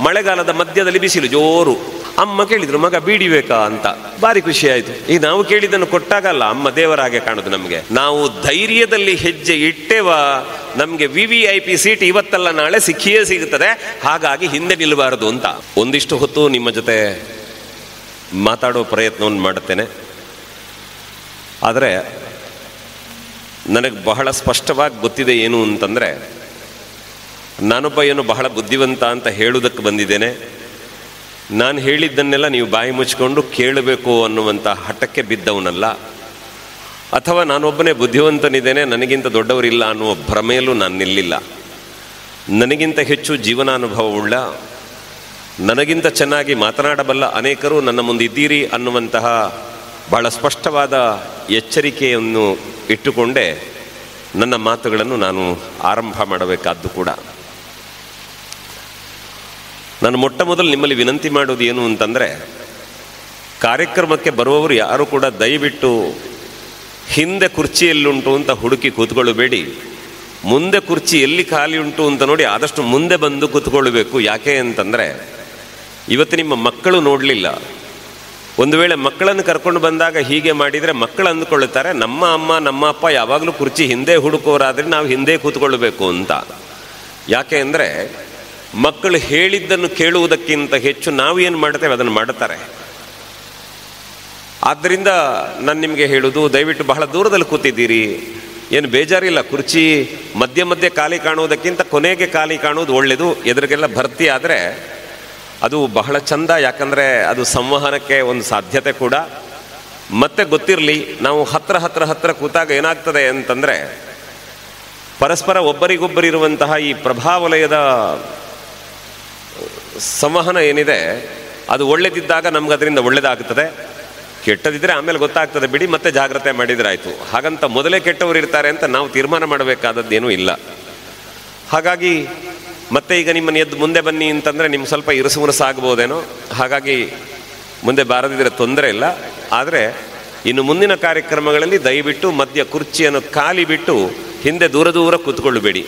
ಮಳೆಗಾಲದ ಮಧ್ಯದಲ್ಲಿ ಬಿಸಿಲು ಜೋರು. ಅಮ್ಮ ಕೇಳಿದ್ರು, ಮಗ ಬೀಡಿ ಬೇಕಾ ಅಂತ. ಭಾರಿ ಖುಷಿ ಆಯ್ತು. ಈಗ ನಾವು ಕೇಳಿದ್ದನ್ನು ಕೊಟ್ಟಾಗಲ್ಲ ಅಮ್ಮ ದೇವರಾಗೆ ಕಾಣುದು ನಮಗೆ. ನಾವು ಧೈರ್ಯದಲ್ಲಿ ಹೆಜ್ಜೆ ಇಟ್ಟೇವ, ನಮಗೆ VVIP ಸೀಟ್ ಇವತ್ತಲ್ಲ ನಾಳೆ ಸಿಕ್ಕಿಯೇ ಸಿಗುತ್ತದೆ, ಹಾಗಾಗಿ ಹಿಂದೆ ನಿಲ್ಲಬಾರದು ಅಂತ ಒಂದಿಷ್ಟು ಹೊತ್ತು ನಿಮ್ಮ ಜೊತೆ ಮಾತಾಡೋ ಪ್ರಯತ್ನವನ್ನು ಮಾಡುತ್ತೇನೆ. ಆದರೆ ನನಗೆ ಬಹಳ ಸ್ಪಷ್ಟವಾಗಿ ಗೊತ್ತಿದೆ ಏನು ಅಂತಂದರೆ, ನಾನೊಬ್ಬ ಏನು ಬಹಳ ಬುದ್ಧಿವಂತ ಅಂತ ಹೇಳುವುದಕ್ಕೆ ಬಂದಿದ್ದೇನೆ. ನಾನು ಹೇಳಿದ್ದನ್ನೆಲ್ಲ ನೀವು ಬಾಯಿ ಮುಚ್ಕೊಂಡು ಕೇಳಬೇಕು ಅನ್ನುವಂಥ ಹಠಕ್ಕೆ ಬಿದ್ದವನಲ್ಲ, ಅಥವಾ ನಾನೊಬ್ಬನೇ ಬುದ್ಧಿವಂತನಿದ್ದೇನೆ ನನಗಿಂತ ದೊಡ್ಡವರಿಲ್ಲ ಅನ್ನುವ ಭ್ರಮೆಯಲ್ಲೂ ನಾನು ನಿಲ್ಲಿಲ್ಲ. ನನಗಿಂತ ಹೆಚ್ಚು ಜೀವನಾನುಭವವುಳ್ಳ, ನನಗಿಂತ ಚೆನ್ನಾಗಿ ಮಾತನಾಡಬಲ್ಲ ಅನೇಕರು ನನ್ನ ಮುಂದೆ ಇದ್ದೀರಿ ಅನ್ನುವಂತಹ ಬಹಳ ಸ್ಪಷ್ಟವಾದ ಎಚ್ಚರಿಕೆಯನ್ನು ಇಟ್ಟುಕೊಂಡೇ ನನ್ನ ಮಾತುಗಳನ್ನು ನಾನು ಆರಂಭ ಮಾಡಬೇಕಾದ್ದು ಕೂಡ. ನಾನು ಮೊಟ್ಟ ಮೊದಲು ನಿಮ್ಮಲ್ಲಿ ವಿನಂತಿ ಮಾಡೋದು ಏನು ಅಂತಂದರೆ, ಕಾರ್ಯಕ್ರಮಕ್ಕೆ ಬರುವವರು ಯಾರು ಕೂಡ ದಯವಿಟ್ಟು ಹಿಂದೆ ಕುರ್ಚಿ ಎಲ್ಲುಂಟು ಅಂತ ಹುಡುಕಿ ಕೂತ್ಕೊಳ್ಳಬೇಡಿ. ಮುಂದೆ ಕುರ್ಚಿ ಎಲ್ಲಿ ಖಾಲಿ ಉಂಟು ಅಂತ ನೋಡಿ ಆದಷ್ಟು ಮುಂದೆ ಬಂದು ಕೂತ್ಕೊಳ್ಬೇಕು. ಯಾಕೆ ಅಂತಂದರೆ, ಇವತ್ತು ನಿಮ್ಮ ಮಕ್ಕಳು ನೋಡಲಿಲ್ಲ. ಒಂದು ವೇಳೆ ಮಕ್ಕಳನ್ನು ಕರ್ಕೊಂಡು ಬಂದಾಗ ಹೀಗೆ ಮಾಡಿದರೆ ಮಕ್ಕಳು ಅಂದುಕೊಳ್ಳುತ್ತಾರೆ, ನಮ್ಮ ಅಮ್ಮ ನಮ್ಮ ಅಪ್ಪ ಯಾವಾಗಲೂ ಕುರ್ಚಿ ಹಿಂದೆ ಹುಡುಕೋರಾದರೆ ನಾವು ಹಿಂದೆ ಕೂತ್ಕೊಳ್ಬೇಕು ಅಂತ. ಯಾಕೆ ಅಂದರೆ, ಮಕ್ಕಳು ಹೇಳಿದ್ದನ್ನು ಕೇಳುವುದಕ್ಕಿಂತ ಹೆಚ್ಚು ನಾವು ಏನು ಮಾಡ್ತೇವೆ ಅದನ್ನು ಮಾಡುತ್ತಾರೆ. ಆದ್ದರಿಂದ ನಾನು ನಿಮಗೆ ಹೇಳುವುದು, ದಯವಿಟ್ಟು ಬಹಳ ದೂರದಲ್ಲಿ ಕೂತಿದ್ದೀರಿ, ಏನು ಬೇಜಾರಿಲ್ಲ. ಕುರ್ಚಿ ಮಧ್ಯೆ ಮಧ್ಯೆ ಖಾಲಿ ಕಾಣುವುದಕ್ಕಿಂತ ಕೊನೆಗೆ ಖಾಲಿ ಕಾಣುವುದು ಒಳ್ಳೆಯದು. ಎದುರಿಗೆಲ್ಲ ಭರ್ತಿ ಆದರೆ ಅದು ಬಹಳ ಚಂದ. ಯಾಕಂದರೆ ಅದು ಸಂವಹನಕ್ಕೆ ಒಂದು ಸಾಧ್ಯತೆ ಕೂಡ. ಮತ್ತೆ ಗೊತ್ತಿರಲಿ, ನಾವು ಹತ್ರ ಕೂತಾಗ ಏನಾಗ್ತದೆ ಅಂತಂದರೆ, ಪರಸ್ಪರ ಒಬ್ಬರಿಗೊಬ್ಬರಿರುವಂತಹ ಈ ಪ್ರಭಾವಲಯದ ಸಂವಹನ ಏನಿದೆ ಅದು ಒಳ್ಳೆದಿದ್ದಾಗ ನಮ್ಗೆ ಅದರಿಂದ ಒಳ್ಳೆಯದಾಗ್ತದೆ. ಕೆಟ್ಟದಿದ್ದರೆ ಆಮೇಲೆ ಗೊತ್ತಾಗ್ತದೆ ಬಿಡಿ, ಮತ್ತೆ ಜಾಗ್ರತೆ ಮಾಡಿದರೆ ಆಯಿತು. ಹಾಗಂತ ಮೊದಲೇ ಕೆಟ್ಟವರು ಇರ್ತಾರೆ ಅಂತ ನಾವು ತೀರ್ಮಾನ ಮಾಡಬೇಕಾದದ್ದೇನೂ ಇಲ್ಲ. ಹಾಗಾಗಿ ಮತ್ತೆ ಈಗ ನಿಮ್ಮನ್ನು ಎದ್ದು ಮುಂದೆ ಬನ್ನಿ ಅಂತಂದರೆ ನಿಮ್ಗೆ ಸ್ವಲ್ಪ ಇರುಸುಮುರುಸಾಗ್ಬೋದೇನೋ, ಹಾಗಾಗಿ ಮುಂದೆ ಬಾರದಿದ್ದರೆ ತೊಂದರೆ ಇಲ್ಲ. ಆದರೆ ಇನ್ನು ಮುಂದಿನ ಕಾರ್ಯಕ್ರಮಗಳಲ್ಲಿ ದಯವಿಟ್ಟು ಮಧ್ಯ ಕುರ್ಚಿಯನ್ನು ಖಾಲಿ ಬಿಟ್ಟು ಹಿಂದೆ ದೂರ ಕೂತ್ಕೊಳ್ಳಬೇಡಿ.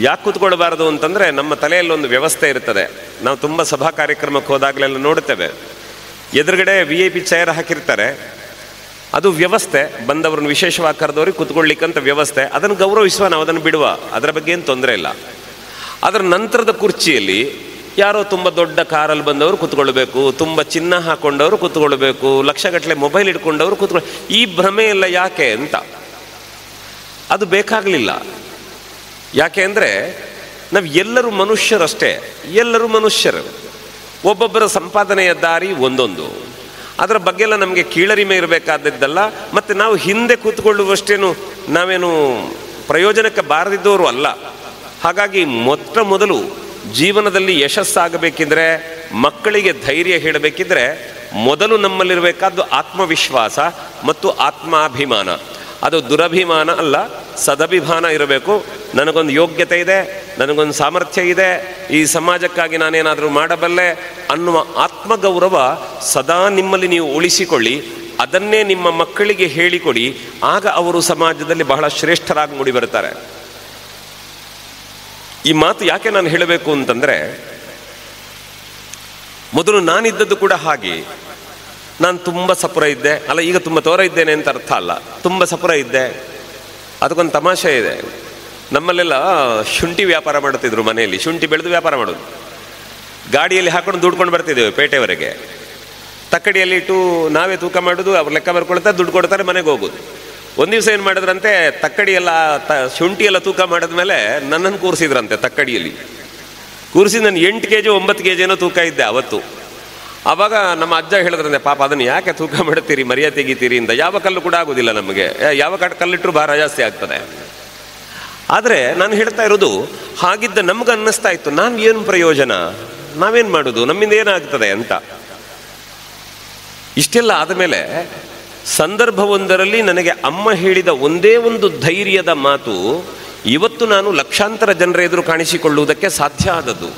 ಯಾಕೆ ಕೂತ್ಕೊಳ್ಬಾರ್ದು ಅಂತಂದರೆ, ನಮ್ಮ ತಲೆಯಲ್ಲಿ ಒಂದು ವ್ಯವಸ್ಥೆ ಇರ್ತದೆ. ನಾವು ತುಂಬ ಸಭಾ ಕಾರ್ಯಕ್ರಮಕ್ಕೆ ಹೋದಾಗಲೆಲ್ಲ ನೋಡ್ತೇವೆ, ಎದುರುಗಡೆ VIP ಚೇರ್ ಹಾಕಿರ್ತಾರೆ. ಅದು ವ್ಯವಸ್ಥೆ, ಬಂದವ್ರನ್ನ ವಿಶೇಷವಾಗಿ ಕರೆದವ್ರಿಗೆ ಕೂತ್ಕೊಳ್ಳಿಕ್ಕಂತ ವ್ಯವಸ್ಥೆ. ಅದನ್ನು ಗೌರವಿಸುವ, ನಾವು ಅದನ್ನು ಬಿಡುವ, ಅದರ ಬಗ್ಗೆ ಏನು ತೊಂದರೆ ಇಲ್ಲ. ಅದರ ನಂತರದ ಕುರ್ಚಿಯಲ್ಲಿ ಯಾರೋ ತುಂಬ ದೊಡ್ಡ ಕಾರಲ್ಲಿ ಬಂದವರು ಕೂತ್ಕೊಳ್ಬೇಕು, ತುಂಬ ಚಿನ್ನ ಹಾಕ್ಕೊಂಡವರು ಕೂತ್ಕೊಳ್ಬೇಕು, ಲಕ್ಷಗಟ್ಟಲೆ ಮೊಬೈಲ್ ಇಟ್ಕೊಂಡವರು ಈ ಭ್ರಮೆ ಎಲ್ಲ ಯಾಕೆ ಅಂತ ಅದು ಬೇಕಾಗಲಿಲ್ಲ. ಯಾಕೆ ಅಂದರೆ, ನಾವು ಎಲ್ಲರೂ ಮನುಷ್ಯರಷ್ಟೇ, ಎಲ್ಲರೂ ಮನುಷ್ಯರು. ಒಬ್ಬೊಬ್ಬರ ಸಂಪಾದನೆಯ ದಾರಿ ಒಂದೊಂದು. ಅದರ ಬಗ್ಗೆ ಎಲ್ಲ ನಮಗೆ ಕೀಳರಿಮೆ ಇರಬೇಕಾದದ್ದಲ್ಲ. ಮತ್ತು ನಾವು ಹಿಂದೆ ಕೂತ್ಕೊಳ್ಳುವಷ್ಟೇನು ನಾವೇನು ಪ್ರಯೋಜನಕ್ಕೆ ಬಾರದಿದ್ದವರು ಅಲ್ಲ. ಹಾಗಾಗಿ ಮೊದಲು ಜೀವನದಲ್ಲಿ ಯಶಸ್ಸಾಗಬೇಕಿದ್ರೆ, ಮಕ್ಕಳಿಗೆ ಧೈರ್ಯ ಹೇಳಬೇಕಿದ್ರೆ, ಮೊದಲು ನಮ್ಮಲ್ಲಿರಬೇಕಾದ್ದು ಆತ್ಮವಿಶ್ವಾಸ ಮತ್ತು ಆತ್ಮಾಭಿಮಾನ. ಅದು ದುರಭಿಮಾನ ಅಲ್ಲ, ಸದಭಿಮಾನ ಇರಬೇಕು. ನನಗೊಂದು ಯೋಗ್ಯತೆ ಇದೆ, ನನಗೊಂದು ಸಾಮರ್ಥ್ಯ ಇದೆ, ಈ ಸಮಾಜಕ್ಕಾಗಿ ನಾನೇನಾದರೂ ಮಾಡಬಲ್ಲೆ ಅನ್ನುವ ಆತ್ಮಗೌರವ ಸದಾ ನಿಮ್ಮಲ್ಲಿ ನೀವು ಉಳಿಸಿಕೊಳ್ಳಿ. ಅದನ್ನೇ ನಿಮ್ಮ ಮಕ್ಕಳಿಗೆ ಹೇಳಿಕೊಡಿ. ಆಗ ಅವರು ಸಮಾಜದಲ್ಲಿ ಬಹಳ ಶ್ರೇಷ್ಠರಾಗಿ ಮೂಡಿ ಬರ್ತಾರೆ. ಈ ಮಾತು ಯಾಕೆ ನಾನು ಹೇಳಬೇಕು ಅಂತಂದರೆ, ಮೊದಲು ನಾನಿದ್ದದ್ದು ಕೂಡ ಹಾಗೆ. ನಾನು ತುಂಬ ಸಪುರ ಇದ್ದೆ, ಅಲ್ಲ ಈಗ ತುಂಬ ತೋರ ಇದ್ದೇನೆ ಅಂತ ಅರ್ಥ ಅಲ್ಲ, ತುಂಬ ಸಪುರ ಇದ್ದೆ. ಅದಕ್ಕೊಂದು ತಮಾಷೆ ಇದೆ. ನಮ್ಮಲ್ಲೆಲ್ಲ ಶುಂಠಿ ವ್ಯಾಪಾರ ಮಾಡ್ತಿದ್ರು ಮನೆಯಲ್ಲಿ. ಶುಂಠಿ ಬೆಳೆದು ವ್ಯಾಪಾರ ಮಾಡೋದು, ಗಾಡಿಯಲ್ಲಿ ಹಾಕೊಂಡು ದುಡ್ಕೊಂಡು ಬರ್ತಿದ್ದೇವೆ ಪೇಟೆವರೆಗೆ. ತಕ್ಕಡಿಯಲ್ಲಿ ಇಟ್ಟು ನಾವೇ ತೂಕ ಮಾಡೋದು, ಅವ್ರು ಲೆಕ್ಕ ಬರ್ಕೊಳ್ತಾರೆ, ದುಡ್ಡು ಕೊಡ್ತಾರೆ, ಮನೆಗೆ ಹೋಗೋದು. ಒಂದು ದಿವಸ ಏನು ಮಾಡಿದ್ರಂತೆ, ತಕ್ಕಡಿ ಎಲ್ಲ ಶುಂಠಿ ಎಲ್ಲ ತೂಕ ಮಾಡಿದ್ಮೇಲೆ ನನ್ನನ್ನು ಕೂರಿಸಿದ್ರಂತೆ. ತಕ್ಕಡಿಯಲ್ಲಿ ಕೂರಿಸಿ ನಾನು 8 kg 9 kg ಏನೋ ತೂಕ ಇದ್ದೆ ಅವತ್ತು. ಆವಾಗ ನಮ್ಮ ಅಜ್ಜ ಹೇಳಿದ್ರಂತೆ, ಪಾಪ ಅದನ್ನು ಯಾಕೆ ತೂಕ ಮಾಡ್ತೀರಿ, ಮರ್ಯಾದೆ ತೆಗಿತೀರಿ ಅಂತ. ಯಾವ ಕಲ್ಲು ಕೂಡ ಆಗೋದಿಲ್ಲ ನಮಗೆ, ಯಾವ ಕಲ್ಲಿಟ್ಟರು ಭಾರ ಜಾಸ್ತಿ ಆಗ್ತದೆ. ಆದರೆ ನಾನು ಹೇಳ್ತಾ ಇರೋದು, ಹಾಗಿದ್ದ ನಮ್ಗೆ ಅನ್ನಿಸ್ತಾ ಇತ್ತು, ನಾನು ಏನು ಪ್ರಯೋಜನ, ನಾವೇನು ಮಾಡೋದು, ನಮ್ಮಿಂದ ಏನಾಗ್ತದೆ ಅಂತ. ಇಷ್ಟೆಲ್ಲ ಆದಮೇಲೆ ಸಂದರ್ಭವೊಂದರಲ್ಲಿ ನನಗೆ ಅಮ್ಮ ಹೇಳಿದ ಒಂದೇ ಒಂದು ಧೈರ್ಯದ ಮಾತು ಇವತ್ತು ನಾನು ಲಕ್ಷಾಂತರ ಜನರ ಎದುರು ಕಾಣಿಸಿಕೊಳ್ಳುವುದಕ್ಕೆ ಸಾಧ್ಯ ಆದದ್ದು.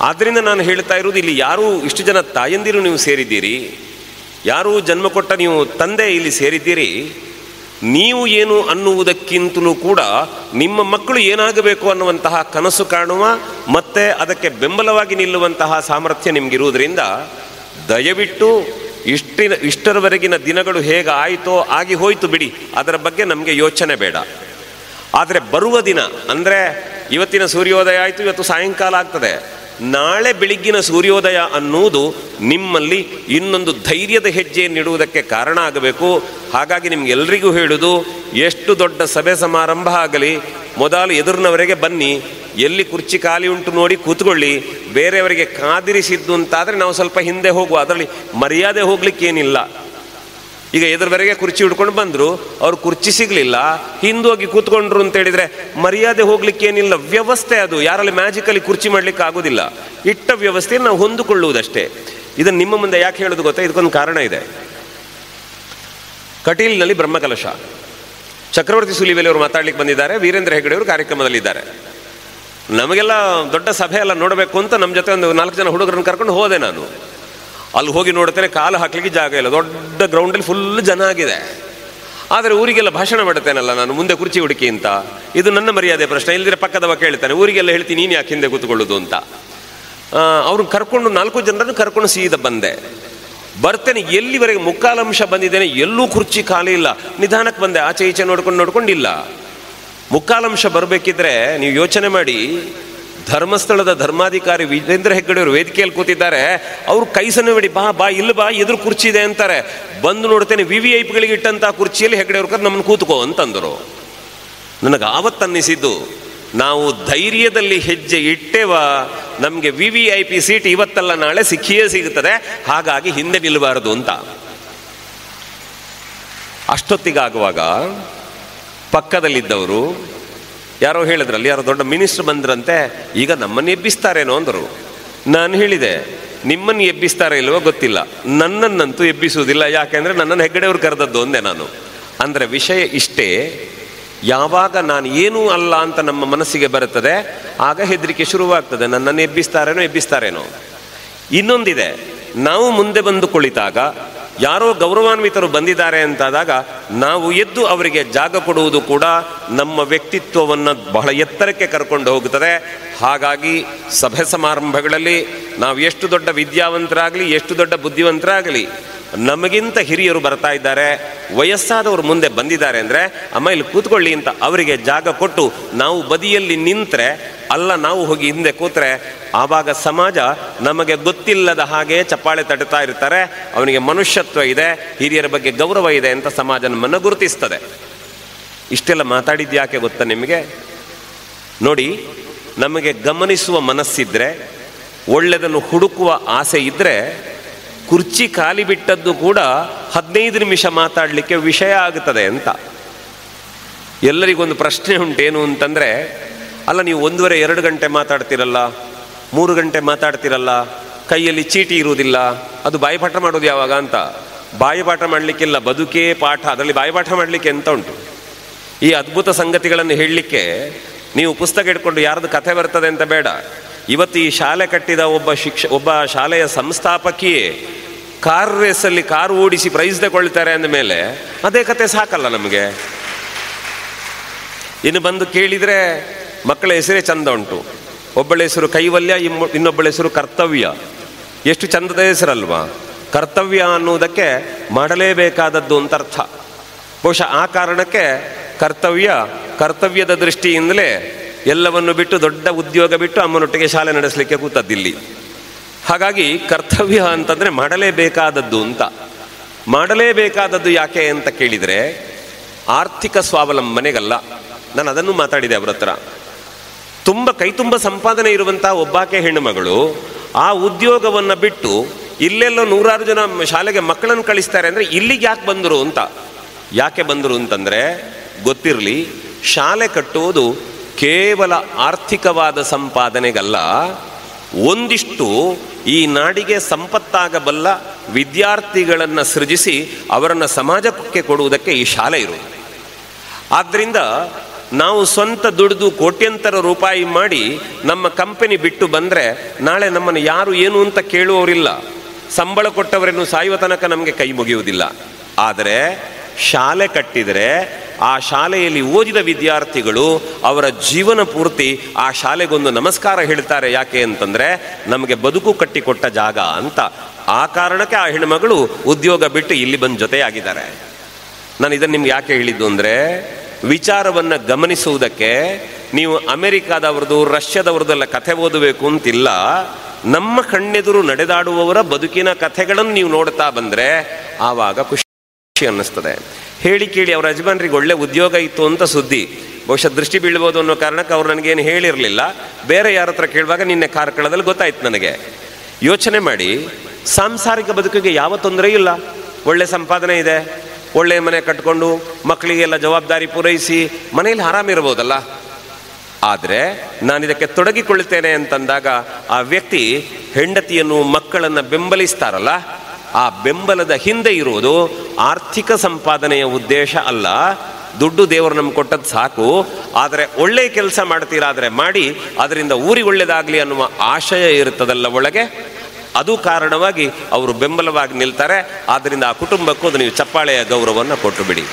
ಆದ್ದರಿಂದ ನಾನು ಹೇಳ್ತಾ ಇರೋದು, ಇಲ್ಲಿ ಯಾರೂ ಇಷ್ಟು ಜನ ತಾಯಂದಿರು ನೀವು ಸೇರಿದ್ದೀರಿ, ಯಾರೂ ಜನ್ಮ ಕೊಟ್ಟ ನೀವು ತಂದೆ ಇಲ್ಲಿ ಸೇರಿದ್ದೀರಿ. ನೀವು ಏನು ಅನ್ನುವುದಕ್ಕಿಂತಲೂ ಕೂಡ ನಿಮ್ಮ ಮಕ್ಕಳು ಏನಾಗಬೇಕು ಅನ್ನುವಂತಹ ಕನಸು ಕಾಣುವ ಮತ್ತು ಅದಕ್ಕೆ ಬೆಂಬಲವಾಗಿ ನಿಲ್ಲುವಂತಹ ಸಾಮರ್ಥ್ಯ ನಿಮಗಿರುವುದರಿಂದ ದಯವಿಟ್ಟು ಇಷ್ಟರವರೆಗಿನ ದಿನಗಳು ಹೇಗೆ ಆಯಿತೋ ಆಗಿ ಹೋಯಿತು ಬಿಡಿ, ಅದರ ಬಗ್ಗೆ ನಮಗೆ ಯೋಚನೆ ಬೇಡ. ಆದರೆ ಬರುವ ದಿನ ಅಂದರೆ ಇವತ್ತಿನ ಸೂರ್ಯೋದಯ ಆಯಿತು, ಇವತ್ತು ಸಾಯಂಕಾಲ ಆಗ್ತದೆ, ನಾಳೆ ಬೆಳಿಗ್ಗಿನ ಸೂರ್ಯೋದಯ ಅನ್ನುವುದು ನಿಮ್ಮಲ್ಲಿ ಇನ್ನೊಂದು ಧೈರ್ಯದ ಹೆಜ್ಜೆಯನ್ನಿಡುವುದಕ್ಕೆ ಕಾರಣ ಆಗಬೇಕು. ಹಾಗಾಗಿ ನಿಮ್ಗೆಲ್ರಿಗೂ ಹೇಳುವುದು, ಎಷ್ಟು ದೊಡ್ಡ ಸಭೆ ಸಮಾರಂಭ ಆಗಲಿ ಮೊದಲು ಎದುರಿನವರೆಗೆ ಬನ್ನಿ, ಎಲ್ಲಿ ಕುರ್ಚಿ ಖಾಲಿ ಉಂಟು ನೋಡಿ ಕೂತ್ಕೊಳ್ಳಿ. ಬೇರೆಯವರಿಗೆ ಕಾದಿರಿಸಿದ್ದು ಅಂತಾದರೆ ನಾವು ಸ್ವಲ್ಪ ಹಿಂದೆ ಹೋಗುವ, ಅದರಲ್ಲಿ ಮರ್ಯಾದೆ ಹೋಗ್ಲಿಕ್ಕೇನಿಲ್ಲ. ಈಗ ಎದುರುವರೆಗೆ ಕುರ್ಚಿ ಹಿಡ್ಕೊಂಡು ಬಂದರು, ಅವ್ರು ಕುರ್ಚಿ ಸಿಗಲಿಲ್ಲ, ಹಿಂದೋಗಿ ಕೂತ್ಕೊಂಡ್ರು ಅಂತ ಹೇಳಿದರೆ ಮರ್ಯಾದೆ ಹೋಗ್ಲಿಕ್ಕೇನಿಲ್ಲ. ವ್ಯವಸ್ಥೆ ಅದು, ಯಾರಲ್ಲಿ ಮ್ಯಾಜಿಕಲ್ಲಿ ಕುರ್ಚಿ ಮಾಡಲಿಕ್ಕೆ ಆಗೋದಿಲ್ಲ. ಇಟ್ಟ ವ್ಯವಸ್ಥೆಯನ್ನು ನಾವು ಹೊಂದಿಕೊಳ್ಳುವುದಷ್ಟೇ. ಇದನ್ನು ನಿಮ್ಮ ಮುಂದೆ ಯಾಕೆ ಹೇಳೋದು ಗೊತ್ತಾ? ಇದಕ್ಕೊಂದು ಕಾರಣ ಇದೆ. ಕಟೀಲ್ನಲ್ಲಿ ಬ್ರಹ್ಮಕಲಶ, ಚಕ್ರವರ್ತಿ ಸುಲಿವೇಲಿಯವರು ಮಾತಾಡ್ಲಿಕ್ಕೆ ಬಂದಿದ್ದಾರೆ, ವೀರೇಂದ್ರ ಹೆಗ್ಗಡೆಯವರು ಕಾರ್ಯಕ್ರಮದಲ್ಲಿದ್ದಾರೆ. ನಮಗೆಲ್ಲ ದೊಡ್ಡ ಸಭೆ ಎಲ್ಲ ನೋಡಬೇಕು ಅಂತ ನಮ್ಮ ಜೊತೆ ಒಂದು 4 ಜನ ಹುಡುಗರನ್ನು ಕರ್ಕೊಂಡು ಹೋದೆ ನಾನು. ಅಲ್ಲಿ ಹೋಗಿ ನೋಡ್ತೇನೆ, ಕಾಲು ಹಾಕ್ಲಿಕ್ಕೆ ಜಾಗ ಇಲ್ಲ, ದೊಡ್ಡ ಗ್ರೌಂಡಲ್ಲಿ ಫುಲ್ ಜನ ಆಗಿದೆ. ಆದರೆ ಊರಿಗೆಲ್ಲ ಭಾಷಣ ಮಾಡ್ತೇನಲ್ಲ ನಾನು, ಮುಂದೆ ಕುರ್ಚಿ ಹುಡುಕಿ ಅಂತ. ಇದು ನನ್ನ ಮರ್ಯಾದೆ ಪ್ರಶ್ನೆ. ಇಲ್ಲದಿದ್ರೆ ಪಕ್ಕದವ ಕೇಳ್ತಾನೆ, ಊರಿಗೆಲ್ಲ ಹೇಳ್ತೀನಿ ನೀನು ಯಾಕೆ ಹಿಂದೆ ಕೂತ್ಕೊಳ್ಳೋದು ಅಂತ. ಅವ್ರನ್ನ ಕರ್ಕೊಂಡು 4 ಜನರನ್ನು ಕರ್ಕೊಂಡು ಸೀದಾ ಬಂದೆ. ಬರ್ತೇನೆ, ಎಲ್ಲಿವರೆಗೆ ಮುಕ್ಕಾಲಂಶ ಬಂದಿದ್ದೇನೆ, ಎಲ್ಲೂ ಕುರ್ಚಿ ಖಾಲಿ ಇಲ್ಲ. ನಿಧಾನಕ್ಕೆ ಬಂದೆ, ಆಚೆ ಈಚೆ ನೋಡ್ಕೊಂಡಿಲ್ಲ. ಮುಕ್ಕಾಲಂಶ ಬರಬೇಕಿದ್ರೆ ನೀವು ಯೋಚನೆ ಮಾಡಿ, ಧರ್ಮಸ್ಥಳದ ಧರ್ಮಾಧಿಕಾರಿ ವೀರೇಂದ್ರ ಹೆಗ್ಗಡೆಯವರು ವೇದಿಕೆಯಲ್ಲಿ ಕೂತಿದ್ದಾರೆ. ಅವರು ಕೈಸನ್ನು ಬಿಡಿ, ಬಾ ಇಲ್ಲಿ ಬಾ, ಎದುರು ಕುರ್ಚಿ ಇದೆ ಅಂತಾರೆ. ಬಂದು ನೋಡ್ತೇನೆ, VVIPಗಳಿಗೆ ಇಟ್ಟಂಥ ಕುರ್ಚಿಯಲ್ಲಿ ಹೆಗ್ಗಡೆಯವ್ರ ನಮ್ಮನ್ನು ಕೂತ್ಕೋ ಅಂತಂದರು. ನನಗೆ ಆವತ್ತನ್ನಿಸಿದ್ದು, ನಾವು ಧೈರ್ಯದಲ್ಲಿ ಹೆಜ್ಜೆ ಇಟ್ಟೇವ, ನಮಗೆ VVIP ಸೀಟ್ ಇವತ್ತಲ್ಲ ನಾಳೆ ಸಿಕ್ಕಿಯೇ ಸಿಗುತ್ತದೆ, ಹಾಗಾಗಿ ಹಿಂದೆ ನಿಲ್ಲಬಾರದು ಅಂತ. ಅಷ್ಟೊತ್ತಿಗಾಗುವಾಗ ಪಕ್ಕದಲ್ಲಿದ್ದವರು ಯಾರೋ ಹೇಳಿದ್ರಲ್ಲಿ, ಯಾರೋ ದೊಡ್ಡ ಮಿನಿಸ್ಟರ್ ಬಂದ್ರಂತೆ, ಈಗ ನಮ್ಮನ್ನು ಎಬ್ಬಿಸ್ತಾರೇನೋ ಅಂದರು. ನಾನು ಹೇಳಿದೆ, ನಿಮ್ಮನ್ನು ಎಬ್ಬಿಸ್ತಾರ ಇಲ್ವೋ ಗೊತ್ತಿಲ್ಲ, ನನ್ನನ್ನಂತೂ ಎಬ್ಬಿಸುವುದಿಲ್ಲ, ಯಾಕೆಂದರೆ ನನ್ನನ್ನು ಹೆಗ್ಗಡೆಯವರು ಕರೆದದ್ದು ಅಂದೆ ನಾನು. ಅಂದರೆ ವಿಷಯ ಇಷ್ಟೇ, ಯಾವಾಗ ನಾನು ಏನೂ ಅಲ್ಲ ಅಂತ ನಮ್ಮ ಮನಸ್ಸಿಗೆ ಬರುತ್ತದೆ, ಆಗ ಹೆದರಿಕೆ ಶುರುವಾಗ್ತದೆ, ನನ್ನನ್ನು ಎಬ್ಬಿಸ್ತಾರೇನೋ. ಇನ್ನೊಂದಿದೆ, ನಾವು ಮುಂದೆ ಬಂದು ಕುಳಿತಾಗ ಯಾರೋ ಗೌರವಾನ್ವಿತರು ಬಂದಿದ್ದಾರೆ ಅಂತಾದಾಗ ನಾವು ಎದ್ದು ಅವರಿಗೆ ಜಾಗ ಕೊಡುವುದು ಕೂಡ ನಮ್ಮ ವ್ಯಕ್ತಿತ್ವವನ್ನು ಬಹಳ ಎತ್ತರಕ್ಕೆ ಕರ್ಕೊಂಡು ಹೋಗುತ್ತದೆ. ಹಾಗಾಗಿ ಸಭೆ ಸಮಾರಂಭಗಳಲ್ಲಿ ನಾವು ಎಷ್ಟು ದೊಡ್ಡ ವಿದ್ಯಾವಂತರಾಗಲಿ, ಎಷ್ಟು ದೊಡ್ಡ ಬುದ್ಧಿವಂತರಾಗಲಿ, ನಮಗಿಂತ ಹಿರಿಯರು ಬರ್ತಾ ಇದ್ದಾರೆ, ವಯಸ್ಸಾದವರು ಮುಂದೆ ಬಂದಿದ್ದಾರೆ ಅಂದರೆ ಅಮ್ಮ ಇಲ್ಲಿ ಕೂತ್ಕೊಳ್ಳಿ ಅಂತ ಅವರಿಗೆ ಜಾಗ ಕೊಟ್ಟು ನಾವು ಬದಿಯಲ್ಲಿ ನಿಂತರೆ ಅಲ್ಲ, ನಾವು ಹೋಗಿ ಹಿಂದೆ ಕೂತ್ರೆ ಆವಾಗ ಸಮಾಜ ನಮಗೆ ಗೊತ್ತಿಲ್ಲದ ಹಾಗೆ ಚಪ್ಪಾಳೆ ತಟ್ತಾ ಇರ್ತಾರೆ. ಅವನಿಗೆ ಮನುಷ್ಯತ್ವ ಇದೆ, ಹಿರಿಯರ ಬಗ್ಗೆ ಗೌರವ ಇದೆ ಅಂತ ಸಮಾಜ ನಮ್ಮನ್ನು ಗುರುತಿಸ್ತದೆ. ಇಷ್ಟೆಲ್ಲ ಮಾತಾಡಿದ್ಯಾಕೆ ಗೊತ್ತಾ ನಿಮಗೆ? ನೋಡಿ, ನಮಗೆ ಗಮನಿಸುವ ಮನಸ್ಸಿದ್ರೆ, ಒಳ್ಳೆಯದನ್ನು ಹುಡುಕುವ ಆಸೆ ಇದ್ದರೆ, ಕುರ್ಚಿ ಖಾಲಿ ಬಿಟ್ಟದ್ದು ಕೂಡ 15 ನಿಮಿಷ ಮಾತಾಡಲಿಕ್ಕೆ ವಿಷಯ ಆಗುತ್ತದೆ ಅಂತ. ಎಲ್ಲರಿಗೊಂದು ಪ್ರಶ್ನೆ ಉಂಟೇನು ಅಂತಂದರೆ, ಅಲ್ಲ ನೀವು 1.5-2 ಗಂಟೆ ಮಾತಾಡ್ತಿರಲ್ಲ, 3 ಗಂಟೆ ಮಾತಾಡ್ತಿರಲ್ಲ, ಕೈಯಲ್ಲಿ ಚೀಟಿ ಇರುವುದಿಲ್ಲ, ಅದು ಬಾಯಿಪಾಠ ಮಾಡೋದು ಯಾವಾಗ ಅಂತ. ಬಾಯಿಪಾಠ ಮಾಡಲಿಕ್ಕಿಲ್ಲ, ಬದುಕೇ ಪಾಠ, ಅದರಲ್ಲಿ ಬಾಯಿಪಾಠ ಮಾಡಲಿಕ್ಕೆ ಎಂತ ಉಂಟು? ಈ ಅದ್ಭುತ ಸಂಗತಿಗಳನ್ನು ಹೇಳಲಿಕ್ಕೆ ನೀವು ಪುಸ್ತಕ ಇಟ್ಕೊಂಡು ಯಾರ್ದು ಕಥೆ ಬರ್ತದೆ ಅಂತ ಬೇಡ. ಇವತ್ತು ಈ ಶಾಲೆ ಕಟ್ಟಿದ ಒಬ್ಬ ಶಾಲೆಯ ಸಂಸ್ಥಾಪಕಿಯೇ ಕಾರ್ ರೇಸಲ್ಲಿ ಕಾರು ಓಡಿಸಿ ಪ್ರೈಸ್ ತಗೊಳ್ತಾರೆ ಅಂದಮೇಲೆ ಅದೇ ಕತೆ ಸಾಕಲ್ಲ ನಮಗೆ. ಇನ್ನು ಬಂದು ಕೇಳಿದರೆ ಮಕ್ಕಳ ಹೆಸರೇ ಚಂದ ಉಂಟು. ಒಬ್ಬಳ ಹೆಸರು ಕೈವಲ್ಯ, ಇನ್ನೊಬ್ಬಳ ಹೆಸರು ಕರ್ತವ್ಯ. ಎಷ್ಟು ಚಂದದ ಹೆಸರಲ್ವಾ? ಕರ್ತವ್ಯ ಅನ್ನುವುದಕ್ಕೆ ಮಾಡಲೇಬೇಕಾದದ್ದು ಅಂತ ಅರ್ಥ. ಬಹುಶಃ ಆ ಕಾರಣಕ್ಕೆ ಕರ್ತವ್ಯದ ದೃಷ್ಟಿಯಿಂದಲೇ ಎಲ್ಲವನ್ನು ಬಿಟ್ಟು, ದೊಡ್ಡ ಉದ್ಯೋಗ ಬಿಟ್ಟು ಅಮ್ಮನೊಟ್ಟಿಗೆ ಶಾಲೆ ನಡೆಸಲಿಕ್ಕೆ ಕೂತದ್ದಿಲ್ಲಿ. ಹಾಗಾಗಿ ಕರ್ತವ್ಯ ಅಂತಂದರೆ ಮಾಡಲೇಬೇಕಾದದ್ದು ಅಂತ. ಮಾಡಲೇಬೇಕಾದದ್ದು ಯಾಕೆ ಅಂತ ಕೇಳಿದರೆ, ಆರ್ಥಿಕ ಸ್ವಾವಲಂಬನೆಗಲ್ಲ. ನಾನು ಅದನ್ನು ಮಾತಾಡಿದೆ ಅವರ ಹತ್ರ. ಕೈ ತುಂಬ ಸಂಪಾದನೆ ಇರುವಂಥ ಒಬ್ಬಾಕೆ ಹೆಣ್ಣುಮಗಳು ಆ ಉದ್ಯೋಗವನ್ನು ಬಿಟ್ಟು ಇಲ್ಲೆಲ್ಲೋ 100 ಜನ ಶಾಲೆಗೆ ಮಕ್ಕಳನ್ನು ಕಳಿಸ್ತಾರೆ ಅಂದರೆ ಇಲ್ಲಿಗೆ ಯಾಕೆ ಬಂದರು ಅಂತಂದರೆ, ಗೊತ್ತಿರಲಿ, ಶಾಲೆ ಕಟ್ಟುವುದು ಕೇವಲ ಆರ್ಥಿಕವಾದ ಸಂಪಾದನೆಗಲ್ಲ, ಒಂದಿಷ್ಟು ಈ ನಾಡಿಗೆ ಸಂಪತ್ತಾಗಬಲ್ಲ ವಿದ್ಯಾರ್ಥಿಗಳನ್ನು ಸೃಜಿಸಿ ಅವರನ್ನು ಸಮಾಜಕ್ಕೆ ಕೊಡುವುದಕ್ಕೆ ಈ ಶಾಲೆ ಇರುವುದು. ಆದ್ದರಿಂದ ನಾವು ಸ್ವಂತ ದುಡಿದು ಕೋಟ್ಯಂತರ ರೂಪಾಯಿ ಮಾಡಿ ನಮ್ಮ ಕಂಪನಿ ಬಿಟ್ಟು ಬಂದರೆ ನಾಳೆ ನಮ್ಮನ್ನು ಯಾರು ಏನು ಅಂತ ಕೇಳುವವರಿಲ್ಲ. ಸಂಬಳ ಕೊಟ್ಟವರೇನು ಸಾಯುವ ತನಕ ನಮಗೆ ಕೈ ಮುಗಿಯುವುದಿಲ್ಲ. ಆದರೆ ಶಾಲೆ ಕಟ್ಟಿದರೆ ಆ ಶಾಲೆಯಲ್ಲಿ ಓದಿದ ವಿದ್ಯಾರ್ಥಿಗಳು ಅವರ ಜೀವನ ಪೂರ್ತಿ ಆ ಶಾಲೆಗೊಂದು ನಮಸ್ಕಾರ ಹೇಳ್ತಾರೆ. ಯಾಕೆ ಅಂತಂದರೆ ನಮಗೆ ಬದುಕು ಕಟ್ಟಿಕೊಟ್ಟ ಜಾಗ ಅಂತ. ಆ ಕಾರಣಕ್ಕೆ ಆ ಹೆಣ್ಣುಮಗಳು ಉದ್ಯೋಗ ಬಿಟ್ಟು ಇಲ್ಲಿ ಬಂದು ಜೊತೆಯಾಗಿದ್ದಾರೆ. ನಾನು ಇದನ್ನು ನಿಮ್ಗೆ ಯಾಕೆ ಹೇಳಿದ್ದು ಅಂದರೆ, ವಿಚಾರವನ್ನು ಗಮನಿಸುವುದಕ್ಕೆ ನೀವು ಅಮೆರಿಕಾದವ್ರದ್ದು ರಷ್ಯಾದವ್ರದ್ದೆಲ್ಲ ಕಥೆ ಓದಬೇಕು ಅಂತಿಲ್ಲ. ನಮ್ಮ ಕಣ್ಣೆದುರು ನಡೆದಾಡುವವರ ಬದುಕಿನ ಕಥೆಗಳನ್ನು ನೀವು ನೋಡ್ತಾ ಬಂದರೆ ಆವಾಗ ಖುಷಿ ಅನ್ನಿಸ್ತದೆ. ಹೇಳಿ ಕೇಳಿ ಅವರ ಯಜಮಾನ್ರಿಗೆ ಒಳ್ಳೆ ಉದ್ಯೋಗ ಇತ್ತು ಅಂತ ಸುದ್ದಿ, ಬಹುಶಃ ದೃಷ್ಟಿ ಬೀಳ್ಬೋದು ಅನ್ನೋ ಕಾರಣಕ್ಕೆ ಅವ್ರು ನನಗೇನು ಹೇಳಿರಲಿಲ್ಲ. ಬೇರೆ ಯಾರ ಹತ್ರ ಕೇಳುವಾಗ ನಿನ್ನೆ ಕಾರ್ಕಳದಲ್ಲಿ ಗೊತ್ತಾಯ್ತು ನನಗೆ. ಯೋಚನೆ ಮಾಡಿ, ಸಾಂಸಾರಿಕ ಬದುಕಿಗೆ ಯಾವ ತೊಂದರೆ ಇಲ್ಲ, ಒಳ್ಳೆ ಸಂಪಾದನೆ ಇದೆ, ಒಳ್ಳೆಯ ಮನೆ ಕಟ್ಕೊಂಡು ಮಕ್ಕಳಿಗೆಲ್ಲ ಜವಾಬ್ದಾರಿ ಪೂರೈಸಿ ಮನೆಯಲ್ಲಿ ಆರಾಮಿರ್ಬೋದಲ್ಲ. ಆದರೆ ನಾನಿದಕ್ಕೆ ತೊಡಗಿಕೊಳ್ಳುತ್ತೇನೆ ಅಂತಂದಾಗ ಆ ವ್ಯಕ್ತಿ ಹೆಂಡತಿಯನ್ನು ಮಕ್ಕಳನ್ನು ಬೆಂಬಲಿಸ್ತಾರಲ್ಲ, ಆ ಬೆಂಬಲದ ಹಿಂದೆ ಇರುವುದು ಆರ್ಥಿಕ ಸಂಪಾದನೆಯ ಉದ್ದೇಶ ಅಲ್ಲ. ದುಡ್ಡು ದೇವರು ನಮ್ಗೆ ಕೊಟ್ಟದ್ದು ಸಾಕು, ಆದರೆ ಒಳ್ಳೆಯ ಕೆಲಸ ಮಾಡ್ತೀರಾದರೆ ಮಾಡಿ, ಅದರಿಂದ ಊರಿಗೆ ಒಳ್ಳೆಯದಾಗಲಿ ಅನ್ನುವ ಆಶಯ ಇರುತ್ತದಲ್ಲ ಒಳಗೆ, ಅದು ಕಾರಣವಾಗಿ ಅವರು ಬೆಂಬಲವಾಗಿ ನಿಲ್ತಾರೆ. ಆದ್ದರಿಂದ ಆ ಕುಟುಂಬಕ್ಕೂ ಅದು ನೀವು ಚಪ್ಪಾಳೆಯ ಗೌರವವನ್ನು ಕೊಟ್ಟು ಬಿಡಿ.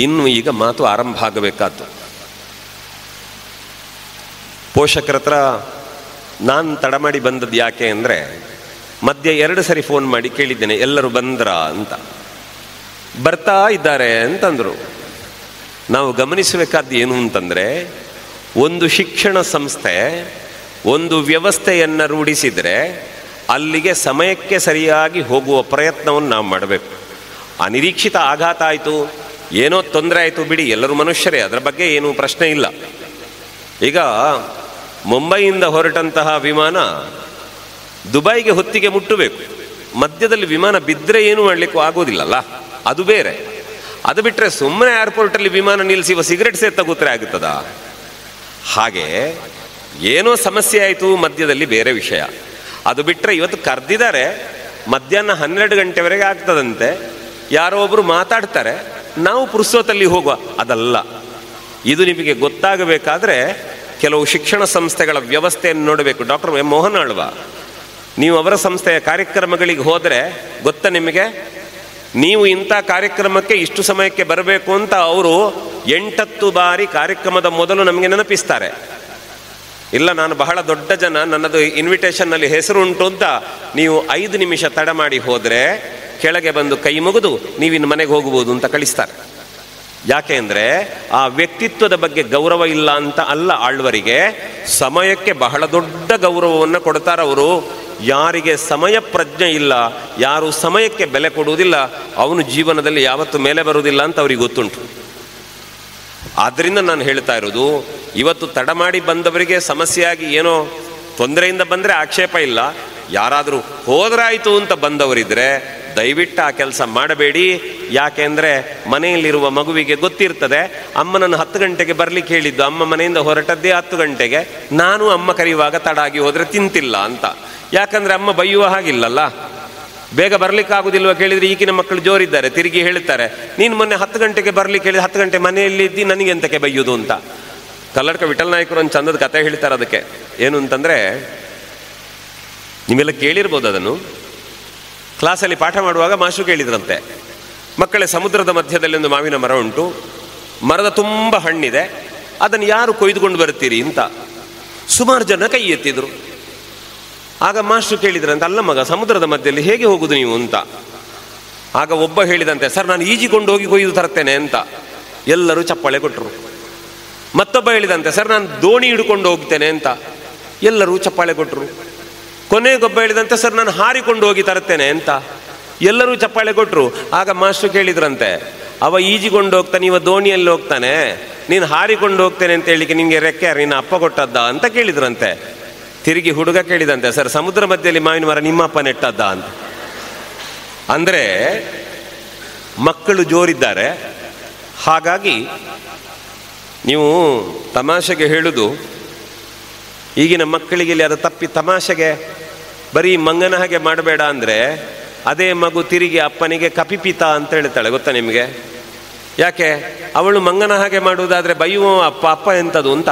ಇನ್ನು ಈಗ ಮಾತು ಆರಂಭ ಆಗಬೇಕಾದ್ದು. ಪೋಷಕರ ಹತ್ರ ನಾನು ತಡ ಮಾಡಿ ಬಂದದ್ದು ಯಾಕೆ ಅಂದರೆ, ಮಧ್ಯೆ 2 ಸರಿ ಫೋನ್ ಮಾಡಿ ಕೇಳಿದ್ದೇನೆ ಎಲ್ಲರೂ ಬಂದ್ರ ಅಂತ. ಬರ್ತಾ ಇದ್ದಾರೆ ಅಂತಂದರು. ನಾವು ಗಮನಿಸಬೇಕಾದ್ದು ಏನು ಅಂತಂದರೆ, ಒಂದು ಶಿಕ್ಷಣ ಸಂಸ್ಥೆ ಒಂದು ವ್ಯವಸ್ಥೆಯನ್ನು ರೂಢಿಸಿದರೆ ಅಲ್ಲಿಗೆ ಸಮಯಕ್ಕೆ ಸರಿಯಾಗಿ ಹೋಗುವ ಪ್ರಯತ್ನವನ್ನು ನಾವು ಮಾಡಬೇಕು. ಅನಿರೀಕ್ಷಿತ ಆಘಾತ ಆಯಿತು, ಏನೋ ತೊಂದರೆ ಆಯಿತು ಬಿಡಿ, ಎಲ್ಲರೂ ಮನುಷ್ಯರೇ, ಅದರ ಬಗ್ಗೆ ಏನೂ ಪ್ರಶ್ನೆ ಇಲ್ಲ. ಈಗ ಮುಂಬೈಯಿಂದ ಹೊರಟಂತಹ ವಿಮಾನ ದುಬೈಗೆ ಹೊತ್ತಿಗೆ ಮುಟ್ಟಬೇಕು. ಮಧ್ಯದಲ್ಲಿ ವಿಮಾನ ಬಿದ್ದರೆ ಏನೂ ಮಾಡಲಿಕ್ಕೂ ಆಗೋದಿಲ್ಲಲ್ಲ, ಅದು ಬೇರೆ. ಅದು ಬಿಟ್ಟರೆ ಸುಮ್ಮನೆ ಏರ್ಪೋರ್ಟಲ್ಲಿ ವಿಮಾನ ನಿಲ್ಲಿಸಿ ಸಿಗರೆಟ್ ಸೇರ್ತಾ ಕೂತ್ರೆ ಆಗುತ್ತದ? ಹಾಗೆ ಏನೋ ಸಮಸ್ಯೆ ಆಯಿತು ಮಧ್ಯದಲ್ಲಿ, ಬೇರೆ ವಿಷಯ. ಅದು ಬಿಟ್ಟರೆ ಇವತ್ತು ಕರೆದಿದ್ದಾರೆ, ಮಧ್ಯಾಹ್ನ 12 ಗಂಟೆವರೆಗೆ ಆಗ್ತದಂತೆ, ಯಾರೋ ಒಬ್ಬರು ಮಾತಾಡ್ತಾರೆ, ನಾವು ಪುರುಸೋತಲ್ಲಿ ಹೋಗುವ, ಅದಲ್ಲ. ಇದು ನಿಮಗೆ ಗೊತ್ತಾಗಬೇಕಾದ್ರೆ ಕೆಲವು ಶಿಕ್ಷಣ ಸಂಸ್ಥೆಗಳ ವ್ಯವಸ್ಥೆಯನ್ನು ನೋಡಬೇಕು. ಡಾಕ್ಟರ್ ಎಂ ಮೋಹನ್ ಆಳ್ವ, ನೀವು ಅವರ ಸಂಸ್ಥೆಯ ಕಾರ್ಯಕ್ರಮಗಳಿಗೆ ಹೋದರೆ ಗೊತ್ತಾ ನಿಮಗೆ, ನೀವು ಇಂಥ ಕಾರ್ಯಕ್ರಮಕ್ಕೆ ಇಷ್ಟು ಸಮಯಕ್ಕೆ ಬರಬೇಕು ಅಂತ ಅವರು 8-10 ಬಾರಿ ಕಾರ್ಯಕ್ರಮದ ಮೊದಲು ನಮಗೆ ನೆನಪಿಸ್ತಾರೆ. ಇಲ್ಲ, ನಾನು ಬಹಳ ದೊಡ್ಡ ಜನ, ನನ್ನದು ಇನ್ವಿಟೇಷನ್ನಲ್ಲಿ ಹೆಸರು ಉಂಟು ಅಂತ ನೀವು 5 ನಿಮಿಷ ತಡ ಮಾಡಿ ಹೋದರೆ ಕೆಳಗೆ ಬಂದು ಕೈ ಮುಗಿದು ನೀವಿನ್ನು ಮನೆಗೆ ಹೋಗ್ಬೋದು ಅಂತ ಕಳಿಸ್ತಾರೆ. ಯಾಕೆ ಅಂದರೆ ಆ ವ್ಯಕ್ತಿತ್ವದ ಬಗ್ಗೆ ಗೌರವ ಇಲ್ಲ ಅಂತ ಅಲ್ಲ, ಆಳ್ವರಿಗೆ ಸಮಯಕ್ಕೆ ಬಹಳ ದೊಡ್ಡ ಗೌರವವನ್ನು ಕೊಡ್ತಾರೆ ಅವರು. ಯಾರಿಗೆ ಸಮಯ ಪ್ರಜ್ಞೆ ಇಲ್ಲ, ಯಾರು ಸಮಯಕ್ಕೆ ಬೆಲೆ ಕೊಡುವುದಿಲ್ಲ, ಅವನು ಜೀವನದಲ್ಲಿ ಯಾವತ್ತೂ ಮೇಲೆ ಬರುವುದಿಲ್ಲ ಅಂತ ಅವ್ರಿಗೆ ಗೊತ್ತುಂಟು. ಆದ್ದರಿಂದ ನಾನು ಹೇಳ್ತಾ ಇರೋದು, ಇವತ್ತು ತಡ ಮಾಡಿ ಬಂದವರಿಗೆ ಸಮಸ್ಯೆಯಾಗಿ ಏನೋ ತೊಂದರೆಯಿಂದ ಬಂದರೆ ಆಕ್ಷೇಪ ಇಲ್ಲ. ಯಾರಾದರೂ ಹೋದ್ರಾಯಿತು ಅಂತ ಬಂದವರಿದ್ದರೆ ದಯವಿಟ್ಟು ಆ ಕೆಲಸ ಮಾಡಬೇಡಿ. ಯಾಕೆಂದರೆ ಮನೆಯಲ್ಲಿರುವ ಮಗುವಿಗೆ ಗೊತ್ತಿರ್ತದೆ, ಅಮ್ಮನನ್ನು 10 ಗಂಟೆಗೆ ಬರಲಿಕ್ಕೆ ಹೇಳಿದ್ದು, ಅಮ್ಮ ಮನೆಯಿಂದ ಹೊರಟದ್ದೇ 10 ಗಂಟೆಗೆ, ನಾನು ಅಮ್ಮ ಕರೆಯುವಾಗ ತಡ ಆಗಿ ಹೋದರೆ ತಿಂತಿಲ್ಲ ಅಂತ. ಯಾಕಂದರೆ ಅಮ್ಮ ಬೈಯುವ ಹಾಗಿಲ್ಲಲ್ಲ. ಬೇಗ ಬರಲಿಕ್ಕಾಗೋದಿಲ್ವ ಕೇಳಿದರೆ ಈಗಿನ ಮಕ್ಕಳು ಜೋರಿದ್ದಾರೆ, ತಿರುಗಿ ಹೇಳ್ತಾರೆ, ನೀನು ಮೊನ್ನೆ 10 ಗಂಟೆಗೆ ಬರಲಿಕ್ಕೆ ಹೇಳಿದ, 10 ಗಂಟೆ ಮನೆಯಲ್ಲಿ ಇದ್ದು ನನಗೆ ಎಂತಕ್ಕೆ ಬೈಯೋದು ಅಂತ. ಕಲ್ಲಡ್ಕ ವಿಠಲ್ ನಾಯ್ಕರು ಒಂದು ಚಂದದ ಕತೆ ಹೇಳ್ತಾರೆ ಅದಕ್ಕೆ. ಏನು ಅಂತಂದರೆ, ನೀವೆಲ್ಲ ಕೇಳಿರ್ಬೋದು ಅದನ್ನು. ಕ್ಲಾಸಲ್ಲಿ ಪಾಠ ಮಾಡುವಾಗ ಮಾಸ್ಟ್ರು ಕೇಳಿದ್ರಂತೆ, ಮಕ್ಕಳೇ, ಸಮುದ್ರದ ಮಧ್ಯದಲ್ಲಿ ಒಂದು ಮಾವಿನ ಮರ ಉಂಟು, ಮರದ ತುಂಬ ಹಣ್ಣಿದೆ, ಅದನ್ನು ಯಾರು ಕೊಯ್ದುಕೊಂಡು ಬರ್ತೀರಿ ಅಂತ. ಸುಮಾರು ಜನ ಕೈ ಎತ್ತಿದ್ರು. ಆಗ ಮಾಸ್ಟ್ರು ಕೇಳಿದ್ರಂತೆ, ಅಲ್ಲ ಮಗ, ಸಮುದ್ರದ ಮಧ್ಯದಲ್ಲಿ ಹೇಗೆ ಹೋಗುದು ನೀವು ಅಂತ. ಆಗ ಒಬ್ಬ ಹೇಳಿದಂತೆ, ಸರ್, ನಾನು ಈಜಿಕೊಂಡು ಹೋಗಿ ಕೊಯ್ದು ತರ್ತೇನೆ ಅಂತ. ಎಲ್ಲರೂ ಚಪ್ಪಾಳೆ ಕೊಟ್ಟರು. ಮತ್ತೊಬ್ಬ ಹೇಳಿದಂತೆ, ಸರ್, ನಾನು ದೋಣಿ ಹಿಡ್ಕೊಂಡು ಹೋಗ್ತೇನೆ ಅಂತ. ಎಲ್ಲರೂ ಚಪ್ಪಾಳೆ ಕೊಟ್ಟರು. ಕೊನೆಗೊಬ್ಬ ಹೇಳಿದಂತೆ, ಸರ್, ನಾನು ಹಾರಿಕೊಂಡು ಹೋಗಿ ತರ್ತೇನೆ ಅಂತ. ಎಲ್ಲರೂ ಚಪ್ಪಾಳೆ ಕೊಟ್ಟರು. ಆಗ ಮಾಸ್ಟ್ರು ಕೇಳಿದ್ರಂತೆ, ಅವ ಈಜಿಕೊಂಡು ಹೋಗ್ತಾನೆ, ಇವ ದೋಣಿಯಲ್ಲಿ ಹೋಗ್ತಾನೆ, ನೀನು ಹಾರಿಕೊಂಡು ಹೋಗ್ತೇನೆ ಅಂತ ಹೇಳಿಕೆ ನಿನಗೆ ರೆಕ್ಕೆ ಯಾರು, ನಿನ್ನ ಅಪ್ಪ ಕೊಟ್ಟದ್ದ ಅಂತ ಕೇಳಿದ್ರಂತೆ. ತಿರುಗಿ ಹುಡುಗ ಕೇಳಿದಂತೆ, ಸರ್, ಸಮುದ್ರ ಮಧ್ಯದಲ್ಲಿ ಮಾವಿನ ಮರ ನಿಮ್ಮ ಅಪ್ಪ ನೆಟ್ಟದ್ದ ಅಂತ. ಅಂದರೆ ಮಕ್ಕಳು ಜೋರಿದ್ದಾರೆ. ಹಾಗಾಗಿ ನೀವು ತಮಾಷೆಗೆ ಹೇಳುವುದು, ಈಗಿನ ಮಕ್ಕಳಿಗೆ ಇಲ್ಲಿ ಅದು ತಪ್ಪಿ ತಮಾಷೆಗೆ ಬರೀ ಮಂಗನ ಹಾಗೆ ಮಾಡಬೇಡ ಅಂದರೆ ಅದೇ ಮಗು ತಿರುಗಿ ಅಪ್ಪನಿಗೆ ಕಪಿಪಿತ ಅಂತ ಹೇಳ್ತಾಳೆ, ಗೊತ್ತಾ ನಿಮಗೆ? ಯಾಕೆ? ಅವಳು ಮಂಗನ ಹಾಗೆ ಮಾಡುವುದಾದರೆ ಬೈಯುವ ಅಪ್ಪ, ಅಪ್ಪ ಎಂಥದ್ದು ಅಂತ.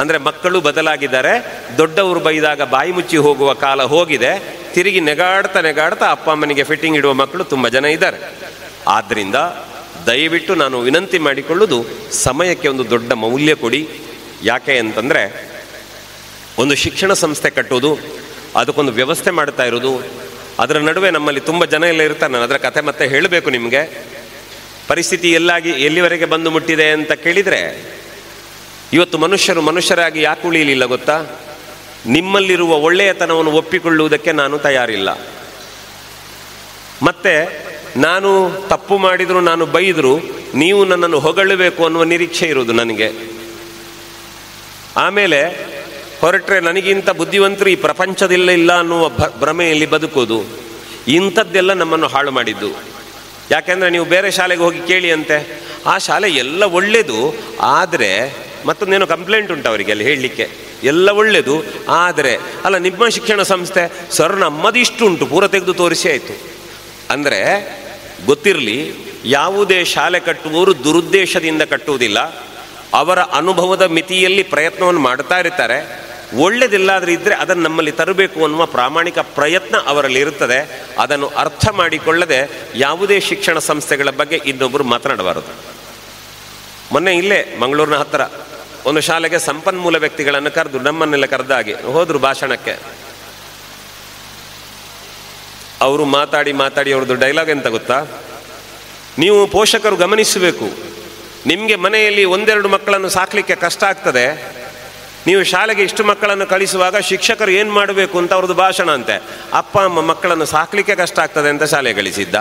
ಅಂದರೆ ಮಕ್ಕಳು ಬದಲಾಗಿದ್ದಾರೆ. ದೊಡ್ಡವರು ಬೈದಾಗ ಬಾಯಿ ಮುಚ್ಚಿ ಹೋಗುವ ಕಾಲ ಹೋಗಿದೆ. ತಿರುಗಿ ನೆಗಾಡ್ತಾ ಅಪ್ಪ ಅಮ್ಮನಿಗೆ ಫಿಟ್ಟಿಂಗ್ ಇಡುವ ಮಕ್ಕಳು ತುಂಬ ಜನ ಇದ್ದಾರೆ. ಆದ್ದರಿಂದ ದಯವಿಟ್ಟು ನಾನು ವಿನಂತಿ ಮಾಡಿಕೊಳ್ಳುವುದು, ಸಮಯಕ್ಕೆ ಒಂದು ದೊಡ್ಡ ಮೌಲ್ಯ ಕೊಡಿ. ಯಾಕೆ ಅಂತಂದರೆ, ಒಂದು ಶಿಕ್ಷಣ ಸಂಸ್ಥೆ ಕಟ್ಟೋದು, ಅದಕ್ಕೊಂದು ವ್ಯವಸ್ಥೆ ಮಾಡ್ತಾ ಇರೋದು, ಅದರ ನಡುವೆ ನಮ್ಮಲ್ಲಿ ತುಂಬ ಜನ ಎಲ್ಲ ಇರ್ತಾರೆ. ನಾನು ಅದರ ಕಥೆ ಮತ್ತೆ ಹೇಳಬೇಕು ನಿಮಗೆ. ಪರಿಸ್ಥಿತಿ ಎಲ್ಲಿವರೆಗೆ ಬಂದು ಮುಟ್ಟಿದೆ ಅಂತ ಕೇಳಿದರೆ, ಇವತ್ತು ಮನುಷ್ಯರಾಗಿ ಯಾಕೆ ಉಳಿಯಲಿಲ್ಲ ಗೊತ್ತಾ? ನಿಮ್ಮಲ್ಲಿರುವ ಒಳ್ಳೆಯತನವನ್ನು ಒಪ್ಪಿಕೊಳ್ಳುವುದಕ್ಕೆ ನಾನು ತಯಾರಿಲ್ಲ. ಮತ್ತೆ ನಾನು ತಪ್ಪು ಮಾಡಿದರೂ, ನಾನು ಬೈದರೂ ನೀವು ನನ್ನನ್ನು ಹೊಗಳಬೇಕು ಅನ್ನುವ ನಿರೀಕ್ಷೆ ಇರುವುದು ನನಗೆ. ಆಮೇಲೆ ಹೊರಟ್ರೆ ನನಗಿಂತ ಬುದ್ಧಿವಂತರು ಈ ಪ್ರಪಂಚದಲ್ಲ ಅನ್ನುವ ಭ್ರಮೆಯಲ್ಲಿ ಬದುಕೋದು. ಇಂಥದ್ದೆಲ್ಲ ನಮ್ಮನ್ನು ಹಾಳು ಮಾಡಿದ್ದು. ಯಾಕೆಂದರೆ ನೀವು ಬೇರೆ ಶಾಲೆಗೆ ಹೋಗಿ ಕೇಳಿ ಅಂತೆ, ಆ ಶಾಲೆ ಎಲ್ಲ ಒಳ್ಳೆಯದು, ಆದರೆ ಮತ್ತೊಂದೇನೋ ಕಂಪ್ಲೇಂಟ್ ಉಂಟು ಅವರಿಗೆ ಅಲ್ಲಿ ಹೇಳಲಿಕ್ಕೆ. ಎಲ್ಲ ಒಳ್ಳೆಯದು, ಆದರೆ ಅಲ್ಲ ನಿಮ್ಮ ಶಿಕ್ಷಣ ಸಂಸ್ಥೆ ಸರ್ ನಮ್ಮದಿಷ್ಟು ಉಂಟು, ಪೂರ ತೆಗೆದು ತೋರಿಸಿ ಆಯಿತು. ಅಂದರೆ ಗೊತ್ತಿರಲಿ, ಯಾವುದೇ ಶಾಲೆ ಕಟ್ಟುವವರು ದುರುದ್ದೇಶದಿಂದ ಕಟ್ಟುವುದಿಲ್ಲ. ಅವರ ಅನುಭವದ ಮಿತಿಯಲ್ಲಿ ಪ್ರಯತ್ನವನ್ನು ಮಾಡ್ತಾ ಇರ್ತಾರೆ. ಒಳ್ಳೆಯದಿಲ್ಲಾದರೂ ಇದ್ದರೆ ಅದನ್ನು ನಮ್ಮಲ್ಲಿ ತರಬೇಕು ಅನ್ನುವ ಪ್ರಾಮಾಣಿಕ ಪ್ರಯತ್ನ ಅವರಲ್ಲಿ ಇರುತ್ತದೆ. ಅದನ್ನು ಅರ್ಥ ಮಾಡಿಕೊಳ್ಳದೆ ಯಾವುದೇ ಶಿಕ್ಷಣ ಸಂಸ್ಥೆಗಳ ಬಗ್ಗೆ ಇನ್ನೊಬ್ಬರು ಮಾತನಾಡಬಾರದು. ಮೊನ್ನೆ ಇಲ್ಲೇ ಮಂಗಳೂರಿನ ಹತ್ತಿರ ಒಂದು ಶಾಲೆಗೆ ಸಂಪನ್ಮೂಲ ವ್ಯಕ್ತಿಗಳನ್ನು ಕರೆದು, ನಮ್ಮನ್ನೆಲ್ಲ ಕರೆದಾಗಿ ಹೋದರು ಭಾಷಣಕ್ಕೆ. ಅವರು ಮಾತಾಡಿ ಅವ್ರದ್ದು ಡೈಲಾಗ್ ಎಂತ ಗೊತ್ತಾ? ನೀವು ಪೋಷಕರು ಗಮನಿಸಬೇಕು, ನಿಮಗೆ ಮನೆಯಲ್ಲಿ ಒಂದೆರಡು ಮಕ್ಕಳನ್ನು ಸಾಕಲಿಕ್ಕೆ ಕಷ್ಟ ಆಗ್ತದೆ, ನೀವು ಶಾಲೆಗೆ ಇಷ್ಟು ಮಕ್ಕಳನ್ನು ಕಳಿಸುವಾಗ ಶಿಕ್ಷಕರು ಏನು ಮಾಡಬೇಕು ಅಂತ ಅವ್ರದ್ದು ಭಾಷಣ ಅಂತೆ. ಅಪ್ಪ ಅಮ್ಮ ಮಕ್ಕಳನ್ನು ಸಾಕಲಿಕ್ಕೆ ಕಷ್ಟ ಆಗ್ತದೆ ಅಂತ ಶಾಲೆ ಕಳಿಸಿದ್ದ?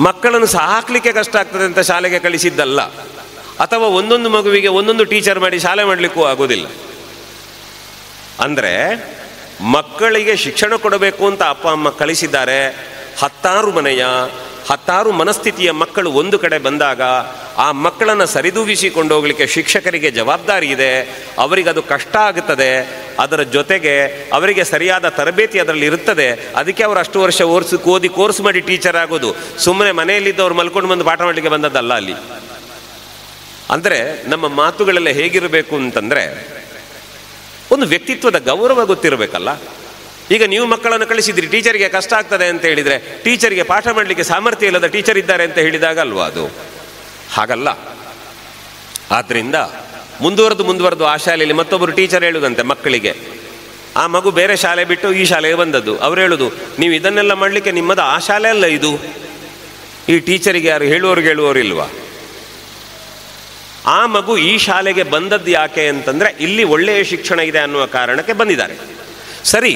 ಮಕ್ಕಳನ್ನು ಸಾಕಲಿಕ್ಕೆ ಕಷ್ಟ ಆಗ್ತದೆ ಅಂತ ಶಾಲೆಗೆ ಕಳಿಸಿದ್ದಲ್ಲ. ಅಥವಾ ಒಂದೊಂದು ಮಗುವಿಗೆ ಒಂದೊಂದು ಟೀಚರ್ ಮಾಡಿ ಶಾಲೆ ಮಾಡಲಿಕ್ಕೂ ಆಗೋದಿಲ್ಲ. ಅಂದರೆ ಮಕ್ಕಳಿಗೆ ಶಿಕ್ಷಣ ಕೊಡಬೇಕು ಅಂತ ಅಪ್ಪ ಅಮ್ಮ ಕಳಿಸಿದ್ದಾರೆ. ಹತ್ತಾರು ಮನಸ್ಥಿತಿಯ ಮಕ್ಕಳು ಒಂದು ಕಡೆ ಬಂದಾಗ ಆ ಮಕ್ಕಳನ್ನು ಸರಿದೂಗಿಸಿಕೊಂಡು ಹೋಗಲಿಕ್ಕೆ ಶಿಕ್ಷಕರಿಗೆ ಜವಾಬ್ದಾರಿ ಇದೆ. ಅವರಿಗೆ ಅದು ಕಷ್ಟ ಆಗುತ್ತದೆ. ಅದರ ಜೊತೆಗೆ ಅವರಿಗೆ ಸರಿಯಾದ ತರಬೇತಿ ಅದರಲ್ಲಿ ಇರುತ್ತದೆ. ಅದಕ್ಕೆ ಅವರು ಅಷ್ಟು ವರ್ಷ ಓದಿ ಕೋರ್ಸ್ ಮಾಡಿ ಟೀಚರ್ ಆಗೋದು. ಸುಮ್ಮನೆ ಮನೆಯಲ್ಲಿದ್ದವ್ರು ಮಲ್ಕೊಂಡು ಬಂದು ಪಾಠ ಮಾಡಲಿಕ್ಕೆ ಬಂದದ್ದಲ್ಲ ಅಲ್ಲಿ. ಅಂದರೆ ನಮ್ಮ ಮಾತುಗಳೆಲ್ಲ ಹೇಗಿರಬೇಕು ಅಂತಂದರೆ, ಒಂದು ವ್ಯಕ್ತಿತ್ವದ ಗೌರವ ಗೊತ್ತಿರಬೇಕಲ್ಲ. ಈಗ ನೀವು ಮಕ್ಕಳನ್ನು ಕಳಿಸಿದ್ರಿ, ಟೀಚರಿಗೆ ಕಷ್ಟ ಆಗ್ತದೆ ಅಂತ ಹೇಳಿದರೆ, ಟೀಚರಿಗೆ ಪಾಠ ಮಾಡಲಿಕ್ಕೆ ಸಾಮರ್ಥ್ಯ ಇಲ್ಲದ ಟೀಚರ್ ಇದ್ದಾರೆ ಅಂತ ಹೇಳಿದಾಗ ಅಲ್ವಾ ಅದು? ಹಾಗಲ್ಲ. ಆದ್ದರಿಂದ ಮುಂದುವರೆದು ಆ ಶಾಲೆಯಲ್ಲಿ ಮತ್ತೊಬ್ಬರು ಟೀಚರ್ ಹೇಳುದಂತೆ ಮಕ್ಕಳಿಗೆ, ಆ ಮಗು ಬೇರೆ ಶಾಲೆ ಬಿಟ್ಟು ಈ ಶಾಲೆಗೆ ಬಂದದ್ದು. ಅವ್ರು ಹೇಳುದು, ನೀವು ಇದನ್ನೆಲ್ಲ ಮಾಡಲಿಕ್ಕೆ ನಿಮ್ಮದು ಆ ಶಾಲೆ ಅಲ್ಲ ಇದು. ಈ ಟೀಚರಿಗೆ ಯಾರು ಹೇಳುವವರು ಇಲ್ವಾ? ಆ ಮಗು ಈ ಶಾಲೆಗೆ ಬಂದದ್ದು ಯಾಕೆ ಅಂತಂದರೆ, ಇಲ್ಲಿ ಒಳ್ಳೆಯ ಶಿಕ್ಷಣ ಇದೆ ಅನ್ನುವ ಕಾರಣಕ್ಕೆ ಬಂದಿದ್ದಾರೆ. ಸರಿ,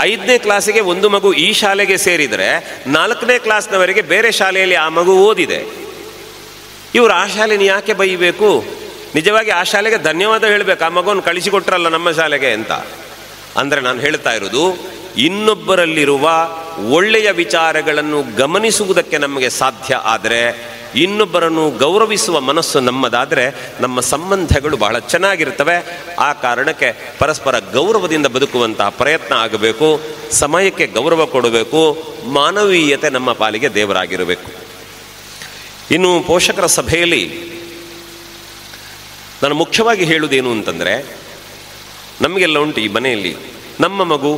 5ನೇ ಕ್ಲಾಸಿಗೆ ಒಂದು ಮಗು ಈ ಶಾಲೆಗೆ ಸೇರಿದರೆ 4ನೇ ಕ್ಲಾಸ್ನವರೆಗೆ ಬೇರೆ ಶಾಲೆಯಲ್ಲಿ ಆ ಮಗು ಓದಿದೆ. ಇವರು ಆ ಶಾಲೆನ ಯಾಕೆ ಬೈಯಬೇಕು? ನಿಜವಾಗಿ ಆ ಶಾಲೆಗೆ ಧನ್ಯವಾದ ಹೇಳಬೇಕು, ಆ ಮಗುವನ್ನು ಕಳಿಸಿಕೊಟ್ರಲ್ಲ ನಮ್ಮ ಶಾಲೆಗೆ ಅಂತ. ಅಂದರೆ ನಾನು ಹೇಳ್ತಾ ಇರೋದು, ಇನ್ನೊಬ್ಬರಲ್ಲಿರುವ ಒಳ್ಳೆಯ ವಿಚಾರಗಳನ್ನು ಗಮನಿಸುವುದಕ್ಕೆ ನಮಗೆ ಸಾಧ್ಯ ಆದರೆ, ಇನ್ನೊಬ್ಬರನ್ನು ಗೌರವಿಸುವ ಮನಸ್ಸು ನಮ್ಮದಾದರೆ ನಮ್ಮ ಸಂಬಂಧಗಳು ಬಹಳ ಚೆನ್ನಾಗಿರ್ತವೆ. ಆ ಕಾರಣಕ್ಕೆ ಪರಸ್ಪರ ಗೌರವದಿಂದ ಬದುಕುವಂತಹ ಪ್ರಯತ್ನ ಆಗಬೇಕು. ಸಮಯಕ್ಕೆ ಗೌರವ ಕೊಡಬೇಕು. ಮಾನವೀಯತೆ ನಮ್ಮ ಪಾಲಿಗೆ ದೇವರಾಗಿರಬೇಕು. ಇನ್ನು ಪೋಷಕರ ಸಭೆಯಲ್ಲಿ ನಾನು ಮುಖ್ಯವಾಗಿ ಹೇಳುವುದೇನು ಅಂತಂದರೆ, ನಮಗೆಲ್ಲ ಉಂಟು ಈ ಮನೆಯಲ್ಲಿ ನಮ್ಮ ಮಗು,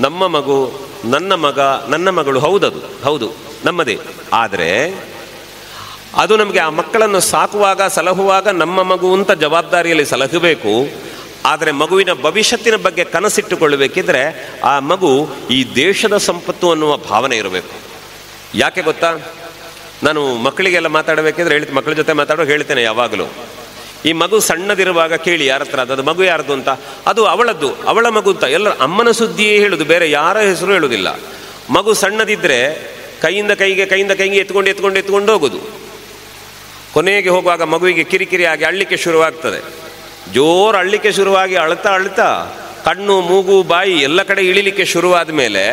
ನನ್ನ ಮಗ, ನನ್ನ ಮಗಳು. ಹೌದು ನಮ್ಮದೇ. ಆದರೆ ಅದು ನಮಗೆ ಆ ಮಕ್ಕಳನ್ನು ಸಾಕುವಾಗ ಸಲಹುವಾಗ ನಮ್ಮ ಮಗು ಅಂತ ಜವಾಬ್ದಾರಿಯಲ್ಲಿ ಸಲಹಬೇಕು. ಆದರೆ ಮಗುವಿನ ಭವಿಷ್ಯತ್ತಿನ ಬಗ್ಗೆ ಕನಸಿಟ್ಟುಕೊಳ್ಳಬೇಕಿದ್ರೆ ಆ ಮಗು ಈ ದೇಶದ ಸಂಪತ್ತು ಅನ್ನುವ ಭಾವನೆ ಇರಬೇಕು. ಯಾಕೆ ಗೊತ್ತಾ? ನಾನು ಮಕ್ಕಳಿಗೆಲ್ಲ ಮಾತಾಡಬೇಕಿದ್ರೆ ಮಕ್ಕಳ ಜೊತೆ ಹೇಳ್ತೇನೆ ಯಾವಾಗಲೂ, ಈ ಮಗು ಸಣ್ಣದಿರುವಾಗ ಕೇಳಿ ಯಾರ ಹತ್ರ ಅದು ಮಗು ಯಾರ್ದು ಅಂತ, ಅದು ಅವಳ ಮಗು ಅಂತ ಎಲ್ಲರ ಅಮ್ಮನ ಸುದ್ದಿಯೇ ಹೇಳುದು, ಬೇರೆ ಯಾರ ಹೆಸರು ಹೇಳುವುದಿಲ್ಲ. ಮಗು ಸಣ್ಣದಿದ್ದರೆ ಕೈಯಿಂದ ಕೈಗೆ ಎತ್ಕೊಂಡು ಹೋಗೋದು. ಕೊನೆಗೆ ಹೋಗುವಾಗ ಮಗುವಿಗೆ ಕಿರಿಕಿರಿ ಆಗಿ ಅಳ್ಳಿಕ್ಕೆ ಶುರುವಾಗ್ತದೆ. ಜೋರು ಅಳ್ಳಿಕ್ಕೆ ಶುರುವಾಗಿ ಅಳ್ತಾ ಕಣ್ಣು, ಮೂಗು, ಬಾಯಿ ಎಲ್ಲ ಕಡೆ ಇಳಿಲಿಕ್ಕೆ ಶುರುವಾದ ಮೇಲೆ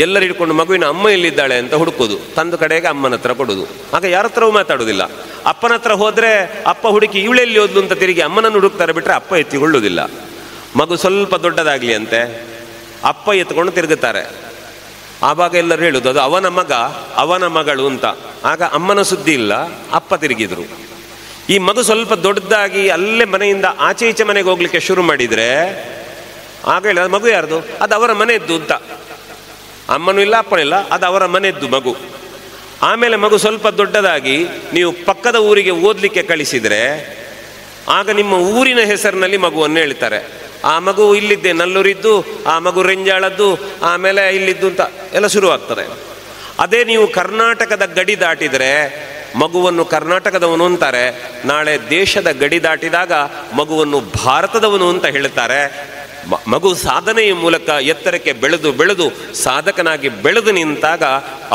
ಎಲ್ಲರೂ ಹಿಡ್ಕೊಂಡು ಮಗುವಿನ ಅಮ್ಮ ಎಲ್ಲಿದ್ದಾಳೆ ಅಂತ ಹುಡುಕೋದು. ತಂದ ಕಡೆಗೆ ಅಮ್ಮನ ಹತ್ರ ಕೊಡೋದು. ಆಗ ಯಾರ ಹತ್ರವೂ ಮಾತಾಡೋದಿಲ್ಲ. ಅಪ್ಪನ ಹತ್ರ ಹೋದರೆ ಅಪ್ಪ ಹುಡುಕಿ ಇವಳೆಲ್ಲಿ ಹೋದ್ಲು ಅಂತ ತಿರುಗಿ ಅಮ್ಮನನ್ನು ಹುಡುಕ್ತಾರೆ, ಬಿಟ್ಟರೆ ಅಪ್ಪ ಎತ್ತಿಕೊಳ್ಳುವುದಿಲ್ಲ. ಮಗು ಸ್ವಲ್ಪ ದೊಡ್ಡದಾಗಲಿ ಅಂತೆ ಅಪ್ಪ ಎತ್ಕೊಂಡು ತಿರುಗುತ್ತಾರೆ. ಆವಾಗ ಎಲ್ಲರೂ ಹೇಳುದು ಅದು ಅವನ ಮಗಳು ಅಂತ. ಆಗ ಅಮ್ಮನ ಸುದ್ದಿ ಇಲ್ಲ, ಅಪ್ಪ ತಿರುಗಿದ್ರು. ಈ ಮಗು ಸ್ವಲ್ಪ ದೊಡ್ಡದಾಗಿ ಅಲ್ಲೇ ಮನೆಯಿಂದ ಆಚೆ ಈಚೆ ಮನೆಗೆ ಹೋಗ್ಲಿಕ್ಕೆ ಶುರು ಮಾಡಿದರೆ ಆಗ ಹೇಳಿದ ಮಗು ಯಾರ್ದು? ಅದು ಅವರ ಮನೆಯದ್ದು ಅಂತ. ಅಮ್ಮನೂ ಇಲ್ಲ ಅಪ್ಪನೂ ಇಲ್ಲ, ಅದು ಅವರ ಮನೆಯದ್ದು ಮಗು. ಆಮೇಲೆ ಮಗು ಸ್ವಲ್ಪ ದೊಡ್ಡದಾಗಿ ನೀವು ಪಕ್ಕದ ಊರಿಗೆ ಓದಲಿಕ್ಕೆ ಕಳಿಸಿದರೆ ಆಗ ನಿಮ್ಮ ಊರಿನ ಹೆಸರಿನಲ್ಲಿ ಮಗುವನ್ನು ಹೇಳ್ತಾರೆ. ಆ ಮಗು ಇಲ್ಲಿದ್ದೆ ನಲ್ಲೂರಿದ್ದು, ಆ ಮಗು ರೆಂಜಾಳದ್ದು, ಆಮೇಲೆ ಇಲ್ಲಿದ್ದು ಅಂತ ಎಲ್ಲ ಶುರುವಾಗ್ತದೆ. ಅದೇ ನೀವು ಕರ್ನಾಟಕದ ಗಡಿ ದಾಟಿದರೆ ಮಗುವನ್ನು ಕರ್ನಾಟಕದವನು ಅಂತಾರೆ, ನಾಳೆ ದೇಶದ ಗಡಿ ದಾಟಿದಾಗ ಮಗುವನ್ನು ಭಾರತದವನು ಅಂತ ಹೇಳ್ತಾರೆ. ಮಗು ಸಾಧನೆಯ ಮೂಲಕ ಎತ್ತರಕ್ಕೆ ಬೆಳೆದು ಬೆಳೆದು ಸಾಧಕನಾಗಿ ಬೆಳೆದು ನಿಂತಾಗ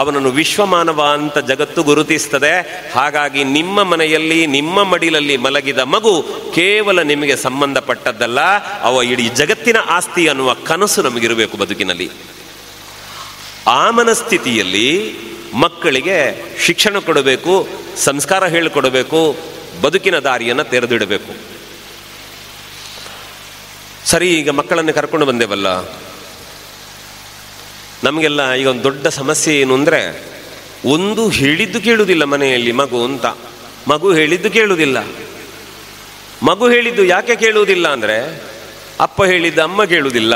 ಅವನನ್ನು ವಿಶ್ವಮಾನವ ಅಂತ ಜಗತ್ತು ಗುರುತಿಸ್ತದೆ. ಹಾಗಾಗಿ ನಿಮ್ಮ ಮನೆಯಲ್ಲಿ ನಿಮ್ಮ ಮಡಿಲಲ್ಲಿ ಮಲಗಿದ ಮಗು ಕೇವಲ ನಿಮಗೆ ಸಂಬಂಧಪಟ್ಟದ್ದಲ್ಲ, ಅವ ಇಡೀ ಜಗತ್ತಿನ ಆಸ್ತಿ ಅನ್ನುವ ಕನಸು ನಮಗಿರಬೇಕು ಬದುಕಿನಲ್ಲಿ. ಆ ಮನಸ್ಥಿತಿಯಲ್ಲಿ ಮಕ್ಕಳಿಗೆ ಶಿಕ್ಷಣ ಕೊಡಬೇಕು, ಸಂಸ್ಕಾರ ಹೇಳಿಕೊಡಬೇಕು, ಬದುಕಿನ ದಾರಿಯನ್ನು ತೆರೆದಿಡಬೇಕು. ಸರಿ, ಈಗ ಮಕ್ಕಳನ್ನು ಕರ್ಕೊಂಡು ಬಂದೇವಲ್ಲ, ನಮಗೆಲ್ಲ ಈಗ ಒಂದು ದೊಡ್ಡ ಸಮಸ್ಯೆ ಏನು ಅಂದರೆ, ಒಂದು ಹೇಳಿದ್ದು ಕೇಳುವುದಿಲ್ಲ ಮನೆಯಲ್ಲಿ ಮಗು ಅಂತ. ಮಗು ಹೇಳಿದ್ದು ಕೇಳುವುದಿಲ್ಲ. ಮಗು ಹೇಳಿದ್ದು ಯಾಕೆ ಕೇಳುವುದಿಲ್ಲ ಅಂದರೆ, ಅಪ್ಪ ಹೇಳಿದ್ದು ಅಮ್ಮ ಕೇಳುವುದಿಲ್ಲ,